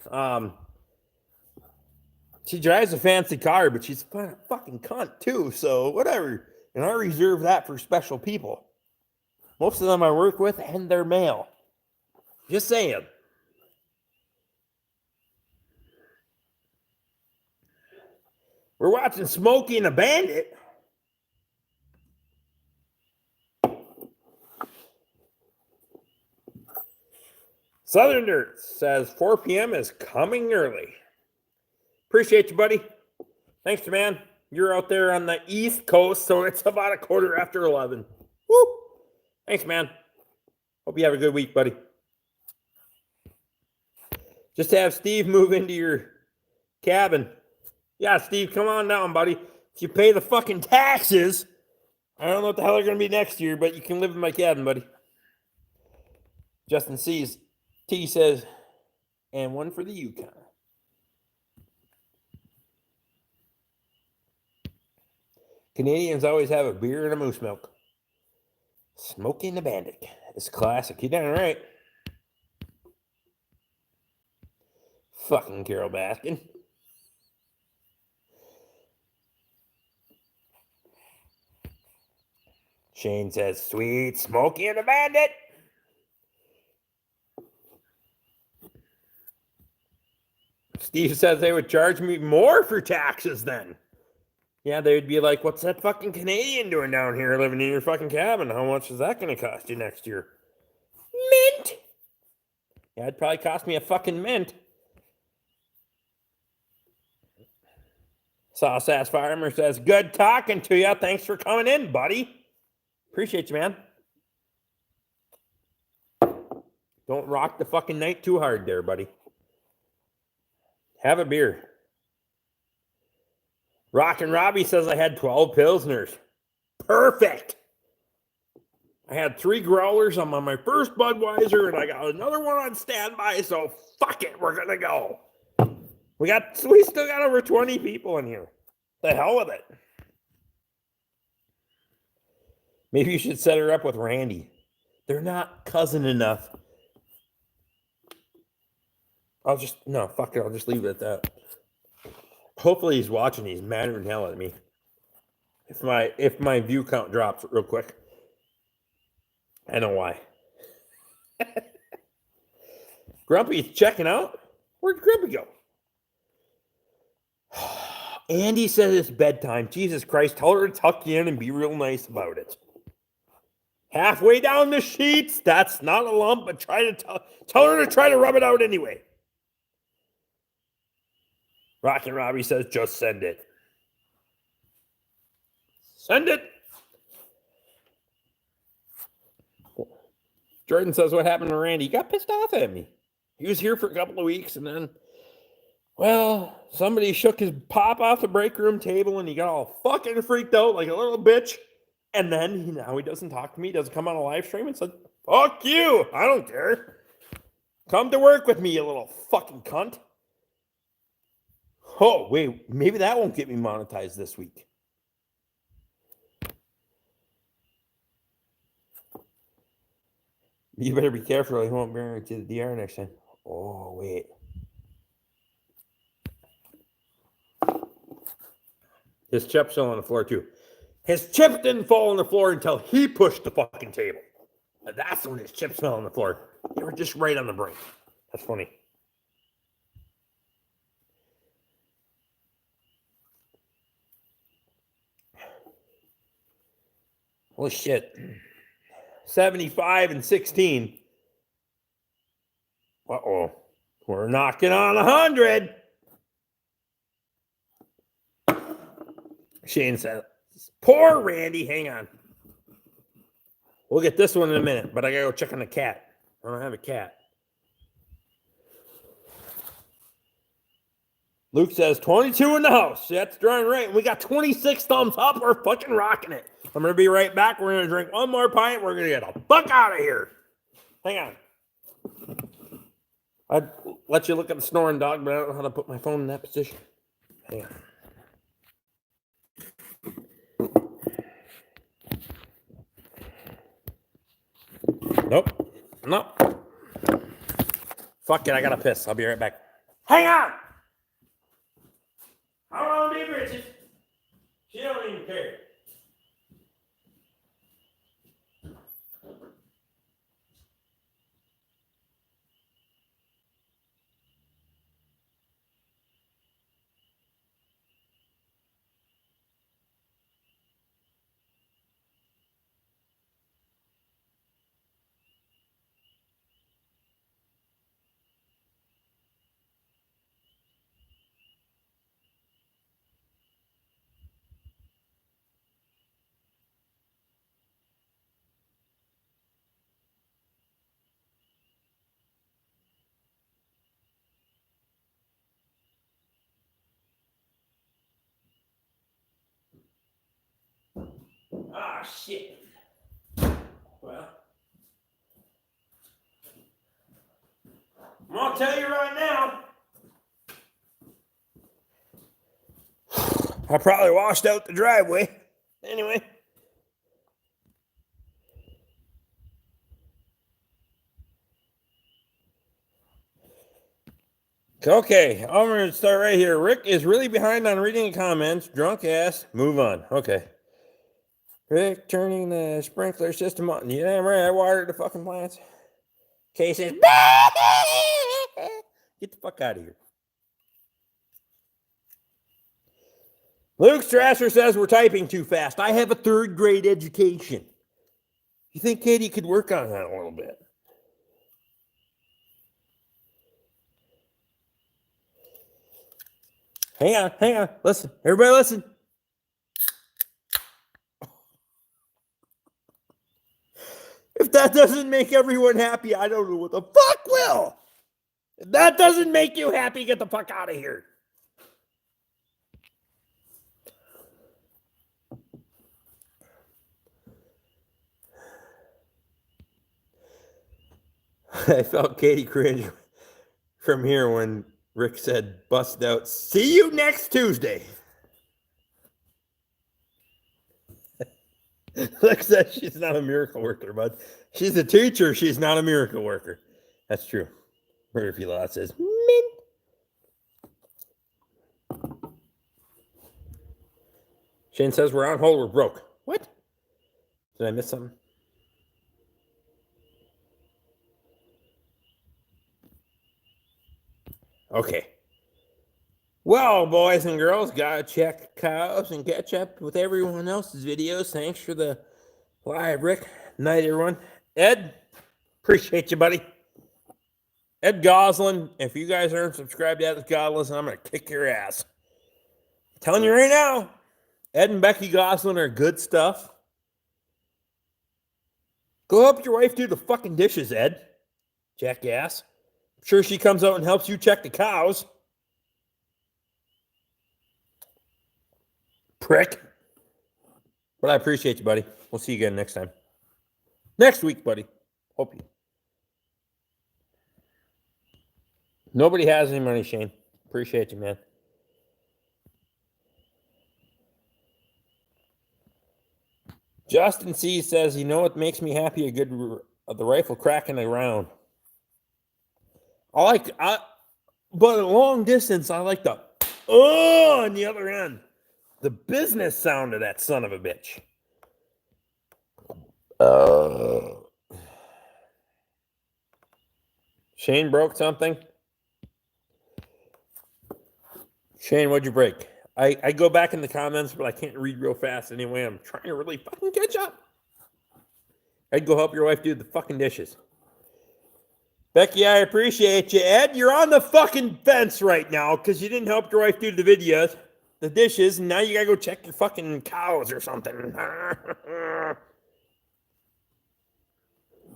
She drives a fancy car, but she's a fucking cunt too. So whatever. And I reserve that for special people. Most of them I work with and they're male. Just saying. We're watching Smokey and the Bandit. Southern Dirt says 4 p.m. is coming early. Appreciate you, buddy. Thanks, man. You're out there on the East Coast, so it's about 11:15. Woo! Thanks, man. Hope you have a good week, buddy. Just have Steve move into your cabin. Yeah, Steve, come on down, buddy. If you pay the fucking taxes, I don't know what the hell they're going to be next year, but you can live in my cabin, buddy. Justin T says, and one for the Yukon. Canadians always have a beer and a moose milk. Smokey and the Bandit. It's classic. You done right. Fucking Carol Baskin. Shane says, sweet Smokey and the Bandit. Steve says they would charge me more for taxes then. Yeah, they'd be like, what's that fucking Canadian doing down here living in your fucking cabin? How much is that going to cost you next year? Mint. Yeah, it'd probably cost me a fucking mint. South Sask Farmer says, good talking to you. Thanks for coming in, buddy. Appreciate you, man. Don't rock the fucking night too hard there, buddy. Have a beer. Rockin' Robbie says I had 12 Pilsners. Perfect. I had 3 Growlers. I'm on my first Budweiser, and I got another one on standby, so fuck it. We're going to go. We still got over 20 people in here. The hell with it. Maybe you should set her up with Randy. They're not cousin enough. Fuck it. I'll just leave it at that. Hopefully he's watching. He's madder than hell at me. If my view count drops real quick. I know why. Grumpy's checking out. Where'd Grumpy go? Andy says it's bedtime. Jesus Christ, tell her to tuck you in and be real nice about it. Halfway down the sheets, that's not a lump, but tell her to try to rub it out anyway. Rockin' Robbie says, just send it. Send it. Jordan says, what happened to Randy? He got pissed off at me. He was here for a couple of weeks, and then, well, somebody shook his pop off the break room table, and he got all fucking freaked out like a little bitch. And then now he doesn't talk to me. He doesn't come on a live stream and says, fuck you. I don't care. Come to work with me, you little fucking cunt. Oh, wait. Maybe that won't get me monetized this week. You better be careful. He won't bring her to the DR next time. Oh, wait. His chip fell on the floor, too. His chip didn't fall on the floor until he pushed the fucking table. And that's when his chips fell on the floor. They were just right on the brink. That's funny. Holy shit. 75 and 16. Uh-oh. We're knocking on 100. Shane said, poor Randy. Hang on. We'll get this one in a minute, but I gotta go check on the cat. I don't have a cat. Luke says 22 in the house. That's darn right. We got 26 thumbs up. We're fucking rocking it. I'm going to be right back. We're going to drink one more pint. We're going to get the fuck out of here. Hang on. I'd let you look at the snoring dog, but I don't know how to put my phone in that position. Hang on. Nope. Fuck it. I got to piss. I'll be right back. Hang on. How long be Bridget? She don't even care. Ah, shit. Well, I'm going to tell you right now. I probably washed out the driveway. Anyway. Okay, I'm going to start right here. Rick is really behind on reading the comments. Drunk ass. Move on. Okay. Rick turning the sprinkler system on. Yeah, damn right. I watered the fucking plants. Kay says, get the fuck out of here. Luke Strasser says we're typing too fast. I have a 3rd grade education. You think Katie could work on that a little bit? Hang on. Listen. Everybody listen. If that doesn't make everyone happy, I don't know what the fuck will. If that doesn't make you happy, get the fuck out of here. I felt Katie cringe from here when Rick said, bust out, see you next Tuesday. Rick says she's not a miracle worker, bud. She's a teacher. She's not a miracle worker. That's true. Murphy Law says, mint. Shane says, we're on hold. We're broke. What? Did I miss something? Okay. Well, boys and girls, gotta check cows and catch up with everyone else's videos. Thanks for the live, Rick. Night, everyone. Ed, appreciate you, buddy. Ed Goslin, if you guys aren't subscribed to Ed Goslin, I'm gonna kick your ass. I'm telling you right now. Ed and Becky Goslin are good stuff. Go help your wife do the fucking dishes, Ed. Jackass. I'm sure she comes out and helps you check the cows. Prick. But I appreciate you, buddy. We'll see you again next time. Next week, buddy. Hope you. Nobody has any money, Shane. Appreciate you, man. Justin C says, you know what makes me happy? The rifle cracking around. But at long distance, I like the on the other end. The business sound of that son of a bitch. Shane broke something. Shane, what'd you break? I go back in the comments, but I can't read real fast anyway. I'm trying to really fucking catch up. I'd go help your wife do the fucking dishes. Becky, I appreciate you. Ed, you're on the fucking fence right now because you didn't help your wife do the videos, the dishes, and now you gotta go check your fucking cows or something.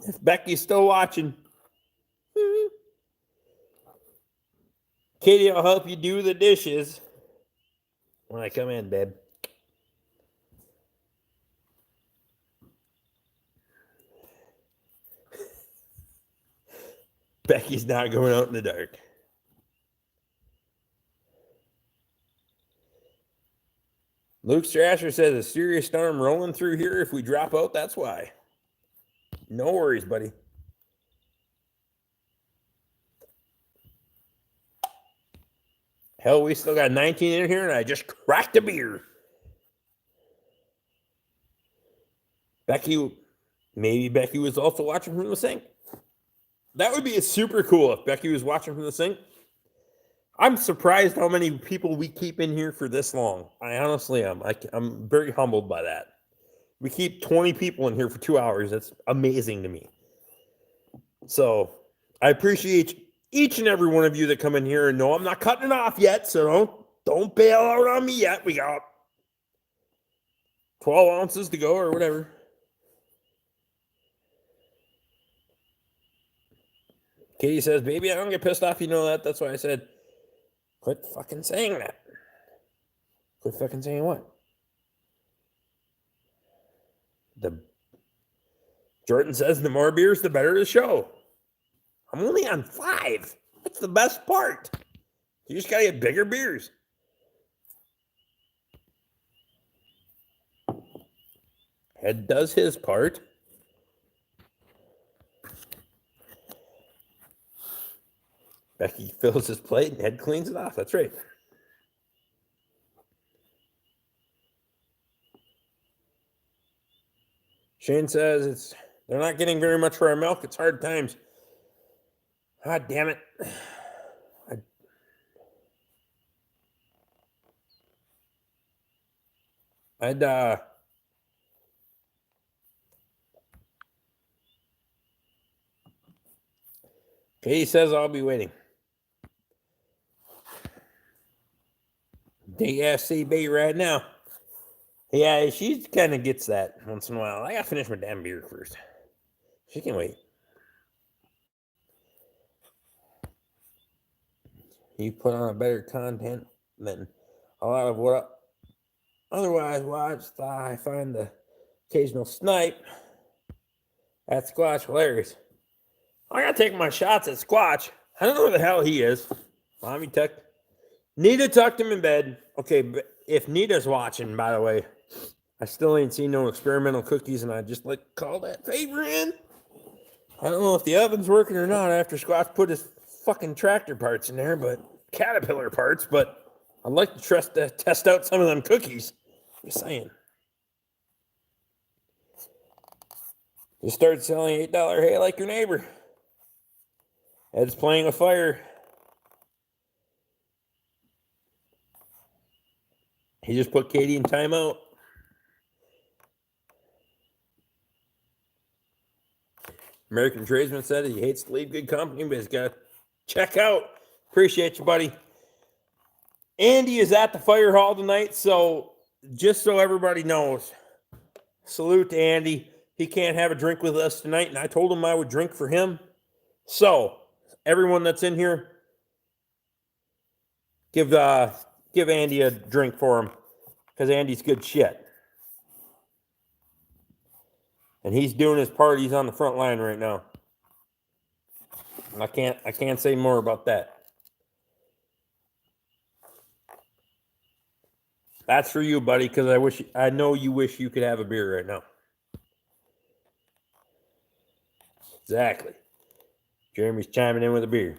If Becky's still watching, Katie, I'll help you do the dishes when I come in, babe. Becky's not going out in the dark. Luke Strasher says a serious storm rolling through here. If we drop out, that's why. No worries, buddy. Hell, we still got 19 in here, and I just cracked a beer. Maybe Becky was also watching from the sink. That would be super cool if Becky was watching from the sink. I'm surprised how many people we keep in here for this long. I honestly am. I'm very humbled by that. We keep 20 people in here for 2 hours. That's amazing to me. So I appreciate each and every one of you that come in here. And no, I'm not cutting it off yet. So don't bail out on me yet. We got 12 ounces to go or whatever. Katie says, baby, I don't get pissed off. You know that. That's why I said, quit fucking saying that. Quit fucking saying what? Jordan says, the more beers, the better the show. I'm only on 5. That's the best part. You just got to get bigger beers. Ed does his part. Becky fills his plate and Ed cleans it off. That's right. Shane says they're not getting very much for our milk. It's hard times. God damn it. Katie says I'll be waiting. DSC bait right now. Yeah, she kind of gets that once in a while. I gotta finish my damn beer first. She can wait. You put on a better content than a lot of what I otherwise watched. I find the occasional snipe at Squatch hilarious. I gotta take my shots at Squatch. I don't know where the hell he is. Mommy tucked. Nita tucked him in bed. Okay, but if Nita's watching, by the way, I still ain't seen no experimental cookies, and I just like to call that favor in. I don't know if the oven's working or not after Squatch put his fucking tractor parts in there, but Caterpillar parts, but I'd like to test out some of them cookies. Just saying. Just start selling $8 hay like your neighbor. Ed's playing a fire. He just put Katie in timeout. American Tradesman said he hates to leave good company, but he's got to check out. Appreciate you, buddy. Andy is at the fire hall tonight, so just so everybody knows, salute to Andy. He can't have a drink with us tonight, and I told him I would drink for him. So, everyone that's in here, give Andy a drink for him, because Andy's good shit. And he's doing his part. He's on the front line right now. I can't say more about that. That's for you, buddy, because I know you wish you could have a beer right now. Exactly. Jeremy's chiming in with a beer.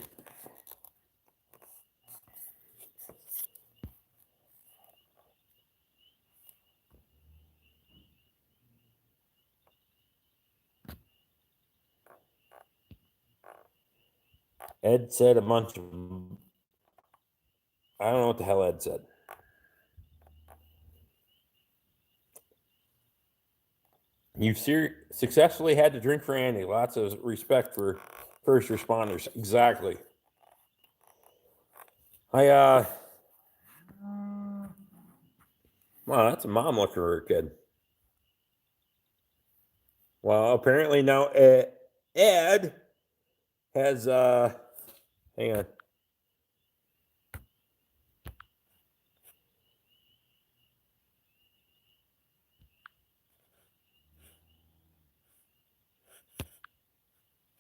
Ed said a bunch of... I don't know what the hell Ed said. You've successfully had to drink for Andy. Lots of respect for first responders. Exactly. Wow, that's a mom looking for her kid. Well, apparently now Ed has, hang on.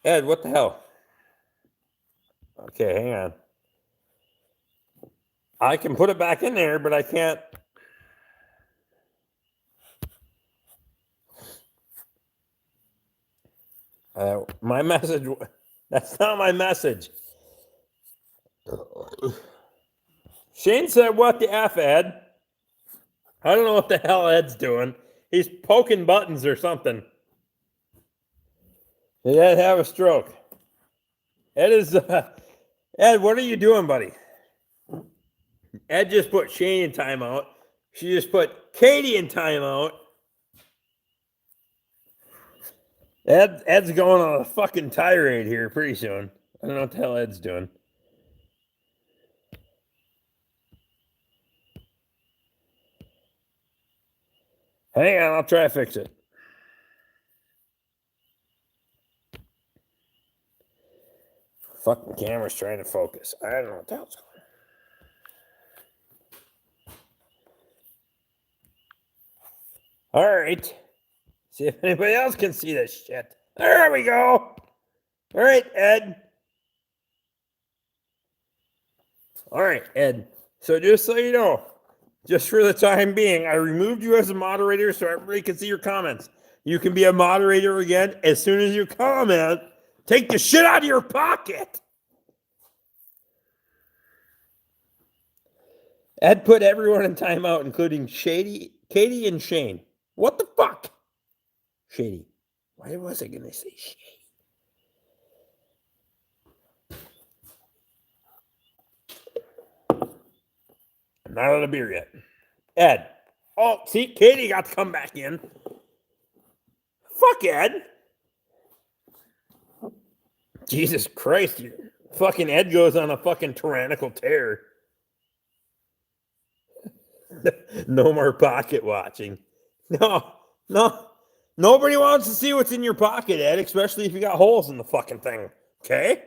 Ed, what the hell? Okay, hang on. I can put it back in there, but I can't. My message, that's not my message. Shane said, what the F, Ed? I don't know what the hell Ed's doing. He's poking buttons or something. Did Ed have a stroke? Ed is, Ed, what are you doing, buddy? Ed just put Shane in timeout. She just put Katie in timeout. Ed's going on a fucking tirade here pretty soon. I don't know what the hell Ed's doing. Hang on, I'll try to fix it. Fucking camera's trying to focus. I don't know what the hell's going on. All right. See if anybody else can see this shit. There we go. All right, Ed. All right, Ed. So just so you know, just for the time being, I removed you as a moderator so everybody can see your comments. You can be a moderator again as soon as you comment. Take the shit out of your pocket. Ed put everyone in timeout, including Katie, and Shane. What the fuck? Shady. Why was I going to say shady? I'm not out of beer yet. Ed. Oh, see, Katie got to come back in. Fuck Ed. Jesus Christ. Fucking Ed goes on a fucking tyrannical tear. No more pocket watching. No. Nobody wants to see what's in your pocket, Ed, especially if you got holes in the fucking thing. Okay?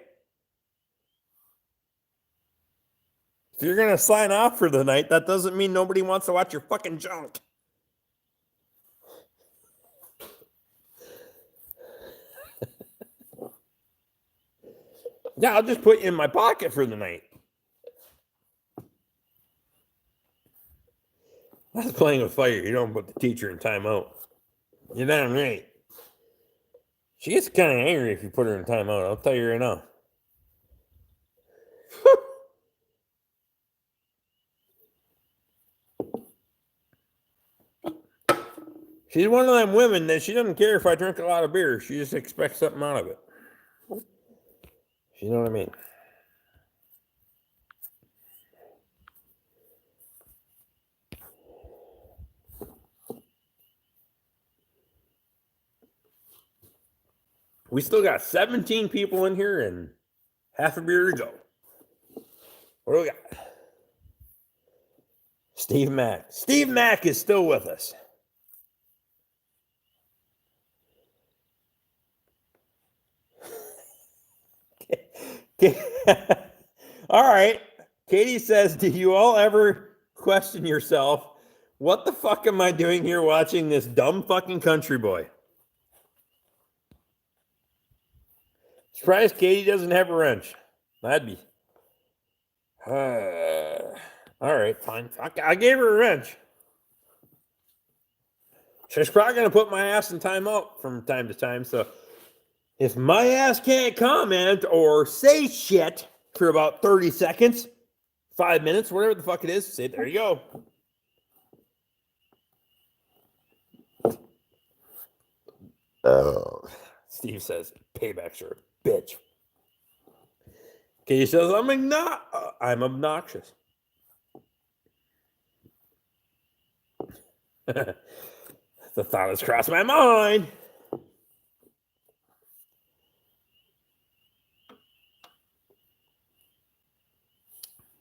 If you're going to sign off for the night, that doesn't mean nobody wants to watch your fucking junk. Yeah, I'll just put you in my pocket for the night. That's playing with fire. You don't put the teacher in timeout. You're damn right. She gets kind of angry if you put her in timeout. I'll tell you right now. She's one of them women that she doesn't care if I drink a lot of beer. She just expects something out of it. You know what I mean? We still got 17 people in here and half a beer to go. What do we got? Steve Mack. Steve Mack is still with us. All right. Katie says, do you all ever question yourself, what the fuck am I doing here watching this dumb fucking country boy? Surprised Katie doesn't have a wrench. That'd be. All right, fine. I gave her a wrench. She's probably going to put my ass in timeout from time to time. So if my ass can't comment or say shit for about 30 seconds, 5 minutes, whatever the fuck it is, say, there you go. Steve says, paybacks are a bitch. Katie says, I'm obnoxious. The thought has crossed my mind.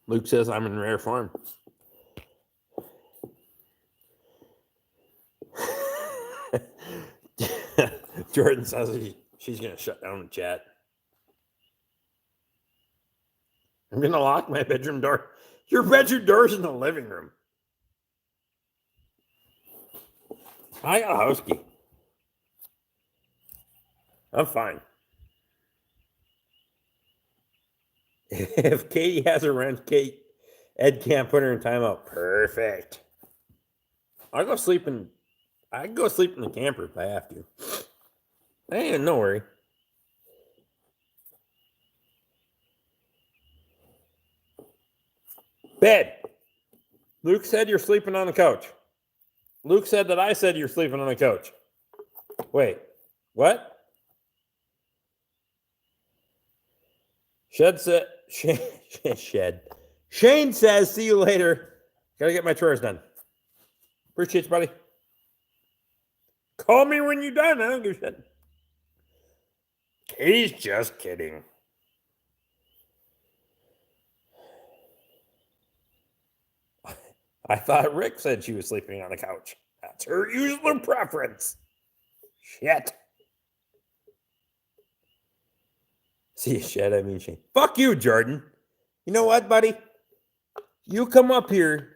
Luke says, I'm in rare form. Jordan says she's going to shut down the chat. I'm going to lock my bedroom door. Your bedroom door's in the living room. I got a house key. I'm fine. If Katie has a wrench, Ed can't put her in timeout. Perfect. I can go sleep in the camper if I have to. Ain't no worry. Bed. Luke said you're sleeping on the couch. Luke said that I said you're sleeping on the couch. Wait, what? Shane says, see you later. Gotta get my chores done. Appreciate you, buddy. Call me when you're done. I don't give a shit. He's just kidding. I thought Rick said she was sleeping on the couch. That's her usual preference. Shit. See, shit, I mean Shane. Fuck you, Jordan. You know what, buddy? You come up here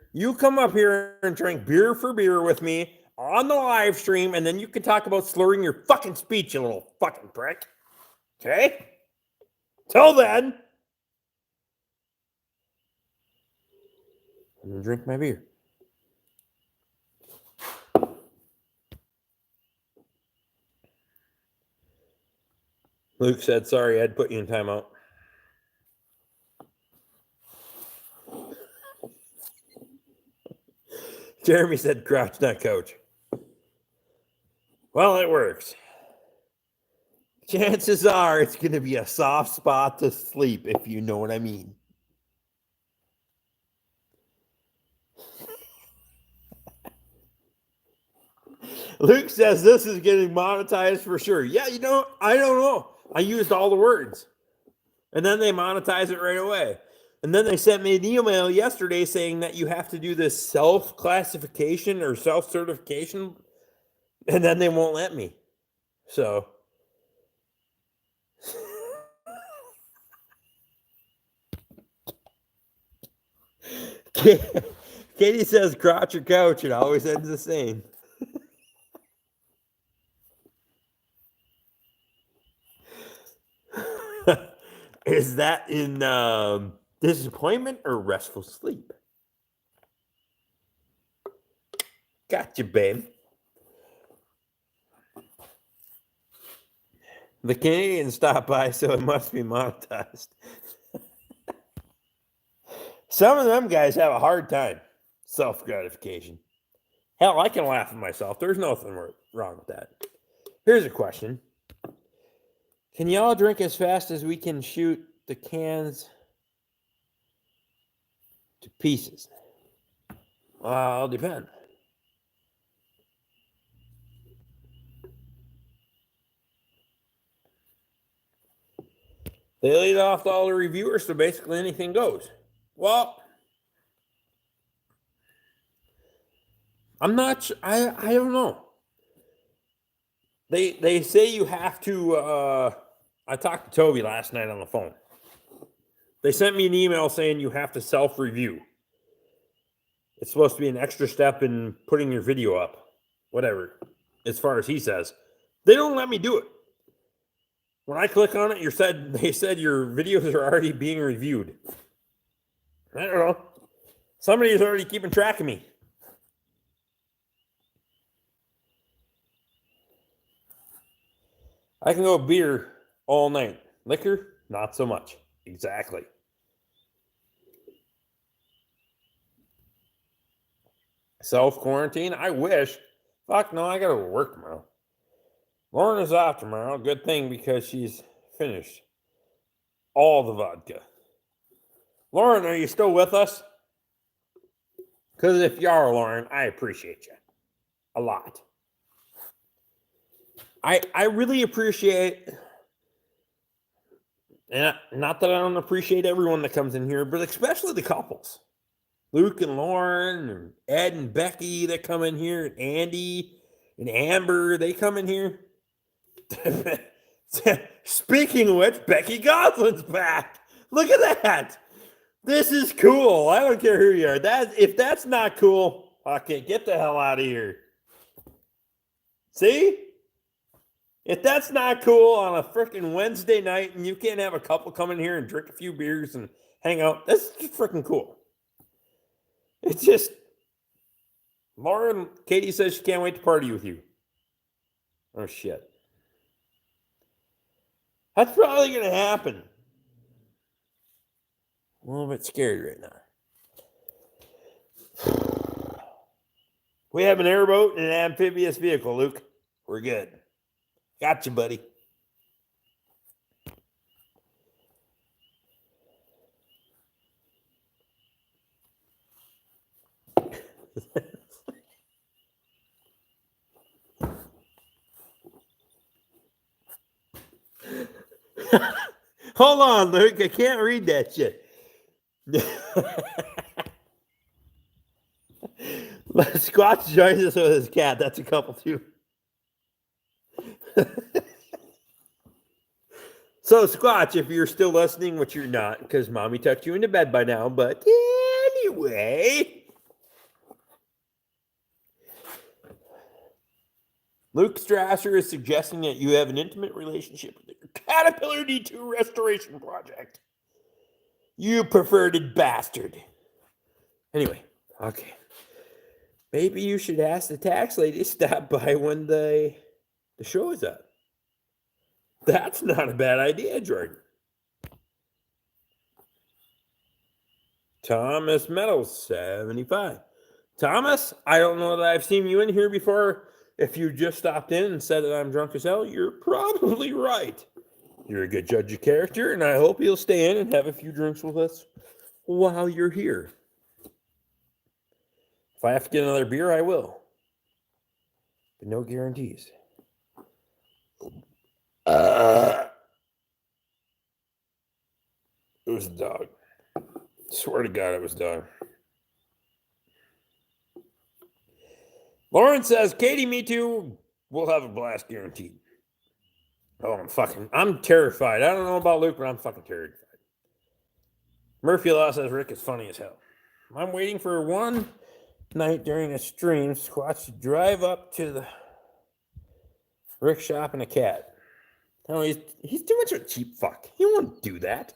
and drink beer for beer with me on the live stream, and then you can talk about slurring your fucking speech, you little fucking prick. Okay? Till then, I'm gonna drink my beer. Luke said, sorry, I'd put you in timeout. Jeremy said, crouch, not coach. Well, it works. Chances are it's going to be a soft spot to sleep, if you know what I mean. Luke says this is getting monetized for sure. Yeah, I don't know. I used all the words. And then they monetize it right away. And then they sent me an email yesterday saying that you have to do this self-classification or self-certification, and then they won't let me. So Katie says crotch or couch, it always ends the same. Is that in disappointment or restful sleep? Gotcha, babe. The Canadians stopped by, so it must be monetized. Some of them guys have a hard time. Self-gratification. Hell, I can laugh at myself. There's nothing wrong with that. Here's a question. Can y'all drink as fast as we can shoot the cans to pieces? Well, it'll depend. They laid off all the reviewers, so basically anything goes. Well, I'm not. I don't know. They say you have to. I talked to Toby last night on the phone. They sent me an email saying you have to self-review. It's supposed to be an extra step in putting your video up, whatever. As far as he says, they don't let me do it. When I click on it, they said your videos are already being reviewed. I don't know. Somebody's already keeping track of me. I can go beer all night. Liquor, not so much. Exactly. Self-quarantine? I wish. Fuck no, I gotta work tomorrow. Lauren is off tomorrow. Good thing because she's finished all the vodka. Lauren, are you still with us? Because if you are, Lauren, I appreciate you a lot. I really appreciate, and not that I don't appreciate everyone that comes in here, but especially the couples. Luke and Lauren, and Ed and Becky that come in here, and Andy and Amber, they come in here. Speaking of which, Becky Goslin's back. Look at that. This is cool. I don't care who you are. If that's not cool, okay, get the hell out of here. See? If that's not cool on a freaking Wednesday night and you can't have a couple come in here and drink a few beers and hang out, that's just freaking cool. It's just, Lauren, Katie says she can't wait to party with you. Oh, shit. That's probably going to happen. A little bit scary right now. We have an airboat and an amphibious vehicle, Luke. We're good. Gotcha, buddy. Hold on, Luke. I can't read that shit. Squatch joins us with his cat. That's a couple too. So, Squatch, if you're still listening, which you're not, because Mommy tucked you into bed by now, but anyway. Luke Strasser is suggesting that you have an intimate relationship with your Caterpillar D2 restoration project. You perverted bastard. Anyway, okay. Maybe you should ask the tax lady to stop by when the show is up. That's not a bad idea, Jordan. Thomas Meadows, 75. Thomas, I don't know that I've seen you in here before. If you just stopped in and said that I'm drunk as hell, you're probably right. You're a good judge of character, and I hope you'll stay in and have a few drinks with us while you're here. If I have to get another beer, I will. But no guarantees. It was a dog. Swear to God, it was a dog. Lauren says, Katie, me too. We'll have a blast guaranteed. Oh, I'm terrified. I don't know about Luke, but I'm fucking terrified. Murphy Law says Rick is funny as hell. I'm waiting for one night during a stream, Squatch to drive up to the Rick shop and a cat. No, he's too much of a cheap fuck. He won't do that.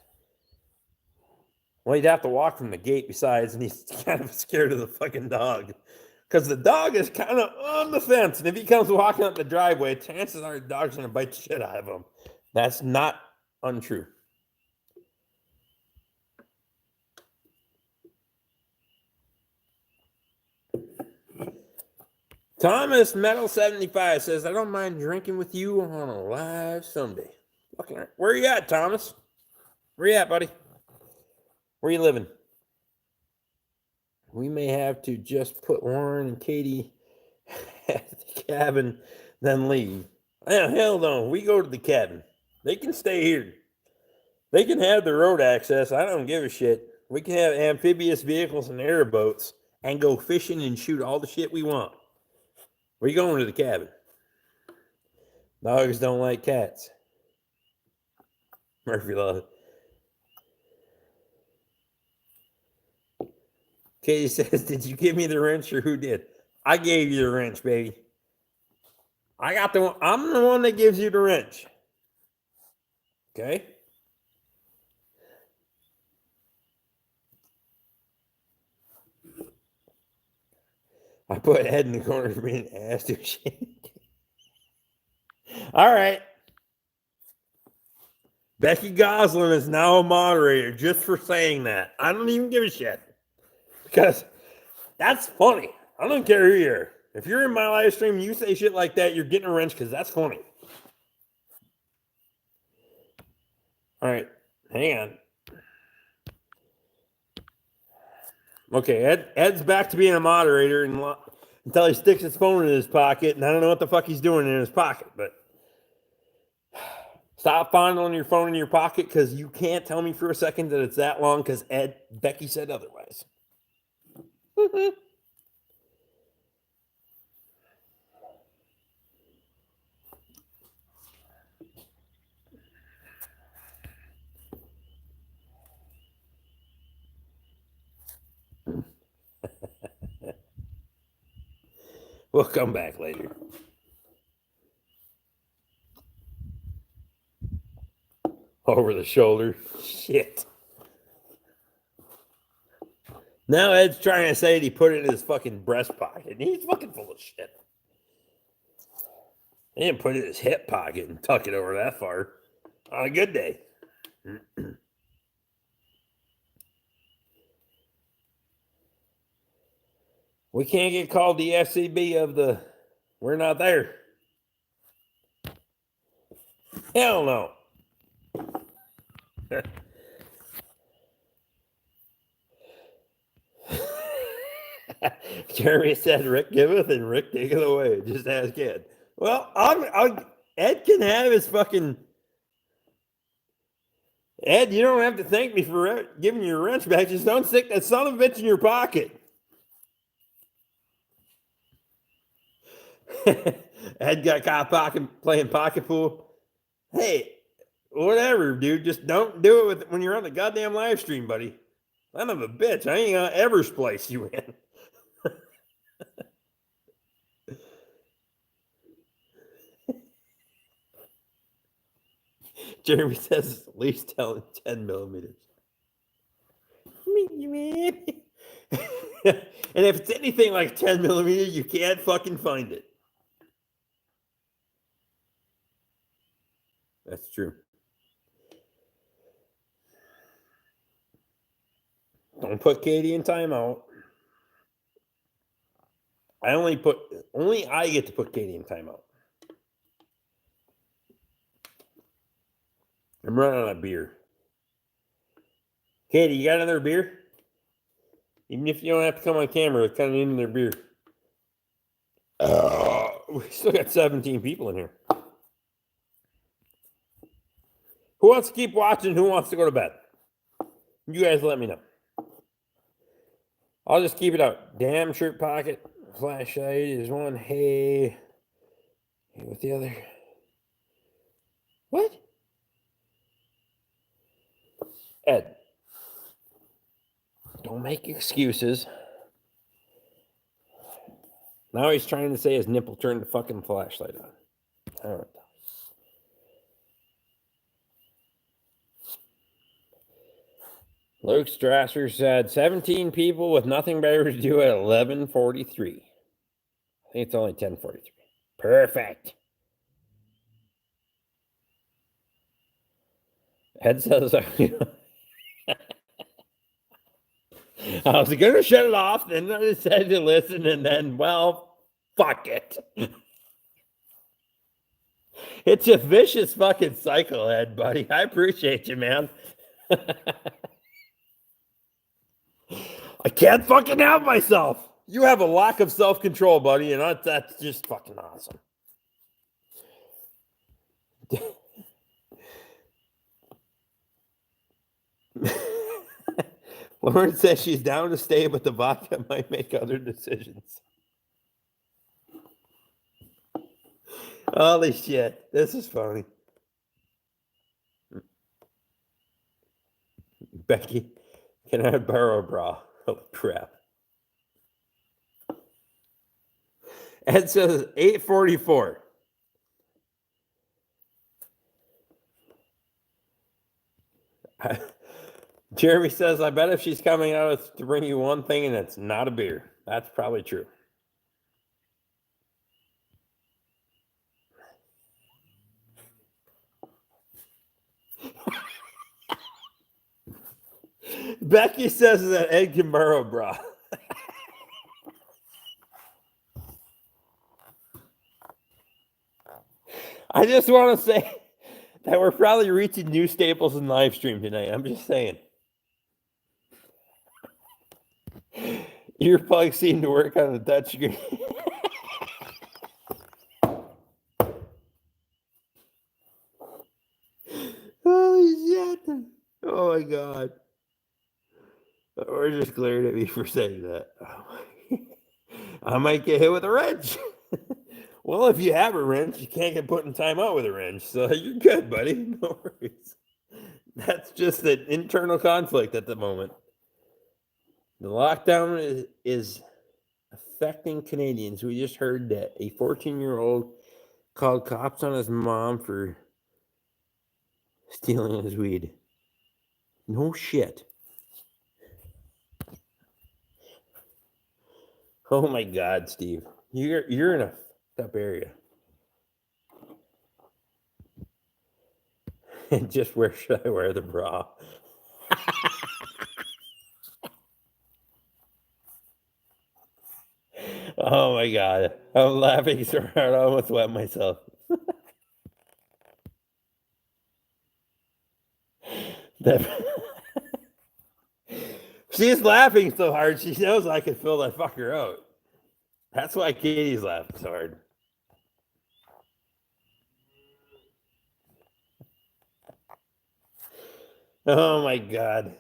Well, he'd have to walk from the gate besides, and he's kind of scared of the fucking dog. Because the dog is kind of on the fence, and if he comes walking up the driveway, chances are the dog's going to bite the shit out of him. That's not untrue. Thomas Metal 75 says, I don't mind drinking with you on a live Sunday. Fucking right. Where you at, Thomas? Where you at, buddy? Where you living? We may have to just put Lauren and Katie at the cabin, then leave. Hell no. We go to the cabin. They can stay here. They can have the road access. I don't give a shit. We can have amphibious vehicles and airboats and go fishing and shoot all the shit we want. Where you going to the cabin? Dogs don't like cats. Murphy Law. Katie says, did you give me the wrench or who did? I gave you the wrench, baby. I got the one. I'm the one that gives you the wrench. Okay? I put Ed in the corner for being ass to shit. All right. Becky Goslin is now a moderator just for saying that. I don't even give a shit. Because that's funny. I don't care who you are. If you're in my live stream and you say shit like that, you're getting a wrench because that's funny. All right. Hang on. Okay, Ed's back to being a moderator until he sticks his phone in his pocket, and I don't know what the fuck he's doing in his pocket, but stop fondling your phone in your pocket because you can't tell me for a second that it's that long because Becky said otherwise. We'll come back later. Over the shoulder. Shit. Now Ed's trying to say that he put it in his fucking breast pocket. He's fucking full of shit. He didn't put it in his hip pocket and tuck it over that far. On a good day. We can't get called the FCB of the we're not there. Hell no. Jeremy said Rick giveth and Rick taketh away. Just ask Ed. Well, Ed can have his fucking Ed, you don't have to thank me for giving you your wrench back. Just don't stick that son of a bitch in your pocket. Ed got caught playing pocket pool. Hey, whatever, dude. Just don't do it when you're on the goddamn live stream, buddy. Son of a bitch. I ain't gonna ever splice you in. Jeremy says it's at least 10 millimeters. And if it's anything like 10 millimeters, you can't fucking find it. That's true. Don't put Katie in timeout. Only I get to put Katie in timeout. I'm running out of beer. Katie, you got another beer? Even if you don't have to come on camera, it's kind of needing their beer. We still got 17 people in here. Who wants to keep watching? Who wants to go to bed? You guys let me know. I'll just keep it out. Damn shirt pocket. Flashlight is one. Hey. With the other. What? Ed. Don't make excuses. Now he's trying to say his nipple turned the fucking flashlight on. All right. Luke Strasser said 17 people with nothing better to do at 11:43. I think it's only 10:43. Perfect. Ed says I was going to shut it off, then I decided to listen, and then, well, fuck it. It's a vicious fucking cycle, Ed, buddy. I appreciate you, man. I can't fucking help myself. You have a lack of self-control, buddy, and that's just fucking awesome. Lauren says she's down to stay, but the vodka might make other decisions. Holy shit. This is funny. Becky, can I borrow a bra? Oh, crap. Ed says 8:44. Jeremy says, I bet if she's coming out, it's to bring you one thing, and it's not a beer. That's probably true. Becky says that Ed can borrow a bra. I just want to say that we're probably reaching new staples in live stream tonight. I'm just saying. Earplugs seem to work on the touchscreen. Holy shit. Oh my God. Or just glared at me for saying that. I might get hit with a wrench. Well, if you have a wrench, you can't get put in timeout with a wrench. So you're good, buddy. No worries. That's just an internal conflict at the moment. The lockdown is affecting Canadians. We just heard that a 14-year-old called cops on his mom for stealing his weed. No shit. Oh my God, Steve. You're in a fucked up area. And just where should I wear the bra? Oh my God. I'm laughing so hard I almost wet myself. She's laughing so hard, she knows I can fill that fucker out. That's why Katie's laughing so hard. Oh my God.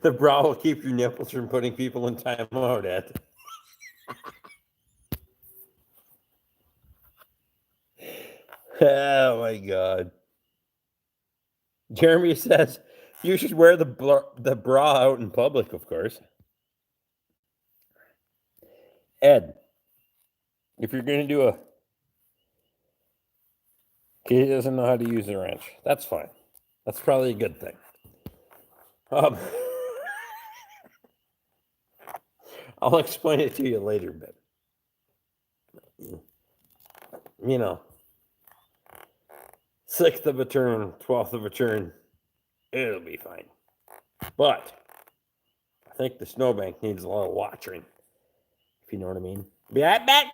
The bra will keep your nipples from putting people in timeout, Ed. Oh my God. Jeremy says you should wear the bra out in public, of course. Ed, if you're going to do a... Katie doesn't know how to use a wrench. That's fine. That's probably a good thing. I'll explain it to you later, but you know, 6th of a turn, 12th of a turn, it'll be fine. But I think the snowbank needs a lot of watering, if you know what I mean. Be right back.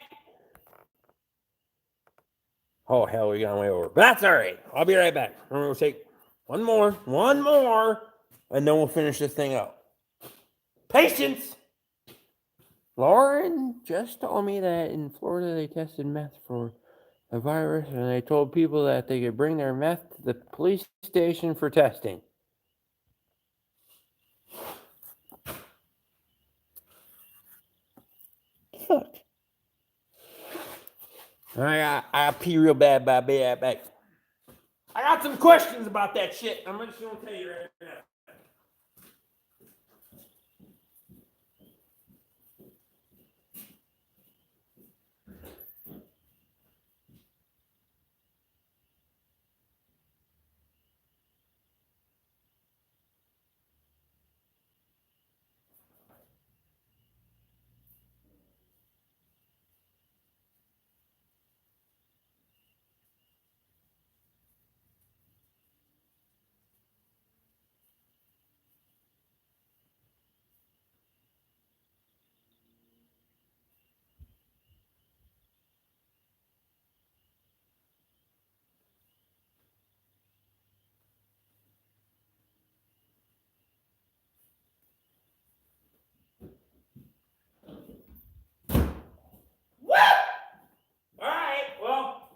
Oh, hell, we got way over. But that's all right. I'll be right back. I'm going to take one more, and then we'll finish this thing out. Patience! Lauren just told me that in Florida they tested meth for the virus, and they told people that they could bring their meth to the police station for testing. Fuck. I pee real bad, but I'll be right back. I got some questions about that shit. I'm just going to tell you right now. What? All right, well,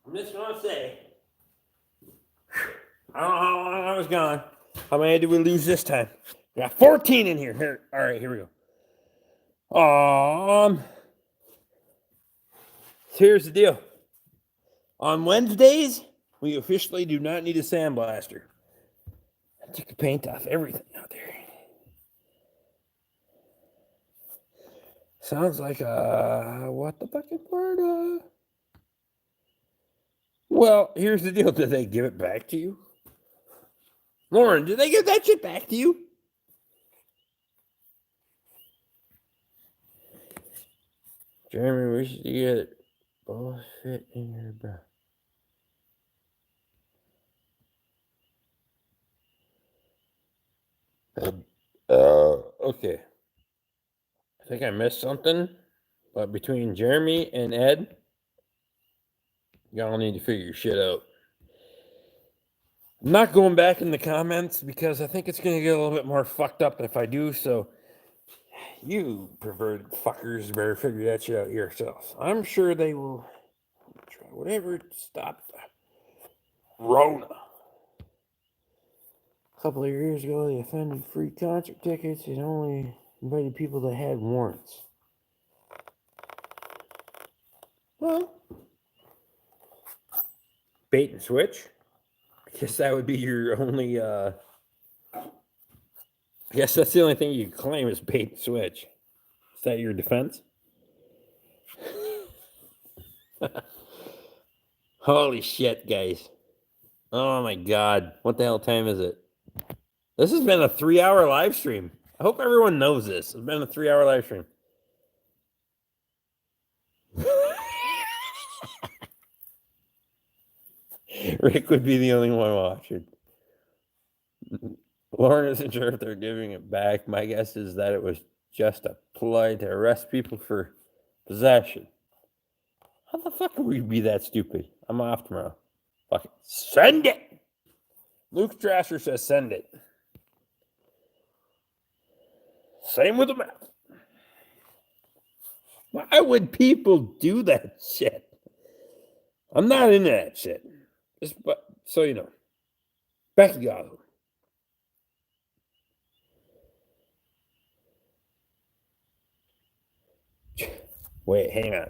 I'm just going to say, I don't know how long I was gone. How many did we lose this time? We got 14 in here. Here. All right, here we go. Here's the deal. On Wednesdays, we officially do not need a sandblaster. I took the paint off everything out there. Sounds like what the fucking word? Well, here's the deal. Did they give it back to you? Lauren, did they give that shit back to you? Jeremy, we should get both fit in your bra. Okay. I think I missed something, but between Jeremy and Ed, y'all need to figure your shit out. I'm not going back in the comments because I think it's going to get a little bit more fucked up if I do, so you perverted fuckers better figure that shit out yourselves. I'm sure they will try whatever to stop Rona. A couple of years ago, they offended free concert tickets and only invited people that had warrants. Well, bait and switch. I guess that would be your only, I guess that's the only thing you can claim is bait and switch. Is that your defense? Holy shit, guys. Oh my God. What the hell time is it? This has been a 3-hour live stream. I hope everyone knows this. It's been a 3-hour live stream. Rick would be the only one watching. Lauren isn't sure if they're giving it back. My guess is that it was just a ploy to arrest people for possession. How the fuck would we be that stupid? I'm off tomorrow. Fuck it. Send it! Luke Trasher says send it. Same with the map. Why would people do that shit? I'm not into that shit. Just, but, so you know. Becky Gotham. Wait, hang on.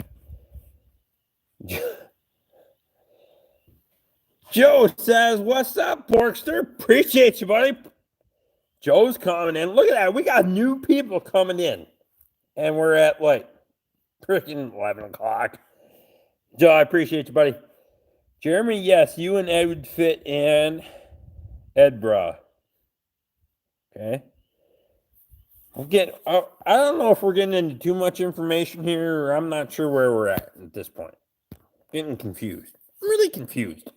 Joe says, what's up, Borkster? Appreciate you, buddy. Joe's coming in. Look at that. We got new people coming in. And we're at, like, freaking 11 o'clock. Joe, I appreciate you, buddy. Jeremy, yes, you and Ed would fit in Edbra. Okay. I don't know if we're getting into too much information here, or I'm not sure where we're at this point. Getting confused. I'm really confused.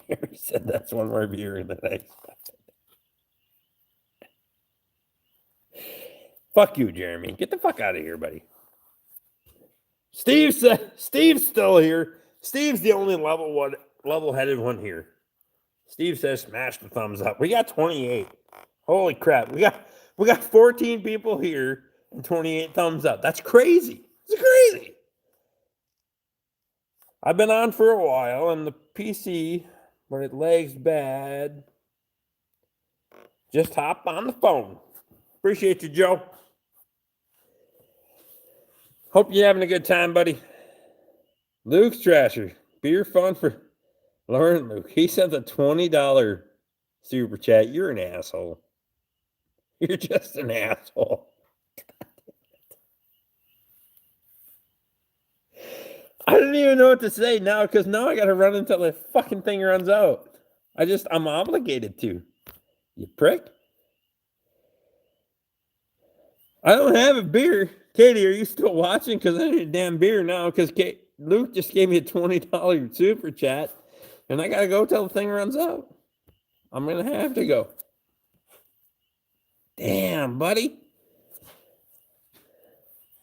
Jerry said that's one more beer than I expected. Fuck you, Jeremy. Get the fuck out of here, buddy. Steve's still here. Steve's the only level-headed one here. Steve says smash the thumbs up. We got 28. Holy crap. We got 14 people here and 28 thumbs up. That's crazy. It's crazy. I've been on for a while and the PC, when it lags bad, just hop on the phone. Appreciate you, Joe. Hope you're having a good time, buddy. Luke's Trasher. Beer fun for Lauren Luke. He sent a $20 super chat. You're an asshole. You're just an asshole. I don't even know what to say now because now I got to run until the fucking thing runs out. I'm obligated to. You prick. I don't have a beer. Katie, are you still watching? Because I need a damn beer now because Luke just gave me a $20 super chat and I got to go till the thing runs out. I'm going to have to go. Damn, buddy.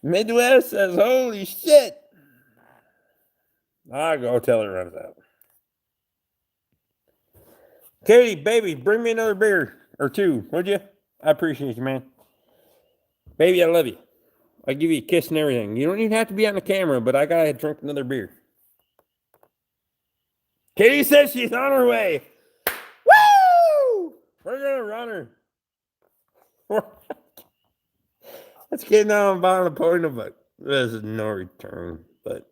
Midwest says, holy shit. I'll go till it runs out. Katie, baby, bring me another beer or two, would you? I appreciate you, man. Baby, I love you. I give you a kiss and everything. You don't even have to be on the camera, but I gotta drink another beer. Katie says she's on her way. Woo! We're gonna run her. Let's get down and bottom of the podium, but there's no return. But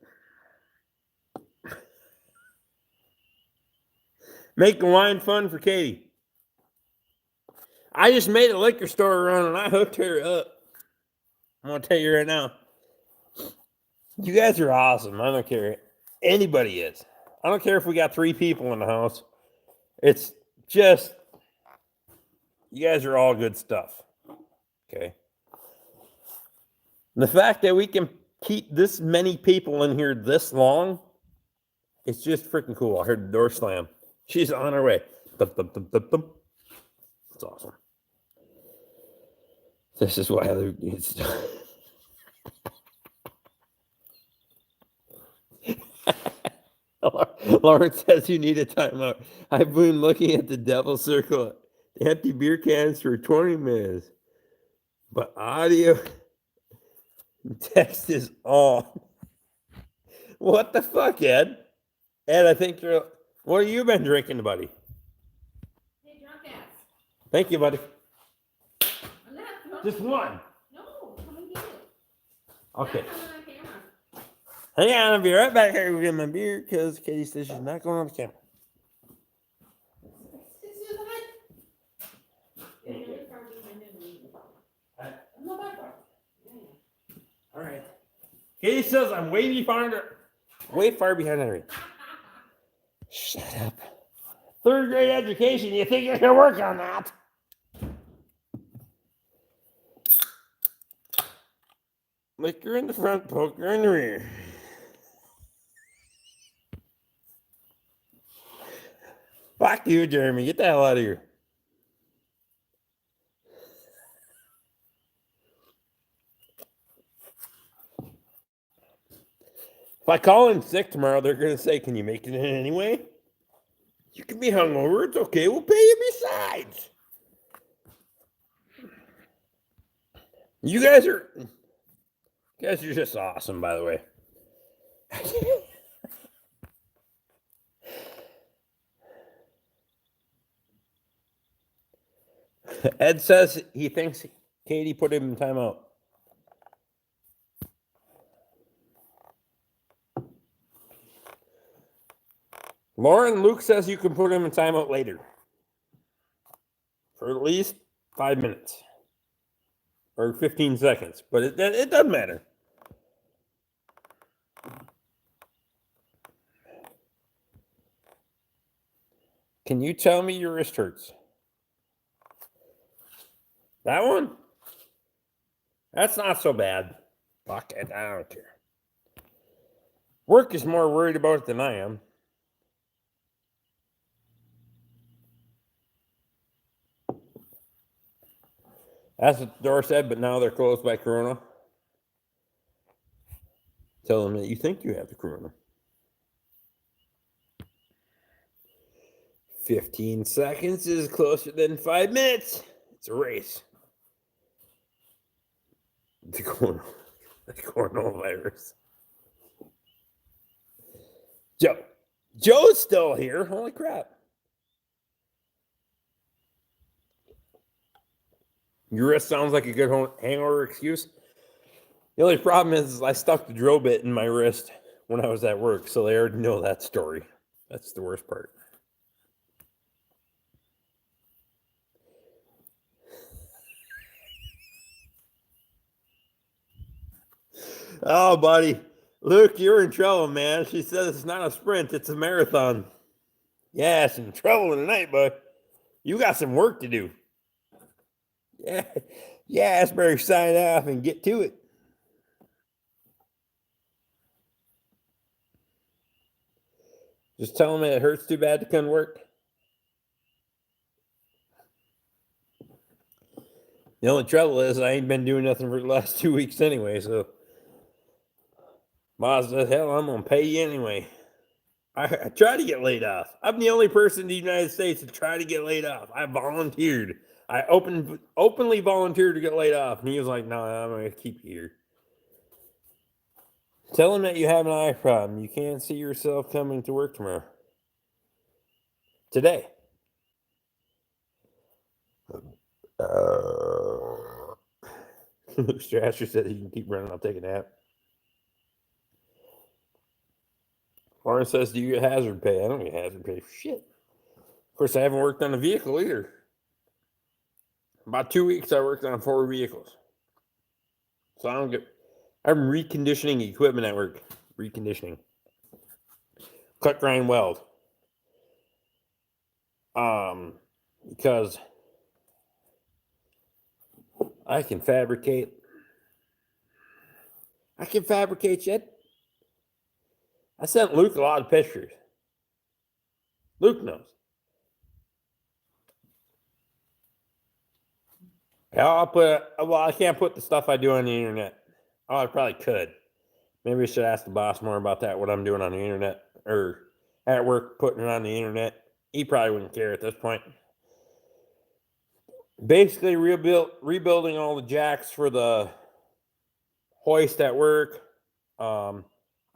make the wine fun for Katie. I just made a liquor store run and I hooked her up. I'm gonna tell you right now. You guys are awesome. I don't care. Anybody is. I don't care if we got 3 people in the house. It's just, you guys are all good stuff. Okay. The fact that we can keep this many people in here this long, it's just freaking cool. I heard the door slam. She's on her way. Dum, dum, dum, dum, dum. It's awesome. This is why Luke needs to. Lauren says you need a timeout. I've been looking at the Devil's Circle, the empty beer cans for 20 minutes, but audio text is on. What the fuck, Ed? Ed, I think you're. What have you been drinking, buddy? Hey, drunk ass. Thank you, buddy. I'm not drunk. Just one. No, come and get it. Okay. Not coming on camera. Hang on, I'll be right back here to get my beer because Katie says she's not going on the camera. It's just hot. You're really far behind in me. I'm not that far. All right. Katie says I'm way far behind Henry. Shut up. 3rd grade education. You think you can work on that? Liquor in the front, poker in the rear. Fuck you, Jeremy. Get the hell out of here. If I call in sick tomorrow, they're going to say, can you make it in anyway? You can be hungover. It's okay. We'll pay you besides. You guys are just awesome, by the way. Ed says he thinks Katie put him in timeout. Lauren Luke says you can put him in timeout later. For at least 5 minutes. Or 15 seconds. But it doesn't matter. Can you tell me your wrist hurts? That one? That's not so bad. Fuck it, I don't care. Work is more worried about it than I am. That's what the door said, but now they're closed by Corona. Tell them that you think you have the Corona. 15 seconds is closer than 5 minutes. It's a race. The coronavirus. Joe's still here. Holy crap. Your wrist sounds like a good hangover excuse. The only problem is I stuck the drill bit in my wrist when I was at work, so they already know that story. That's the worst part. Oh, buddy. Luke, you're in trouble, man. She says it's not a sprint, it's a marathon. Yeah, it's in trouble tonight, bud. You got some work to do. Yeah, Asbury, sign off and get to it. Just tell them it hurts too bad to come to work. The only trouble is I ain't been doing nothing for the last 2 weeks anyway, so boss said, hell, I'm going to pay you anyway. I try to get laid off. I'm the only person in the United States to try to get laid off. I volunteered. I openly volunteered to get laid off. And he was like, no, I'm going to keep you here. Tell him that you have an eye problem. You can't see yourself coming to work tomorrow. Today. Luke Strasher said he can keep running. I'll take a nap. Lauren says, do you get hazard pay? I don't get hazard pay for shit. Of course, I haven't worked on a vehicle either. About 2 weeks, I worked on 4 vehicles. So I don't get... I'm reconditioning equipment at work. Reconditioning. Cut, grind, weld. Because I can fabricate shit. I sent Luke a lot of pictures. Luke knows. I can't put the stuff I do on the internet. Oh, I probably could. Maybe I should ask the boss more about that, what I'm doing on the internet, or at work putting it on the internet. He probably wouldn't care at this point. Basically, rebuilding all the jacks for the hoist at work. I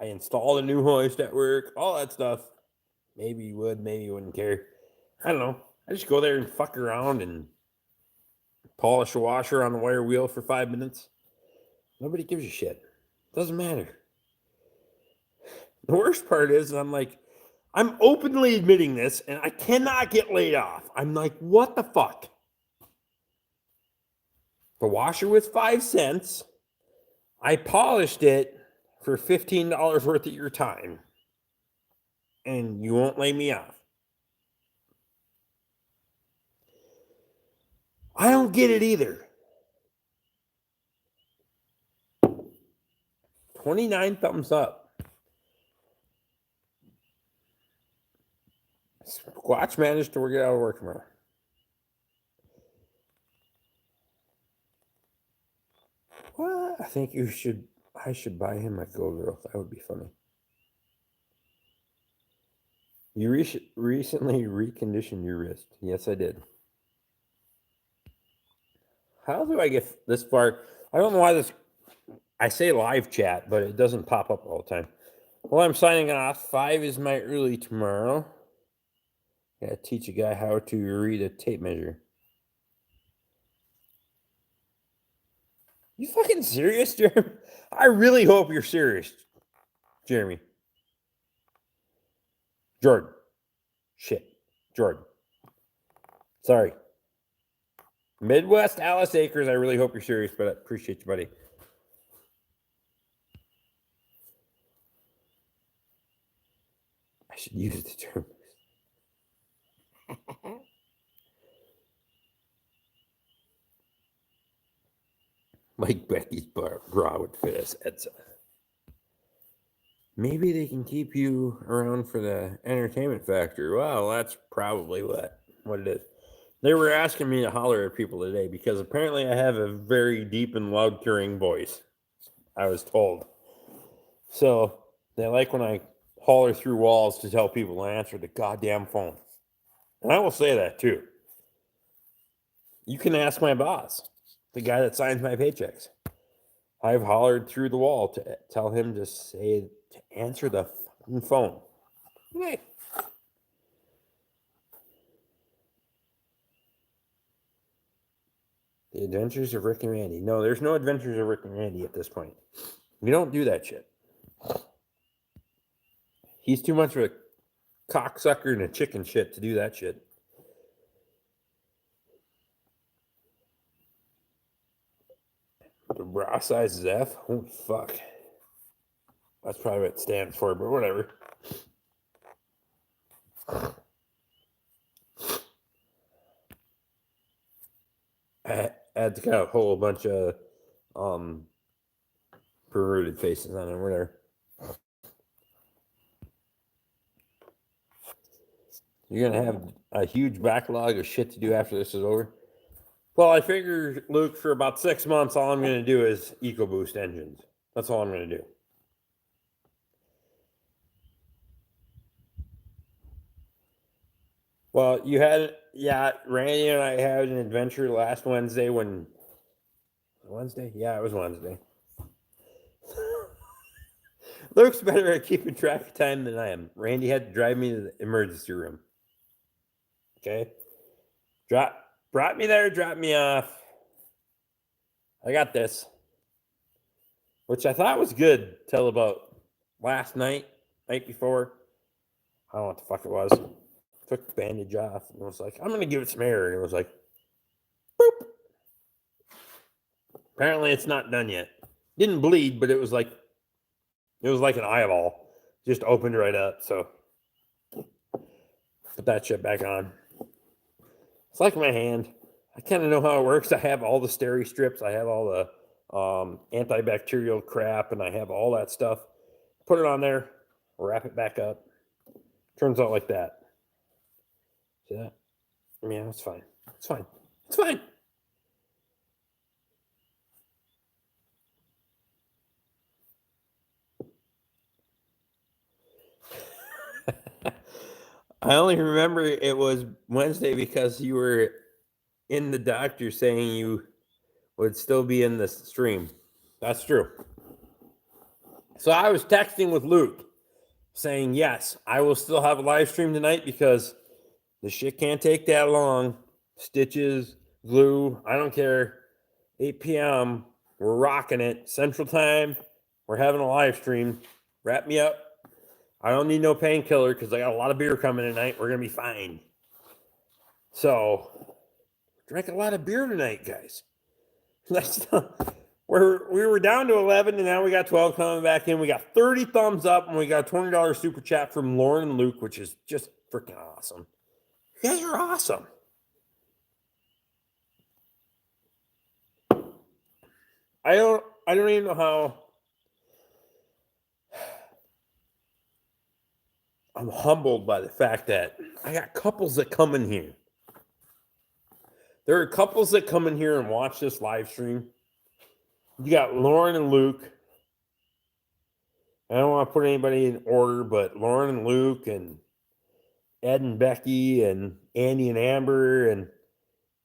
installed a new hoist at work. All that stuff. Maybe you would, maybe you wouldn't care. I don't know. I just go there and fuck around and polish a washer on the wire wheel for 5 minutes. Nobody gives a shit. Doesn't matter. The worst part is, I'm openly admitting this, and I cannot get laid off. I'm like, what the fuck? The washer was 5 cents. I polished it for $15 worth of your time. And you won't lay me off. I don't get it either. 29 thumbs up. Squatch managed to work it out of work tomorrow. What? I think I should buy him a Go Girl. That would be funny. You recently reconditioned your wrist. Yes, I did. How do I get this far? I don't know why I say live chat, but it doesn't pop up all the time. Well, I'm signing off. 5 is my early tomorrow. Gotta teach a guy how to read a tape measure. You fucking serious, Jeremy? I really hope you're serious, Jeremy. Jordan. Shit. Jordan. Sorry. Midwest Alice Acres, I really hope you're serious, but I appreciate you, buddy. I should use the term. Like Becky's bra would fit us, Edsa. Maybe they can keep you around for the entertainment factor. Well, that's probably what it is. They were asking me to holler at people today because apparently I have a very deep and loud carrying voice. I was told. So they like when I holler through walls to tell people to answer the goddamn phone. And I will say that too. You can ask my boss, the guy that signs my paychecks. I've hollered through the wall to tell him to answer the fucking phone. Hey. The Adventures of Rick and Randy. No, there's no Adventures of Rick and Randy at this point. We don't do that shit. He's too much of a cocksucker and a chicken shit to do that shit. The bra size is F? Holy fuck. That's probably what it stands for, but whatever. I had to cut a whole bunch of perverted faces on it, whatever. You're going to have a huge backlog of shit to do after this is over? Well, I figure, Luke, for about 6 months, all I'm going to do is EcoBoost engines. That's all I'm going to do. Well, Randy and I had an adventure last Wednesday Wednesday? Yeah, it was Wednesday. Luke's better at keeping track of time than I am. Randy had to drive me to the emergency room. Okay? Brought me there, dropped me off. I got this. Which I thought was good till about last night before. I don't know what the fuck it was. Took the bandage off and was like, I'm gonna give it some air. And it was like, boop. Apparently it's not done yet. Didn't bleed, but it was like an eyeball. Just opened right up. So put that shit back on. It's like my hand. I kind of know how it works. I have all the steri strips. I have all the antibacterial crap, and I have all that stuff. Put it on there, wrap it back up. Turns out like that. See that? I mean, it's fine. It's fine. It's fine. I only remember it was Wednesday because you were in the doctor saying you would still be in the stream. That's true. So I was texting with Luke saying, yes, I will still have a live stream tonight because the shit can't take that long. Stitches, glue, I don't care. 8 p.m. We're rocking it. Central Time. We're having a live stream. Wrap me up. I don't need no painkiller because I got a lot of beer coming tonight. We're going to be fine. So, drank a lot of beer tonight, guys. We were down to 11, and now we got 12 coming back in. We got 30 thumbs up, and we got a $20 super chat from Lauren and Luke, which is just freaking awesome. You guys are awesome. I don't even know how I'm humbled by the fact that I got couples that come in here. There are couples that come in here and watch this live stream. You got Lauren and Luke. I don't want to put anybody in order, but Lauren and Luke and Ed and Becky and Andy and Amber. And I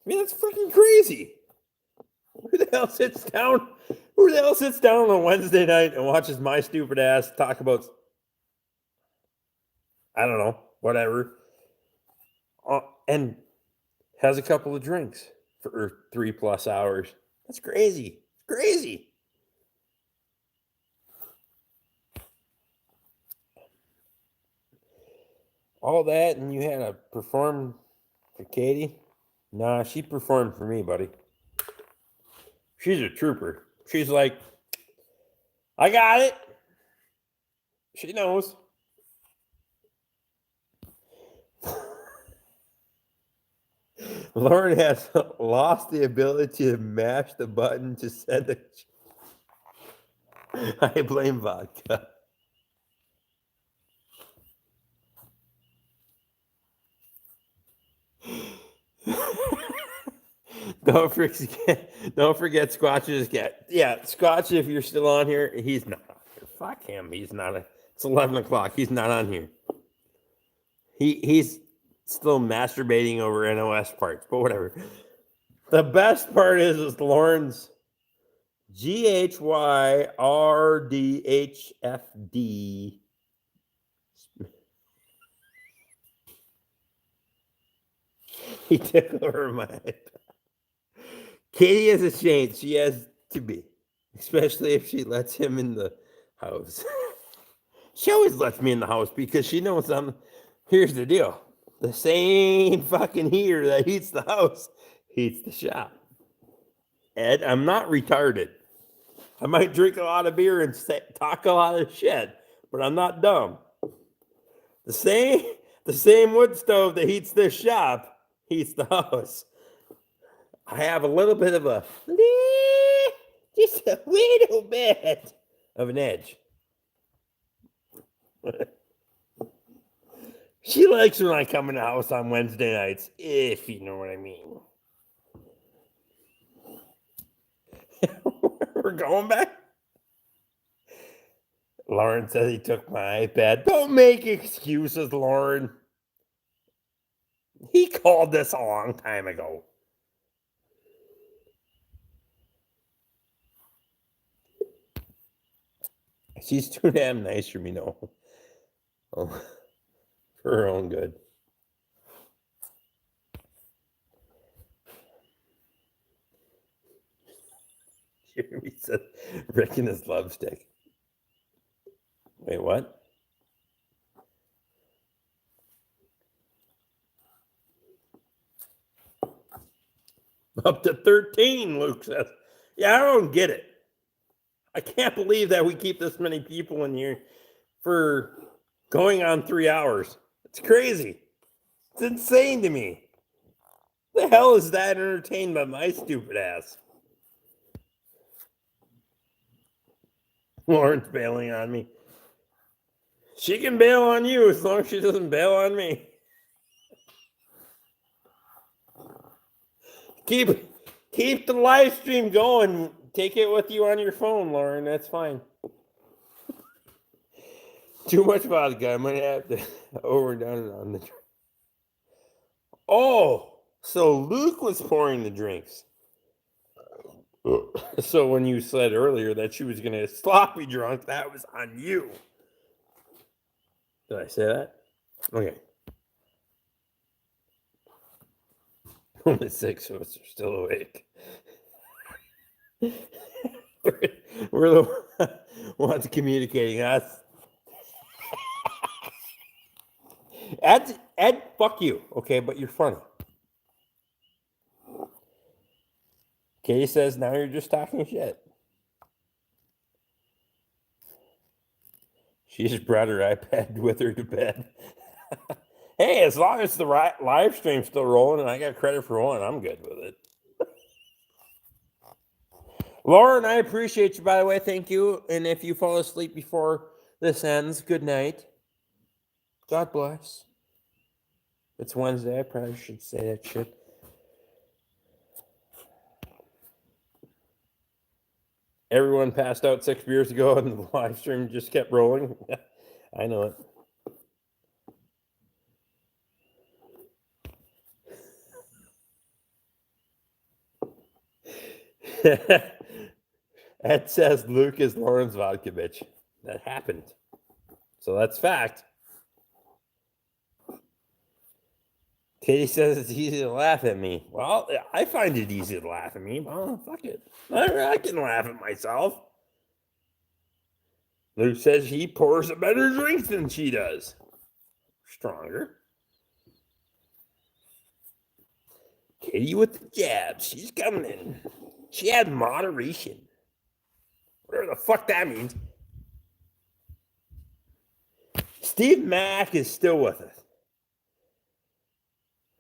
mean, that's freaking crazy. Who the hell sits down? Who the hell sits down on a Wednesday night and watches my stupid ass talk about, I don't know, whatever, and has a couple of drinks for 3+ hours? That's crazy. Crazy. All that, and you had to perform for Katie? Nah, she performed for me, buddy. She's a trooper. She's like, I got it. She knows. Lauren has lost the ability to mash the button to send a... I blame vodka. Don't forget Squatch's cat. Yeah, Squatch, if you're still on here, he's not on here. Fuck him. He's not. It's 11 o'clock. He's not on here. He's still masturbating over NOS parts, but whatever. The best part is Lauren's GHYRDHFD. He took over my head. Katie is ashamed. She has to be, especially if she lets him in the house. She always lets me in the house because she knows I'm. Here's the deal: the same fucking heater that heats the house heats the shop. Ed, I'm not retarded. I might drink a lot of beer and talk a lot of shit, but I'm not dumb. The same wood stove that heats this shop heats the house. I have a little bit of just a little bit of an edge. She likes when I come in the house on Wednesday nights, if you know what I mean. We're going back. Lauren says he took my iPad. Don't make excuses, Lauren. He called this a long time ago. She's too damn nice for me, no. Oh, for her own good. Jeremy said Rick and his love stick. Wait, what? Up to 13, Luke says. Yeah, I don't get it. I can't believe that we keep this many people in here for going on 3 hours. It's crazy. It's insane to me. The hell is that entertained by my stupid ass? Lauren's bailing on me. She can bail on you as long as she doesn't bail on me. Keep the live stream going. Take it with you on your phone, Lauren. That's fine. Too much vodka. I might have to overdone it on the drink. Oh, so Luke was pouring the drinks. So when you said earlier that she was going to sloppy drunk, that was on you. Did I say that? Okay. Only 6 of us are still awake. We're the ones communicating us. Ed, fuck you, okay? But you're funny. Katie says, now you're just talking shit. She just brought her iPad with her to bed. Hey, as long as the live stream's still rolling and I got credit for one, I'm good with it. Lauren, I appreciate you, by the way. Thank you. And if you fall asleep before this ends, good night. God bless. It's Wednesday. I probably should say that shit. Everyone passed out 6 beers ago and the live stream just kept rolling. I know it. Ed says Luke is Lauren's vodka bitch. That happened. So that's fact. Katie says it's easy to laugh at me. Well, I find it easy to laugh at me. Well, fuck it. I can laugh at myself. Luke says he pours a better drink than she does. Stronger. Katie with the jabs. She's coming in. She had moderation. Whatever the fuck that means. Steve Mack is still with us.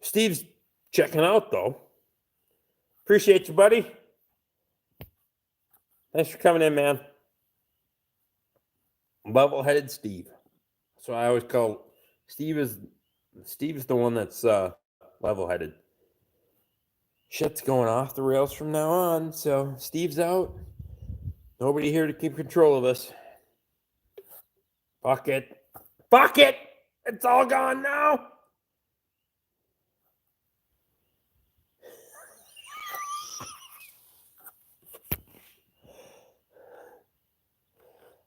Steve's checking out, though. Appreciate you, buddy. Thanks for coming in, man. Level-headed Steve. So I always call Steve's the one that's level-headed. Shit's going off the rails from now on, so Steve's out. Nobody here to keep control of us. Fuck it. Fuck it! It's all gone now.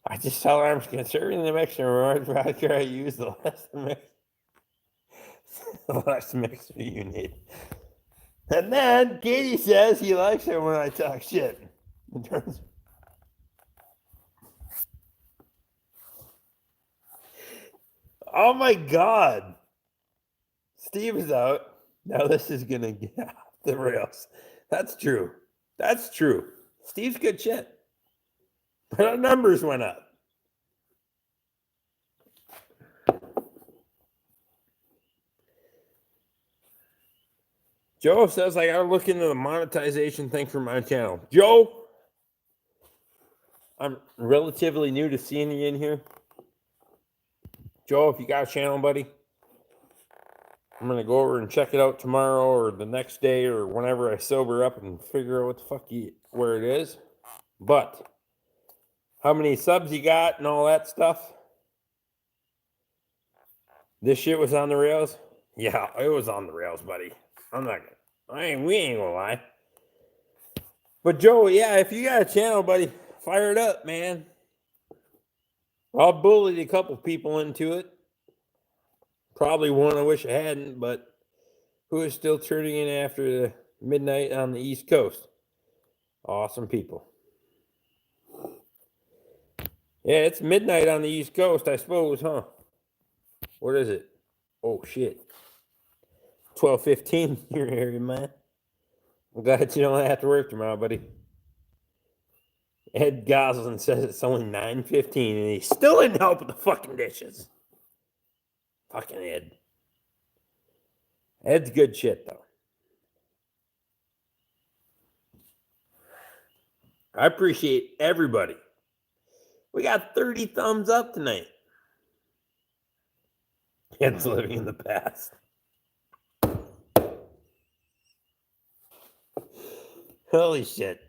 I just tell her I'm conserving the mixture. Remember vodka I use the less mixer you need. And then Katie says he likes it when I talk shit. Oh my God. Steve is out. Now this is going to get off the rails. That's true. That's true. Steve's good shit. But our numbers went up. Joe says I gotta look into the monetization thing for my channel. Joe, I'm relatively new to seeing you in here. Joe, if you got a channel, buddy, I'm gonna go over and check it out tomorrow or the next day or whenever I sober up and figure out what the fuck where it is. But how many subs you got and all that stuff? This shit was on the rails? Yeah, it was on the rails, buddy. We ain't gonna lie. But Joe, yeah, if you got a channel, buddy, fire it up, man. I bullied a couple people into it. Probably one I wish I hadn't, but who is still turning in after the midnight on the East Coast? Awesome people. Yeah, it's midnight on the East Coast, I suppose, huh? What is it? Oh shit. 12:15 your area, man. I'm glad you don't have to work tomorrow, buddy. Ed Goslin says it's only 9:15 and he still didn't help with the fucking dishes. Fucking Ed. Ed's good shit though. I appreciate everybody. We got 30 thumbs up tonight. Ed's living in the past. Holy shit.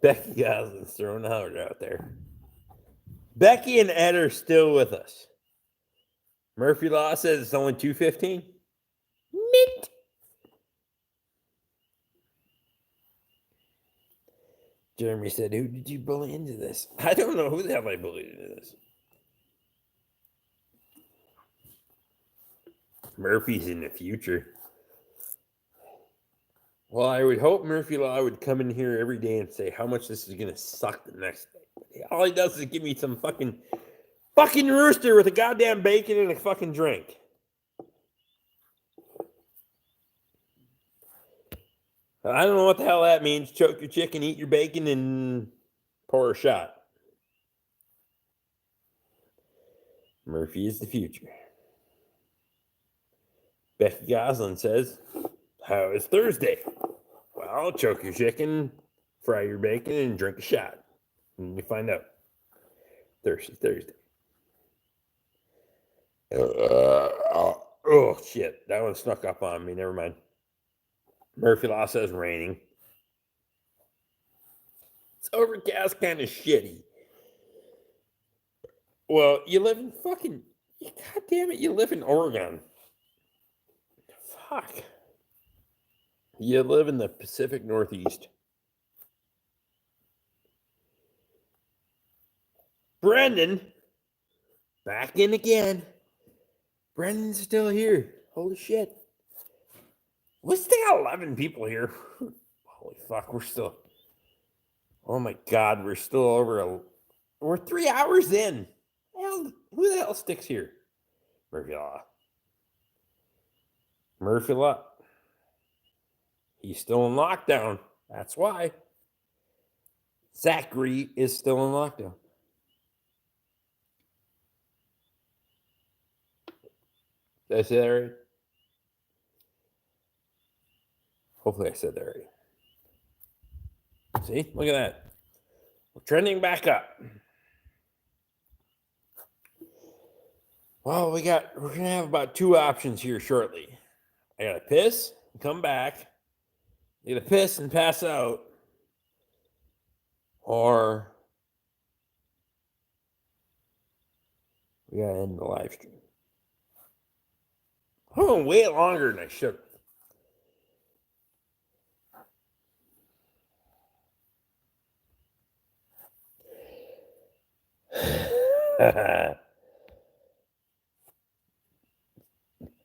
Becky Goslin's throwing Howard out there. Becky and Ed are still with us. Murphy Law says it's only 2:15. Mint. Jeremy said, who did you bully into this? I don't know who the hell I bullied into this. Murphy's in the future. Well, I would hope Murphy Law would come in here every day and say how much this is going to suck the next day. All he does is give me some fucking rooster with a goddamn bacon and a fucking drink. I don't know what the hell that means. Choke your chicken, eat your bacon, and pour a shot. Murphy is the future. Becky Goslin says, how is Thursday? Well, choke your chicken, fry your bacon, and drink a shot. And you find out. Thursday. Oh, shit. That one snuck up on me. Never mind. Murphy Law says raining. It's overcast, kind of shitty. Well, you live in fucking... God damn it, you live in Oregon. Fuck. You live in the Pacific Northeast. Brendan, back in again. Brendan's still here. Holy shit. We still got 11 people here. Holy fuck, we're still... Oh my God, we're still over We're 3 hours in. Hell, who the hell sticks here? Murphy Law. Murphy Law. He's still in lockdown. That's why. Zachary is still in lockdown. Did I say that right? Hopefully I said that right. See? Look at that. We're trending back up. Well, we're going to have about 2 options here shortly. I got to piss and come back. I got to piss and pass out. Or we got to end the live stream. I'm going way longer than I should have.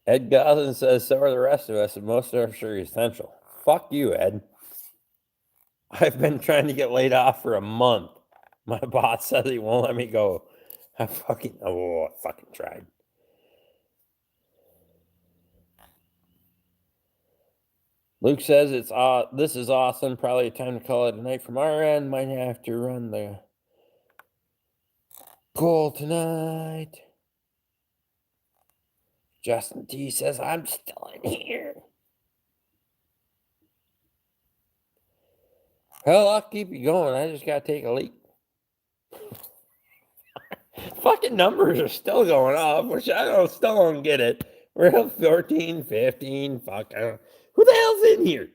Ed Goslin says, so are the rest of us, and most of us are essential. Fuck you, Ed. I've been trying to get laid off for a month. My boss says he won't let me go. I fucking tried. Luke says this is awesome. Probably time to call it a night from our end. Might have to run the goal tonight. Justin T says I'm still in here. Hell, I'll keep you going. I just gotta take a leak. Fucking numbers are still going up, which still don't get it. We're at 14, 15, fuck. Who the hell's in here?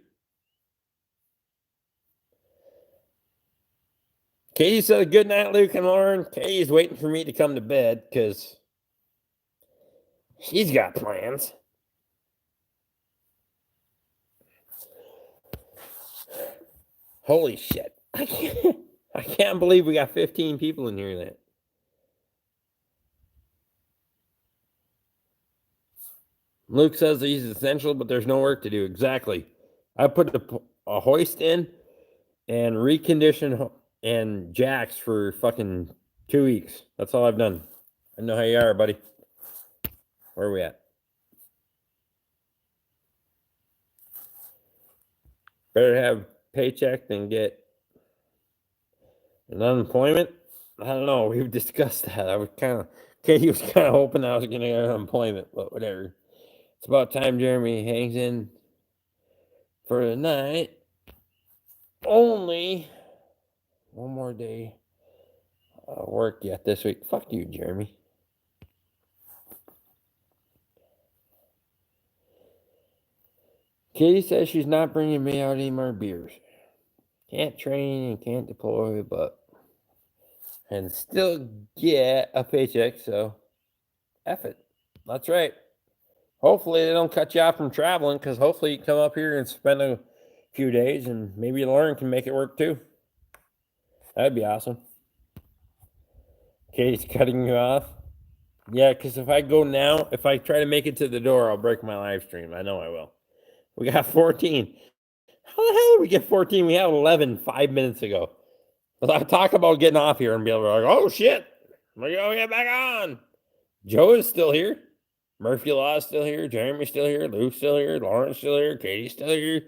Katie said, good night, Luke and Lauren. Katie's waiting for me to come to bed because she's got plans. Holy shit. I can't. I can't believe we got 15 people in here that. Luke says he's essential, but there's no work to do. Exactly. I put a hoist in and recondition and jacks for fucking 2 weeks. That's all I've done. I know how you are, buddy. Where are we at? Better have paycheck than get an unemployment. I don't know. We've discussed that. I was kind of, Katie was kind of hoping I was going to get unemployment, but whatever. It's about time Jeremy hangs in for the night. Only one more day work yet this week. Fuck you, Jeremy. Katie says she's not bringing me out any more beers. Can't train and can't deploy, but and still get a paycheck. So, F it. That's right. Hopefully they don't cut you off from traveling, because hopefully you come up here and spend a few days, and maybe Lauren can make it work too. That'd be awesome. Katie's cutting you off. Yeah, because if I go now, if I try to make it to the door, I'll break my live stream. I know I will. We got 14. How the hell did we get 14? We had 11 5 minutes ago. I talk about getting off here and be able to like, oh shit, we gotta get back on. Joe is still here. Murphy Law is still here. Jeremy's still here. Luke's still here. Lauren's still here. Katie's still here.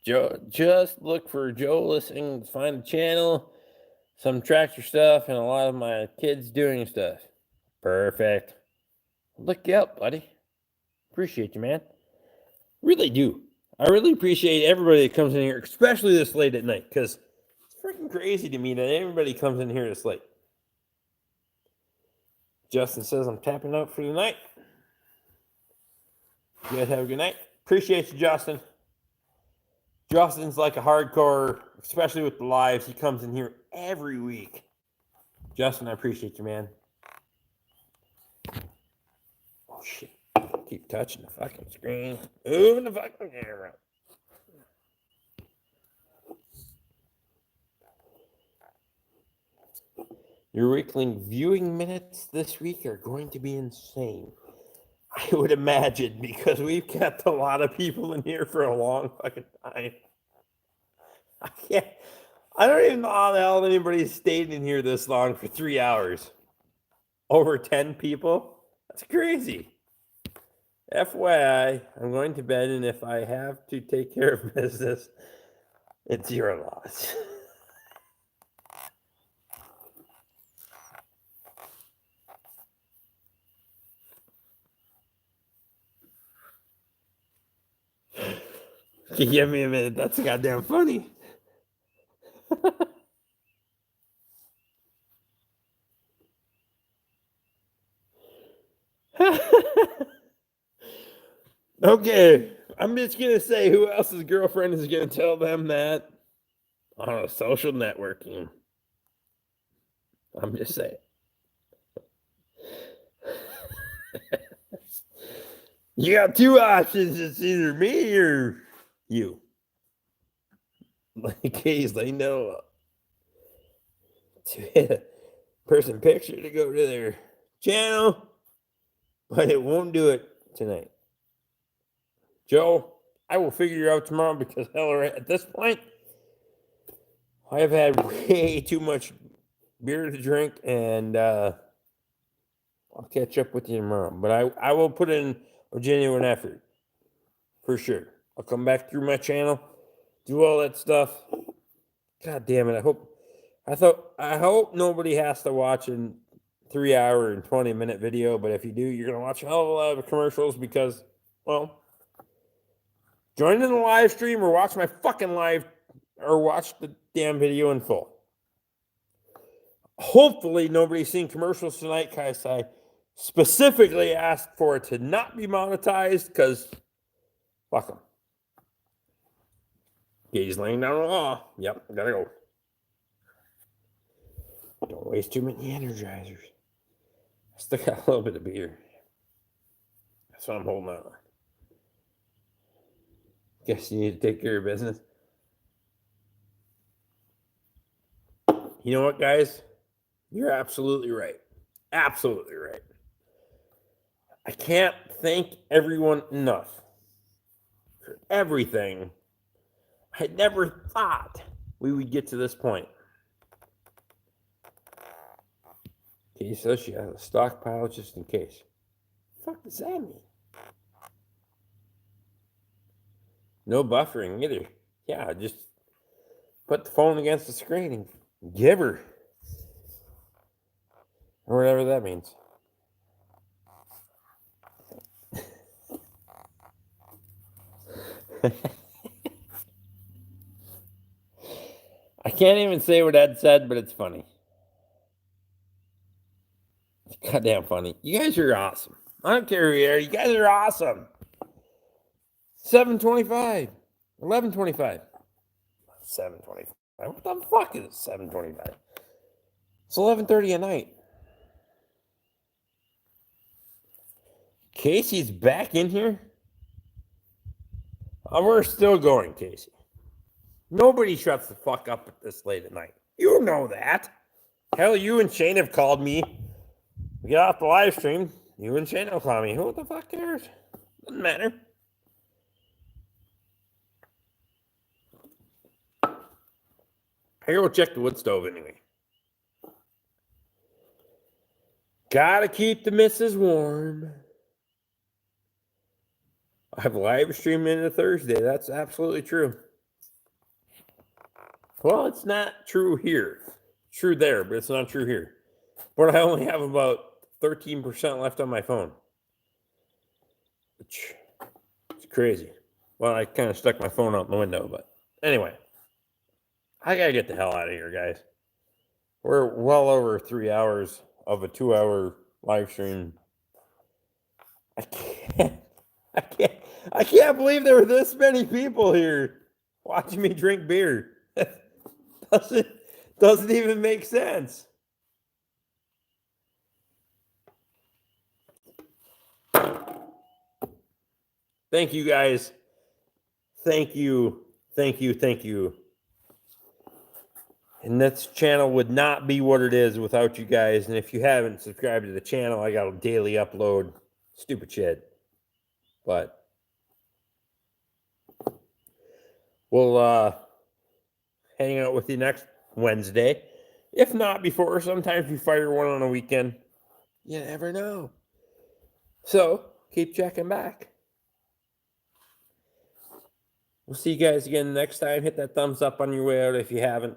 Joe, just look for Joe listening. Find the channel, some tractor stuff, and a lot of my kids doing stuff. Perfect. Look you up, buddy. Appreciate you, man. Really do. I really appreciate everybody that comes in here, especially this late at night, because it's freaking crazy to me that everybody comes in here this late. Justin says I'm tapping out for the night. You guys have a good night. Appreciate you, Justin. Justin's like a hardcore, especially with the lives. He comes in here every week. Justin, I appreciate you, man. Oh, shit. Keep touching the fucking screen. Moving the fucking camera. Your weekly viewing minutes this week are going to be insane. I would imagine, because we've kept a lot of people in here for a long fucking time. I don't even know how the hell anybody stayed in here this long for 3 hours. Over 10 people? That's crazy. FYI, I'm going to bed, and if I have to take care of business, it's your loss. Give me a minute. That's goddamn funny. Okay, I'm just gonna say who else's girlfriend is gonna tell them that on a social networking. I'm just saying. You got two options. It's either me or you. Like occasionally know to hit a person picture to go to their channel, but it won't do it tonight. Joe, I will figure you out tomorrow, because hell, at this point, I have had way too much beer to drink, and I'll catch up with you tomorrow. But I will put in a genuine effort, for sure. I'll come back through my channel, do all that stuff. God damn it! I hope nobody has to watch a 3 hour and 20-minute video. But if you do, you're gonna watch a hell of a lot of commercials, because, well, join in the live stream or watch my fucking live, or watch the damn video in full. Hopefully nobody's seen commercials tonight, because I specifically asked for it to not be monetized, because fuck them. He's laying down the law. Yep, gotta go. Don't waste too many energizers. I still got a little bit of beer. That's what I'm holding on. Guess you need to take care of business. You know what, guys? You're absolutely right. Absolutely right. I can't thank everyone enough for everything. I never thought we would get to this point. Okay, so she has a stockpile just in case. What the fuck does that mean? No buffering either. Yeah, just put the phone against the screen and give her. Or whatever that means. I can't even say what Ed said, but it's funny. It's goddamn funny. You guys are awesome. I don't care who you are. You guys are awesome. 7:25. 11:25. 7:25. What the fuck is 7:25? It's 11:30 at night. Casey's back in here? We're still going, Casey. Nobody shuts the fuck up at this late at night. You know that. Hell, you and Shane have called me. We get off the live stream. You and Shane will call me. Who the fuck cares? Doesn't matter. I go check the wood stove anyway. Gotta keep the missus warm. I have live stream into Thursday. That's absolutely true. Well, it's not true here. It's true there, but it's not true here. But I only have about 13% left on my phone. Which is crazy. Well, I kind of stuck my phone out the window, but anyway. I gotta get the hell out of here, guys. We're well over 3 hours of a 2-hour live stream. I can't believe there were this many people here watching me drink beer. doesn't even make sense. Thank you, guys. Thank you. And this channel would not be what it is without you guys. And if you haven't subscribed to the channel, I got a daily upload. Stupid shit. But we'll hang out with you next Wednesday. If not before, sometimes we fire one on a weekend. You never know. So keep checking back. We'll see you guys again next time. Hit that thumbs up on your way out if you haven't.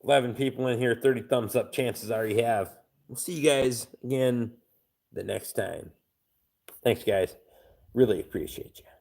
11 people in here, 30 thumbs up. Chances are you have. We'll see you guys again the next time. Thanks, guys. Really appreciate you.